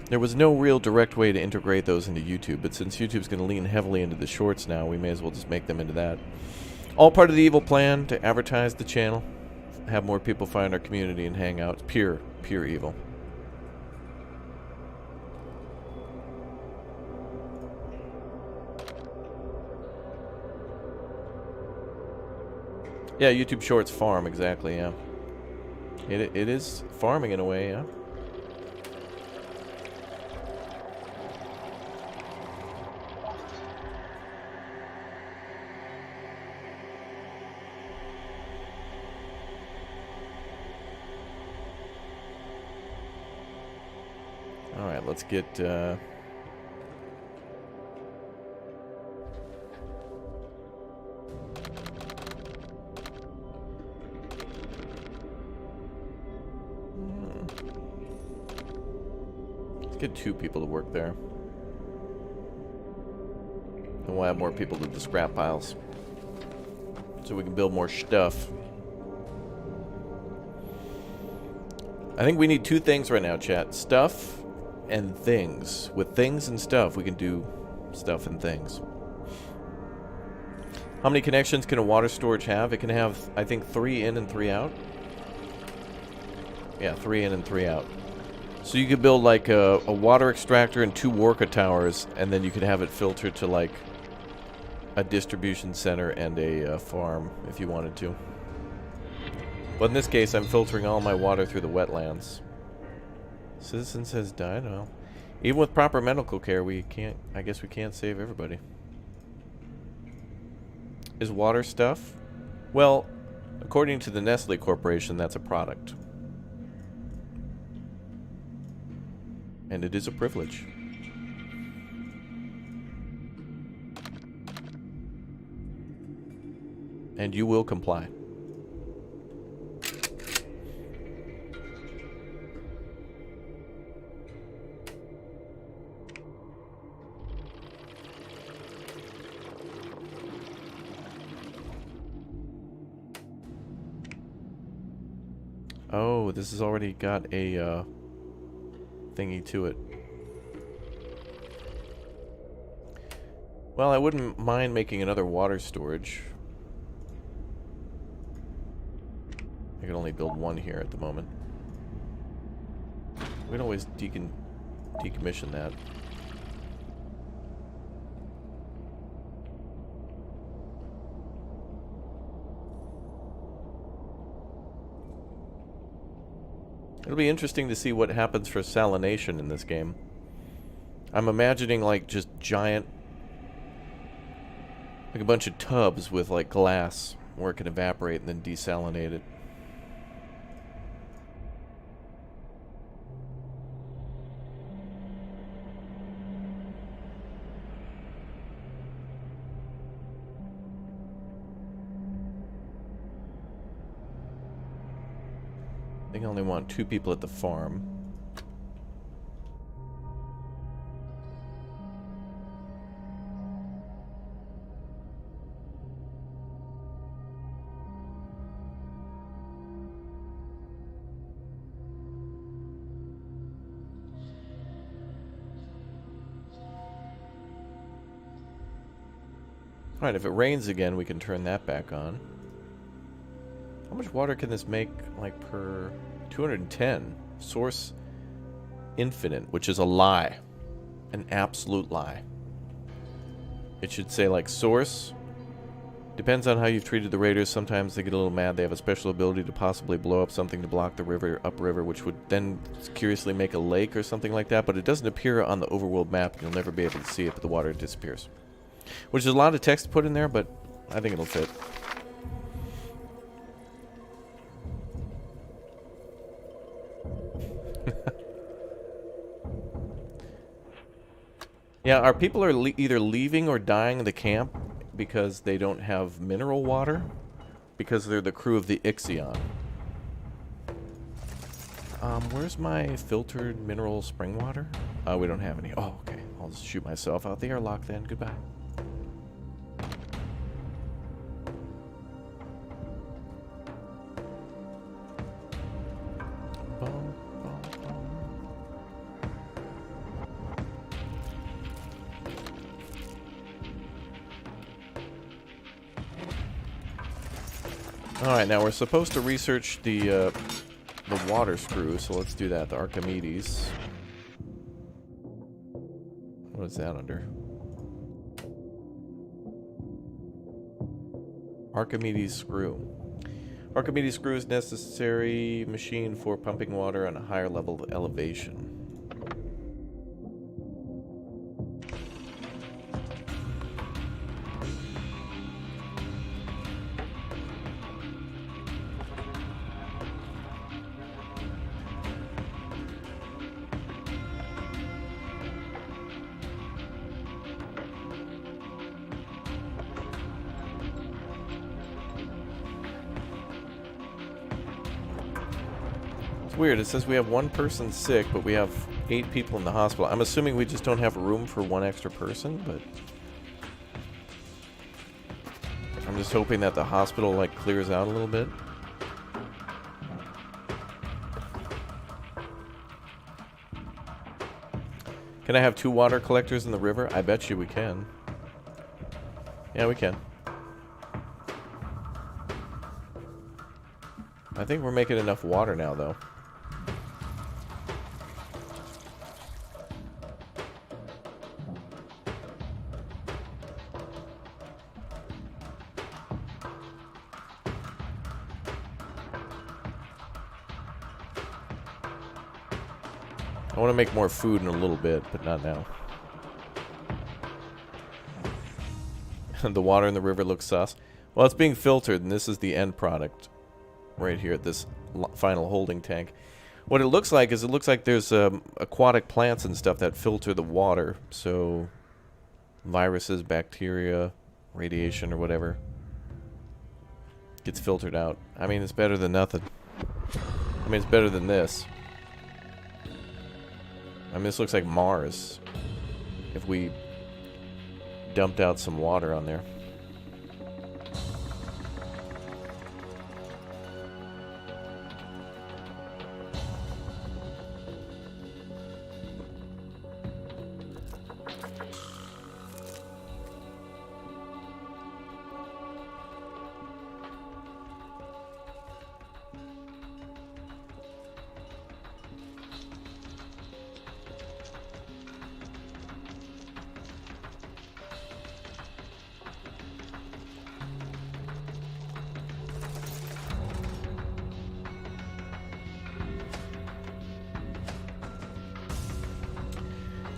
Speaker 1: There was no real direct way to integrate those into YouTube, but since YouTube's going to lean heavily into the shorts now, we may as well just make them into that. All part of the evil plan to advertise the channel, have more people find our community and hang out. Pure evil. Yeah, YouTube Shorts farm, exactly, yeah. It is farming in a way, yeah. Alright, let's get... Let's get 2 people to work there. And we'll add more people to the scrap piles. So we can build more stuff. I think we need 2 things right now, chat. Stuff and things. With things and stuff, we can do stuff and things. How many connections can a water storage have? It can have, I think, 3 in and 3 out. Yeah, 3 in and 3 out. So you could build like a water extractor and 2 worker towers, and then you could have it filtered to like a distribution center and a farm if you wanted to. But in this case, I'm filtering all my water through the wetlands. Citizens has died? Well, Even with proper medical care, we can't... I guess we can't save everybody. Is water stuff? Well, according to the Nestle Corporation, that's a product. And it is a privilege. And you will comply. Oh, this has already got a thingy to it. Well, I wouldn't mind making another water storage. I can only build one here at the moment. We can always decommission that. It'll be interesting to see what happens for salination in this game. I'm imagining like just giant, like a bunch of tubs with like glass where it can evaporate and then desalinate it. I think I only want 2 people at the farm. Alright, if it rains again, we can turn that back on. How much water can this make, like, per... 210. Source infinite, which is a lie. An absolute lie. It should say, like, source. Depends on how you've treated the raiders. Sometimes they get a little mad. They have a special ability to possibly blow up something to block the river, upriver, which would then curiously make a lake or something like that. But it doesn't appear on the overworld map. You'll never be able to see it, but the water disappears. Which is a lot of text to put in there, but I think it'll fit. Yeah, our people are either leaving or dying the camp because they don't have mineral water, because they're the crew of the Ixion. Where's my filtered mineral spring water? We don't have any. Oh, okay. I'll just shoot myself out the airlock then. Goodbye. Alright, now we're supposed to research the water screw, so let's do that. The Archimedes. What is that under? Archimedes screw. Archimedes screw is necessary machine for pumping water on a higher level of elevation. Weird, it says we have 1 person sick, but we have 8 people in the hospital. I'm assuming we just don't have room for 1 extra person, but I'm just hoping that the hospital like clears out a little bit. Can I have 2 water collectors in the river? I bet you we can. Yeah, we can. I think we're making enough water now, though. I want to make more food in a little bit, but not now. The water in the river looks sus. Well, it's being filtered, and this is the end product right here at this final holding tank. What it looks like is there's aquatic plants and stuff that filter the water, so viruses, bacteria, radiation, or whatever gets filtered out. I mean, it's better than nothing. I mean, it's better than this. I mean, this looks like Mars if we dumped out some water on there.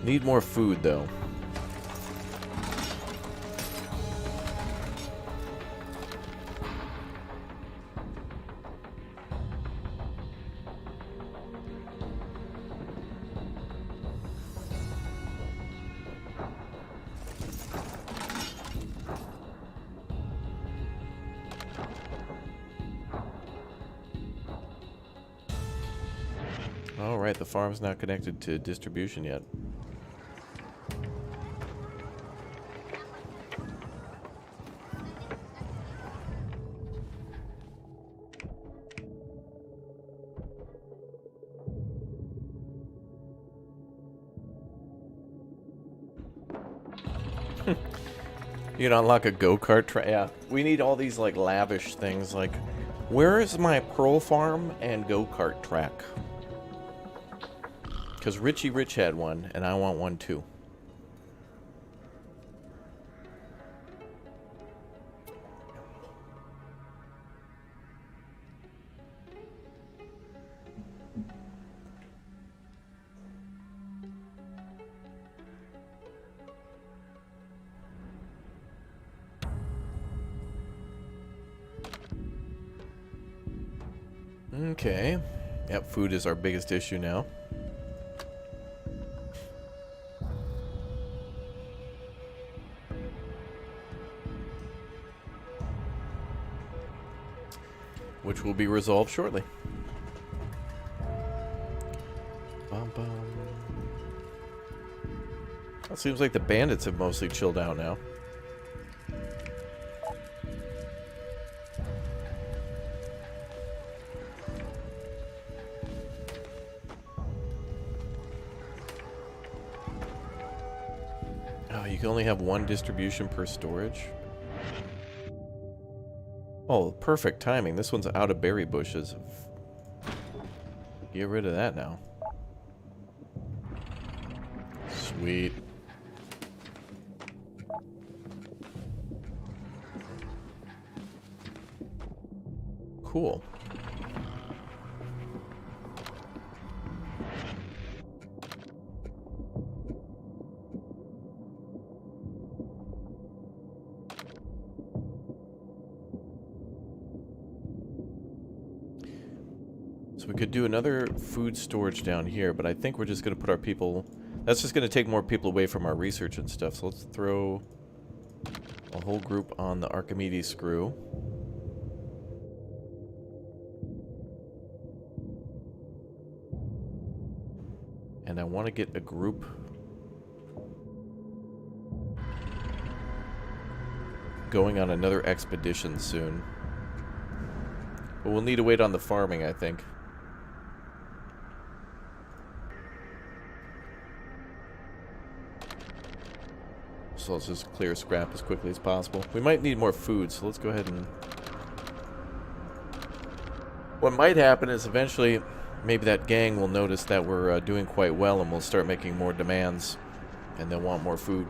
Speaker 1: Need more food, though. All right, the farm's not connected to distribution yet. You can unlock a go-kart track. Yeah, we need all these like lavish things. Like, where is my pearl farm and go-kart track? Because Richie Rich had one, and I want one too. Okay. Yep, food is our biggest issue now. Which will be resolved shortly. Bum, bum. It seems like the bandits have mostly chilled out now. Oh, you can only have one distribution per storage? Oh, perfect timing. This one's out of berry bushes. Get rid of that now. Sweet. Cool. We could do another food storage down here, but I think we're just going to put our people... That's just going to take more people away from our research and stuff. So let's throw a whole group on the Archimedes screw. And I want to get a group... going on another expedition soon. But we'll need to wait on the farming, I think. So let's just clear scrap as quickly as possible. We might need more food, so let's go ahead and... What might happen is eventually maybe that gang will notice that we're doing quite well and we'll start making more demands and they'll want more food.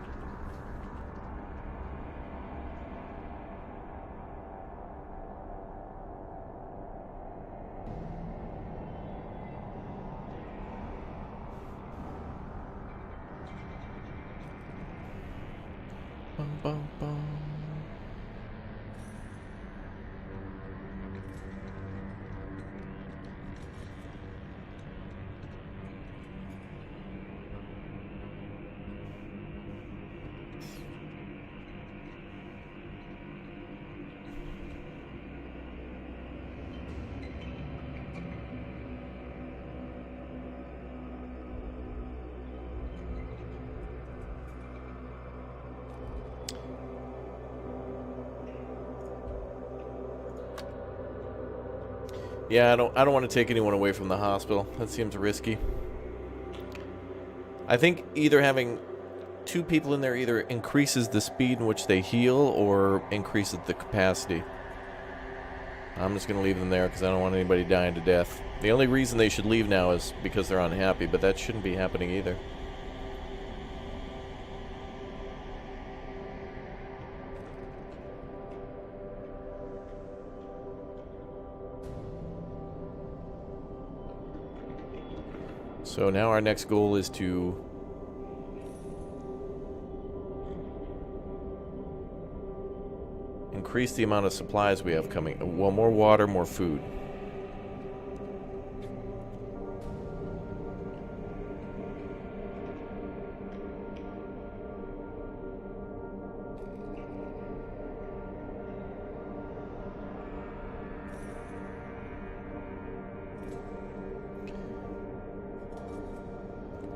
Speaker 1: Bum, bum, bum. Yeah, I don't want to take anyone away from the hospital. That seems risky. I think either having two people in there either increases the speed in which they heal or increases the capacity. I'm just going to leave them there because I don't want anybody dying to death. The only reason they should leave now is because they're unhappy, but that shouldn't be happening either. So now our next goal is to increase the amount of supplies we have coming. Well, more water, more food.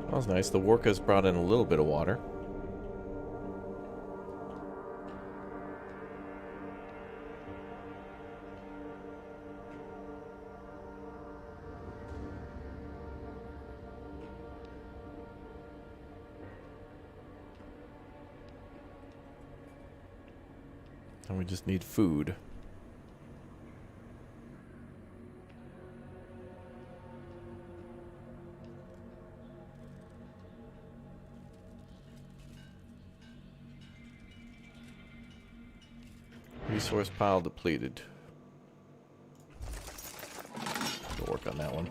Speaker 1: That was nice. The Worka's brought in a little bit of water. And we just need food. Resource pile depleted. We'll work on that one.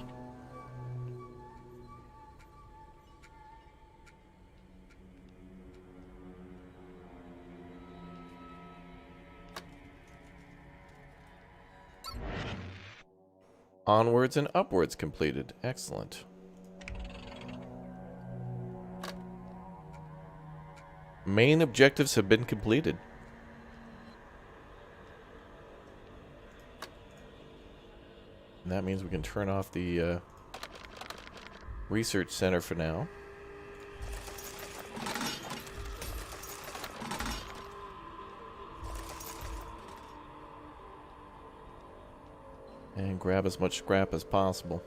Speaker 1: Onwards and upwards completed. Excellent. Main objectives have been completed. And that means we can turn off the research center for now. And grab as much scrap as possible.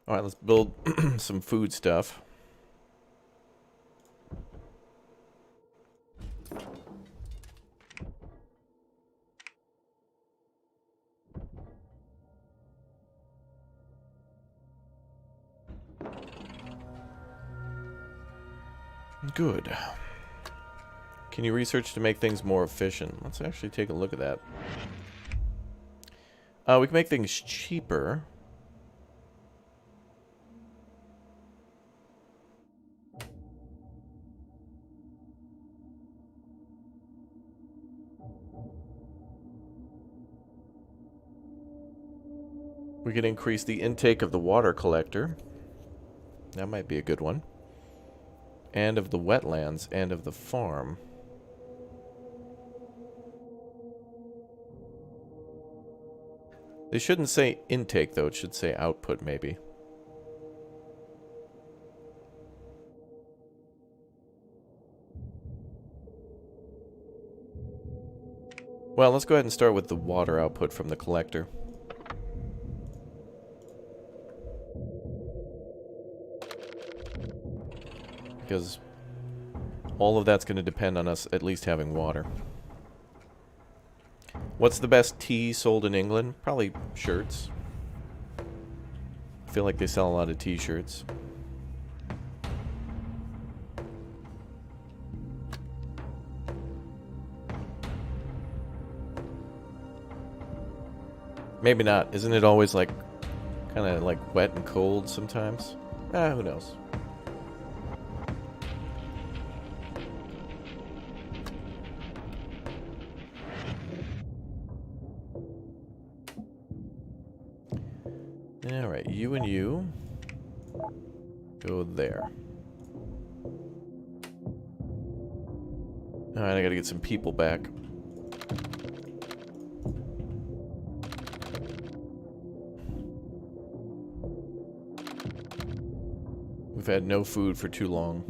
Speaker 1: Alright, let's build some food stuff. Good. Can you research to make things more efficient? Let's actually take a look at that. We can make things cheaper. We can increase the intake of the water collector. That might be a good one. And of the wetlands and of the farm. They shouldn't say intake, though. It should say output, maybe. Well, let's go ahead and start with the water output from the collector. Because all of that's going to depend on us at least having water. What's the best tea sold in England? Probably shirts. I feel like they sell a lot of t-shirts. Maybe not. Isn't it always like kind of like wet and cold sometimes? Who knows? Alright, you and you go there. Alright, I gotta get some people back. We've had no food for too long.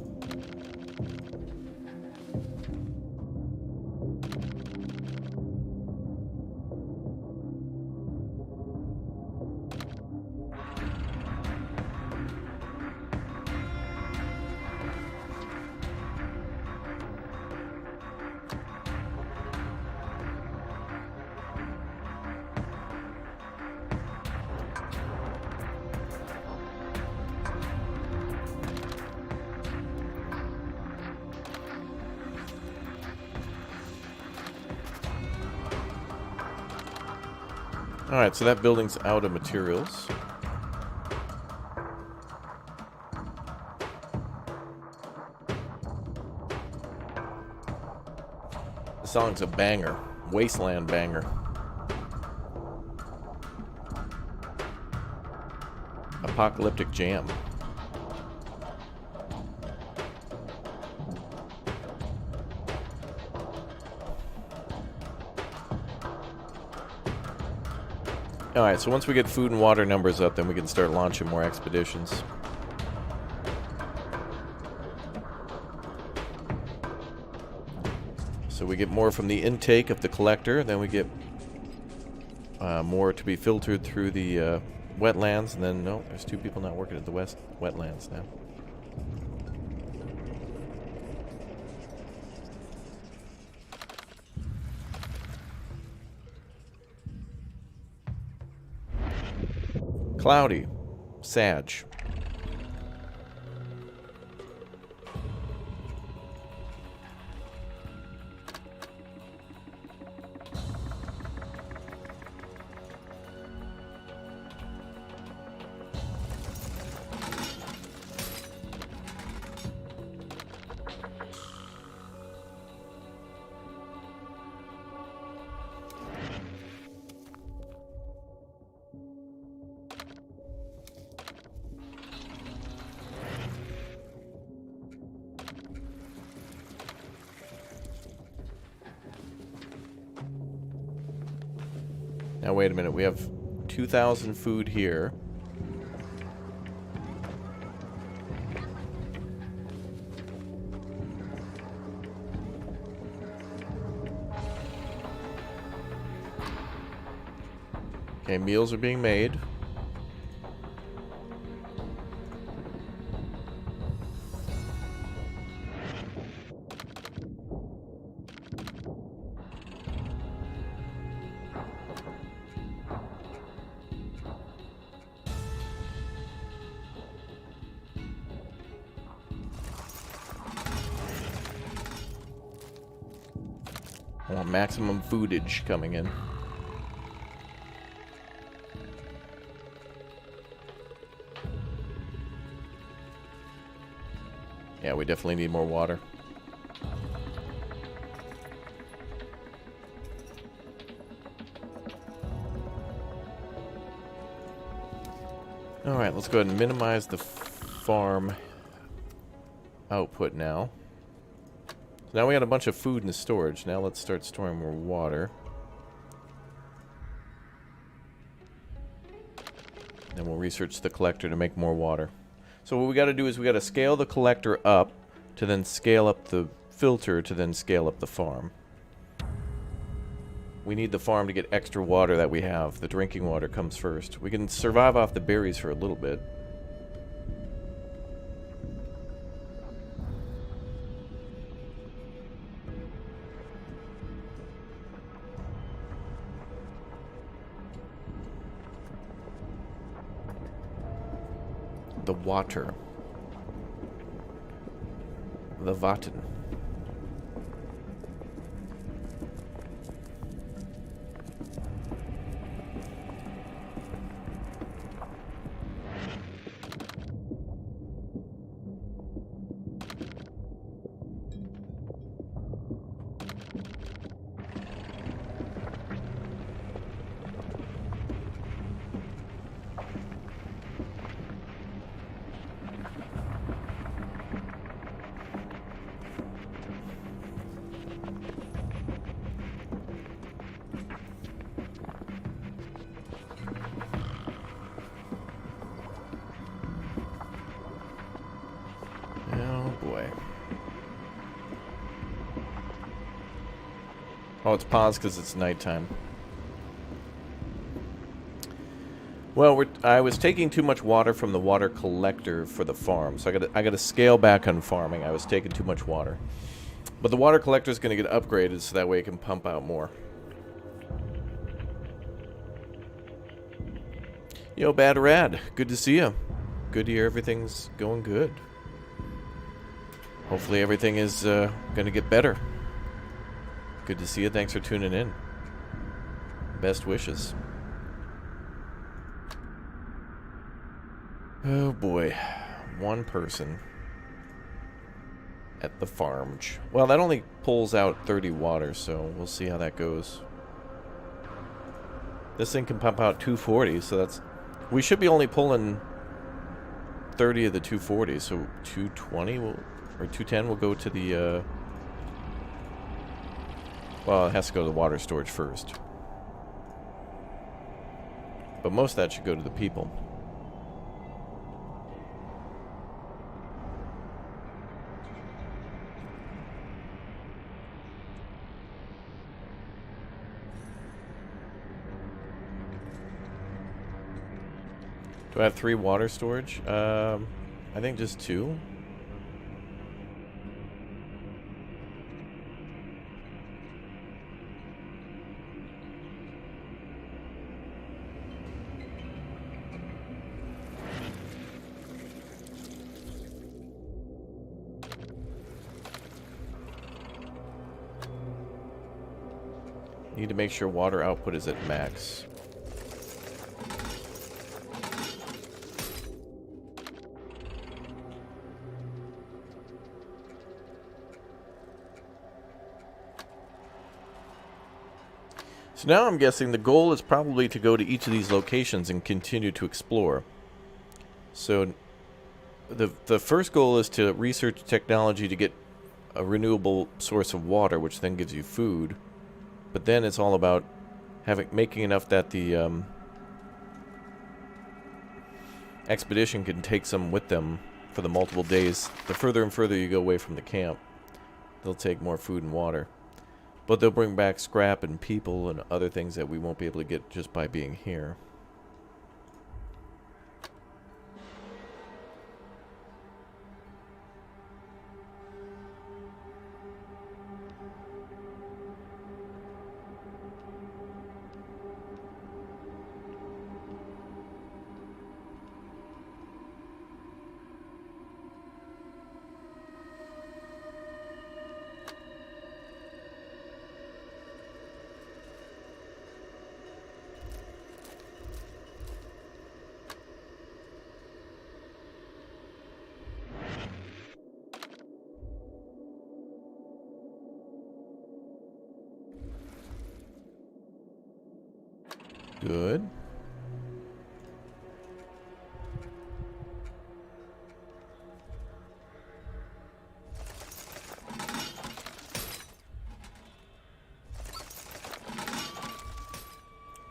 Speaker 1: Alright, so that building's out of materials. The song's a banger. Wasteland banger. Apocalyptic jam. Alright, so once we get food and water numbers up, then we can start launching more expeditions. So we get more from the intake of the collector, then we get more to be filtered through the wetlands, and then, no, there's two people not working at the wetlands now. Cloudy. Sag. Now wait a minute, we have 2,000 food here. Okay, meals are being made. I want maximum foodage coming in. Yeah, we definitely need more water. Alright, let's go ahead and minimize the farm output now. So now we got a bunch of food in the storage. Now let's start storing more water. Then we'll research the collector to make more water. So what we got to do is we got to scale the collector up to then scale up the filter to then scale up the farm. We need the farm to get extra water that we have. The drinking water comes first. We can survive off the berries for a little bit. The water. The Vatten. Oh, it's paused because it's nighttime. Well, I was taking too much water from the water collector for the farm, so I got to scale back on farming. I was taking too much water, but the water collector is going to get upgraded so that way it can pump out more. Yo, Bad Rad, good to see you. Good to hear everything's going good. Hopefully everything is going to get better. Good to see you. Thanks for tuning in. Best wishes. Oh boy, one person at the farm. Well, that only pulls out 30 water, so we'll see how that goes. This thing can pump out 240, so that's... We should be only pulling 30 of the 240, so 220 will, or 210 will go to the... Well, it has to go to the water storage first. But most of that should go to the people. Do I have 3 water storage? I think just 2. Need to make sure water output is at max. So now I'm guessing the goal is probably to go to each of these locations and continue to explore. So the first goal is to research technology to get a renewable source of water, which then gives you food. But then it's all about making enough that the expedition can take some with them for the multiple days. The further and further you go away from the camp, they'll take more food and water. But they'll bring back scrap and people and other things that we won't be able to get just by being here. Good.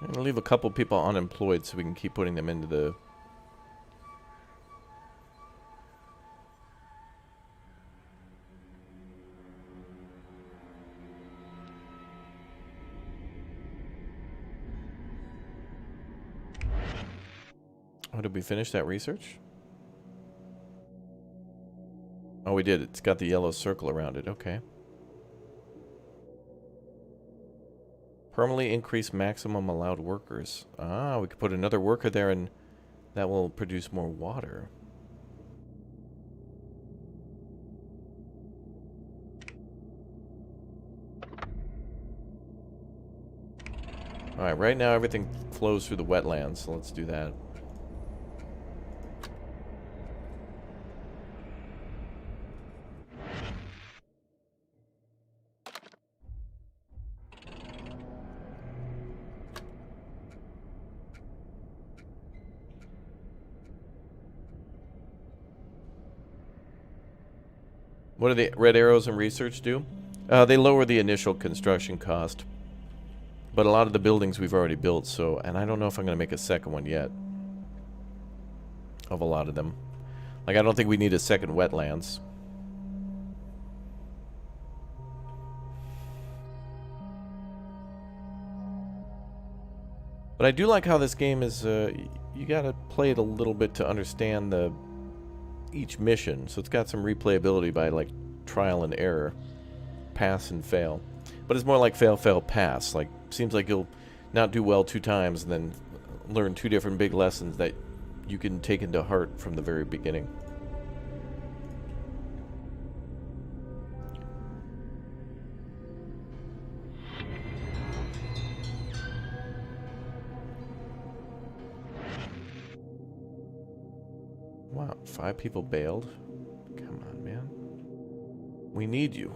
Speaker 1: I'm gonna leave a couple people unemployed so we can keep putting them into the... Oh, did we finish that research? Oh, we did. It's got the yellow circle around it. Okay. Permanently increase maximum allowed workers. Ah, we could put another worker there and that will produce more water. Alright, right now everything flows through the wetlands, so let's do that. What do the red arrows in research do? They lower the initial construction cost. But a lot of the buildings we've already built, so... And I don't know if I'm going to make a second one yet. Of a lot of them. Like, I don't think we need a second wetlands. But I do like how this game is, you gotta play it a little bit to understand each mission. So it's got some replayability by, like, trial and error. Pass and fail. But it's more like fail, fail, pass. Like, seems like you'll not do well 2 times and then learn 2 different big lessons that you can take into heart from the very beginning. Wow, 5 people bailed? Come on, man. We need you.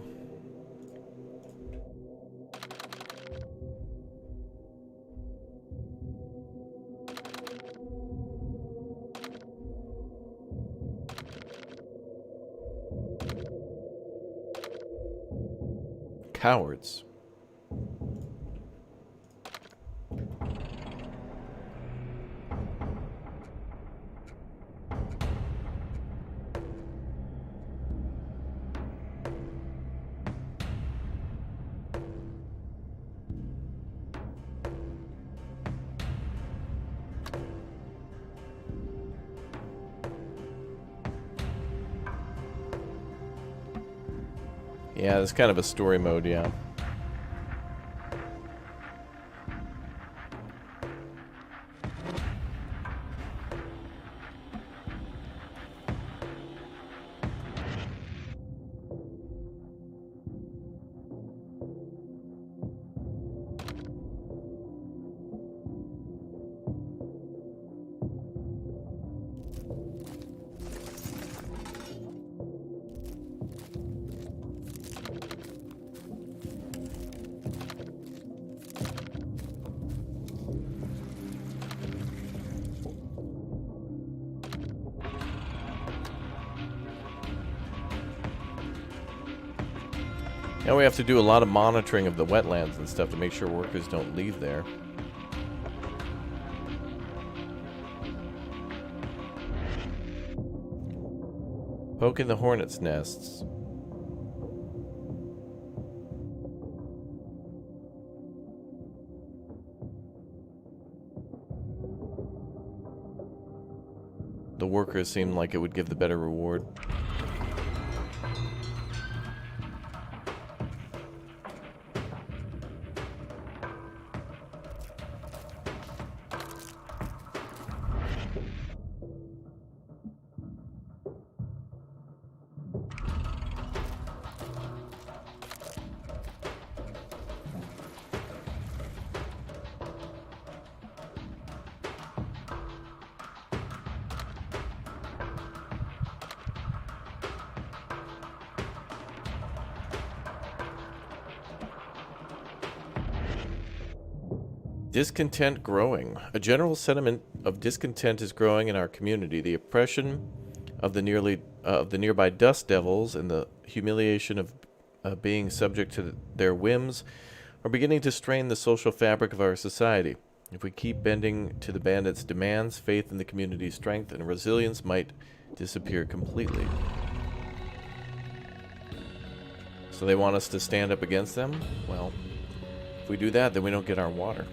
Speaker 1: Cowards. Yeah, it's kind of a story mode, yeah. Now we have to do a lot of monitoring of the wetlands and stuff to make sure workers don't leave there. Poking the hornets' nests. The workers seem like it would give the better reward. Discontent growing. A general sentiment of discontent is growing in our community. The oppression of the nearby dust devils and the humiliation of being subject to their whims are beginning to strain the social fabric of our society. If we keep bending to the bandits' demands, faith in the community's strength and resilience might disappear completely. So they want us to stand up against them? Well, if we do that, then we don't get our water.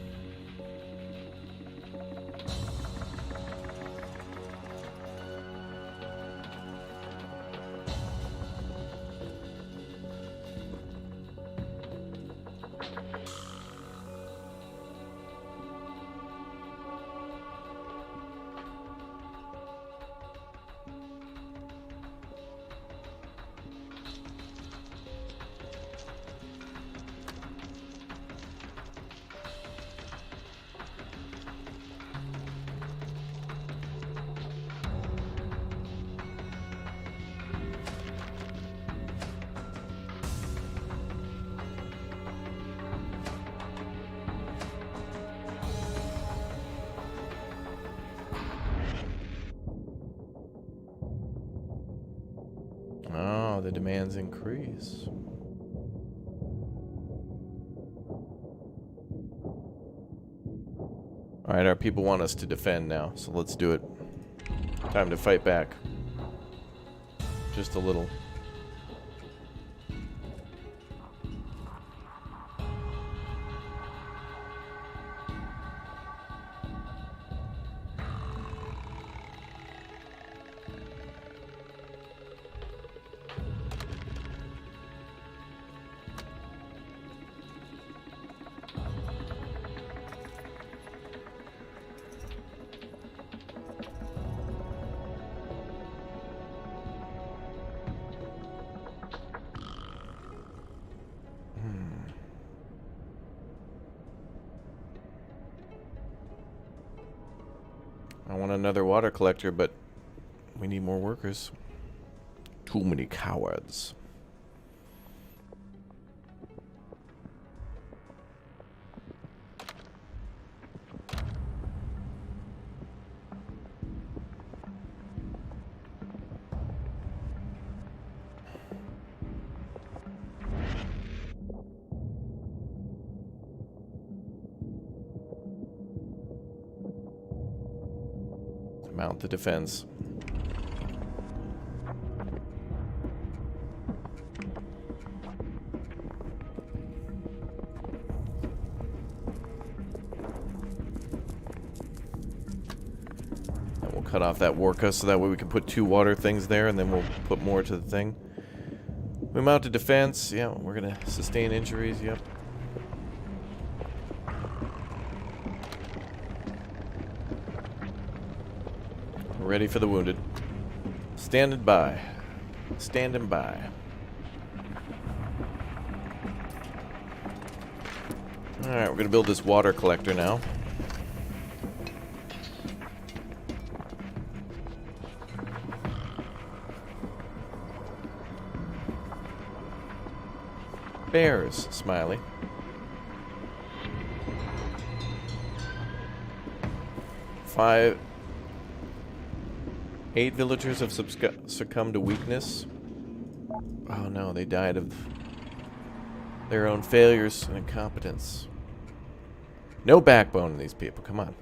Speaker 1: Oh, the demands increase. Alright, our people want us to defend now, so let's do it. Time to fight back. Just a little. I want another water collector, but we need more workers. Too many cowards. Mount the defense. And we'll cut off that Worka so that way we can put 2 water things there, and then we'll put more to the thing. We mounted defense. Yeah, we're gonna sustain injuries. Yep. Ready for the wounded. Standing by. Standing by. Alright, we're going to build this water collector now. Bears, Smiley. 8 villagers have succumbed to weakness. Oh no, they died of their own failures and incompetence. No backbone in these people, come on.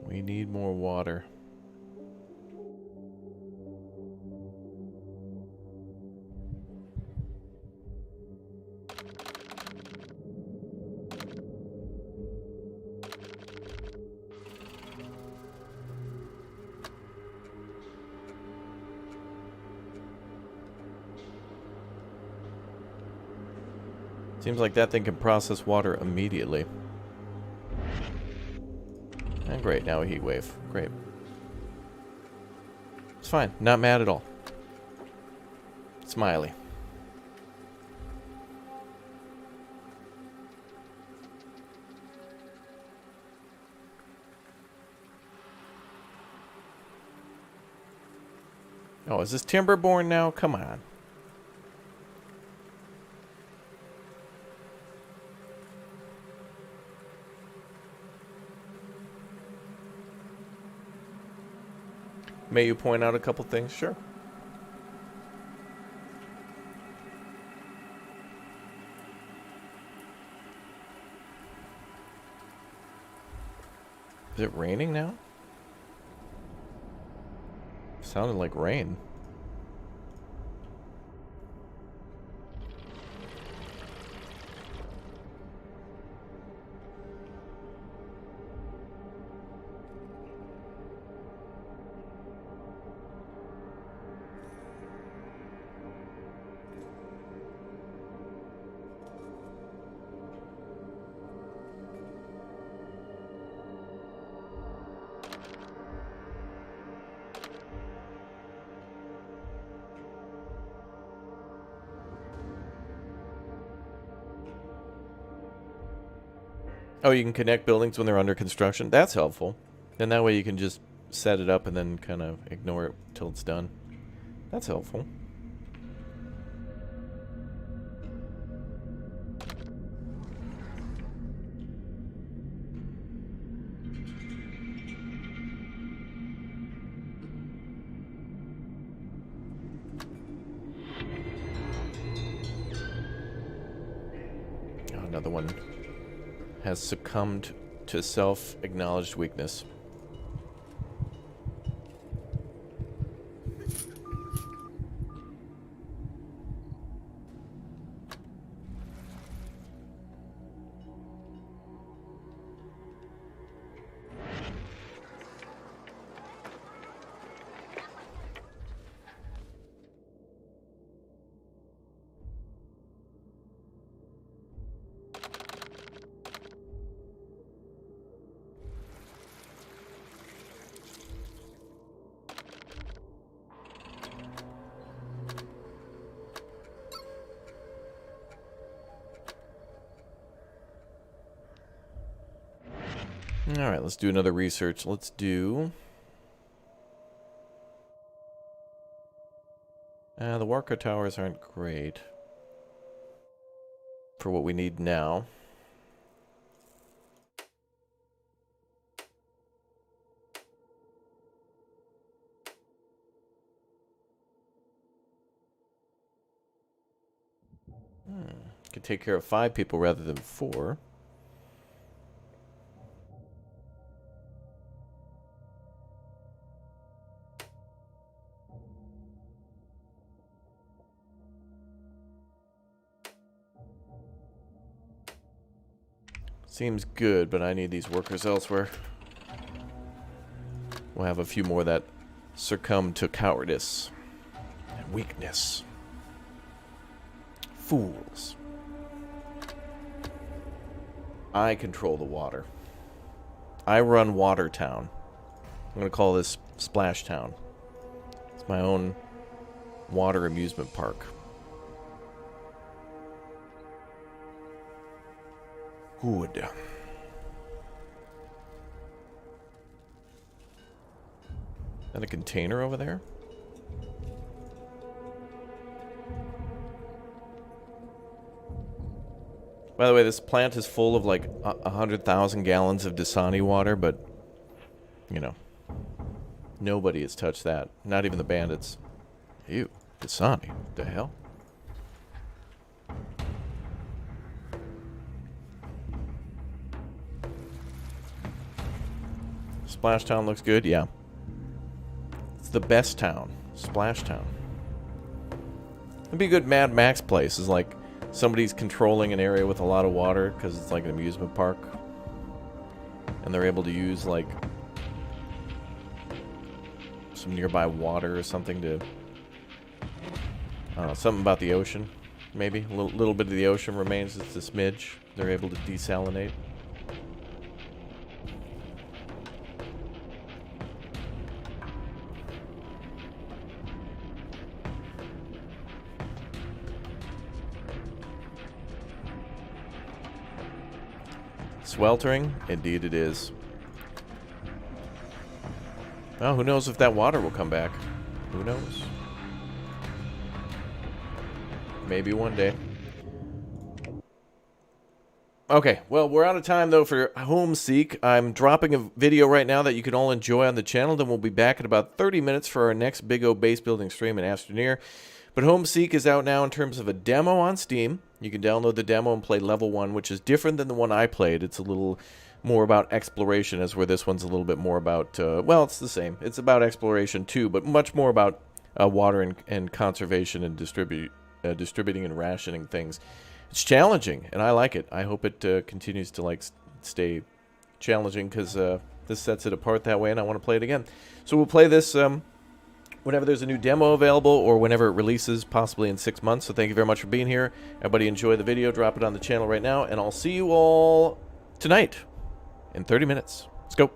Speaker 1: We need more water. Seems like that thing can process water immediately. And great, now a heat wave. Great. It's fine. Not mad at all. Smiley. Oh, is this Timberborn now? Come on. May you point out a couple things? Sure. Is it raining now? Sounded like rain. Oh, you can connect buildings when they're under construction. That's helpful. And that way you can just set it up and then kind of ignore it till it's done. That's helpful. Oh, another one has succumbed to self-acknowledged weakness. Alright, let's do another research. Let's do... the Warco towers aren't great for what we need now. Could take care of 5 people rather than 4. Seems good, but I need these workers elsewhere. We'll have a few more that succumb to cowardice and weakness. Fools. I control the water. I run Water Town. I'm going to call this Splash Town. It's my own water amusement park. Good. And a container over there? By the way, this plant is full of like 100,000 gallons of Dasani water, but, you know, nobody has touched that. Not even the bandits. Ew, Dasani. What the hell? Splash Town looks good, yeah. It's the best town. Splash Town. It'd be a good Mad Max place. Is like somebody's controlling an area with a lot of water because it's like an amusement park. And they're able to use like some nearby water or something to... I don't know, something about the ocean. Maybe. A little bit of the ocean remains. It's a smidge. They're able to desalinate. Sweltering? Indeed it is. Well, who knows if that water will come back. Who knows? Maybe one day. Okay, well, we're out of time, though, for Homeseek. I'm dropping a video right now that you can all enjoy on the channel. Then we'll be back in about 30 minutes for our next Big O base building stream in Astroneer. But Homeseek is out now in terms of a demo on Steam. You can download the demo and play level 1, which is different than the one I played. It's a little more about exploration, as where this one's a little bit more about, well, it's the same. It's about exploration, too, but much more about water and conservation and distributing and rationing things. It's challenging, and I like it. I hope it continues to like stay challenging, because this sets it apart that way, and I want to play it again. So we'll play this whenever there's a new demo available, or whenever it releases, possibly in 6 months. So thank you very much for being here. Everybody enjoy the video. Drop it on the channel right now, and I'll see you all tonight in 30 minutes. Let's go.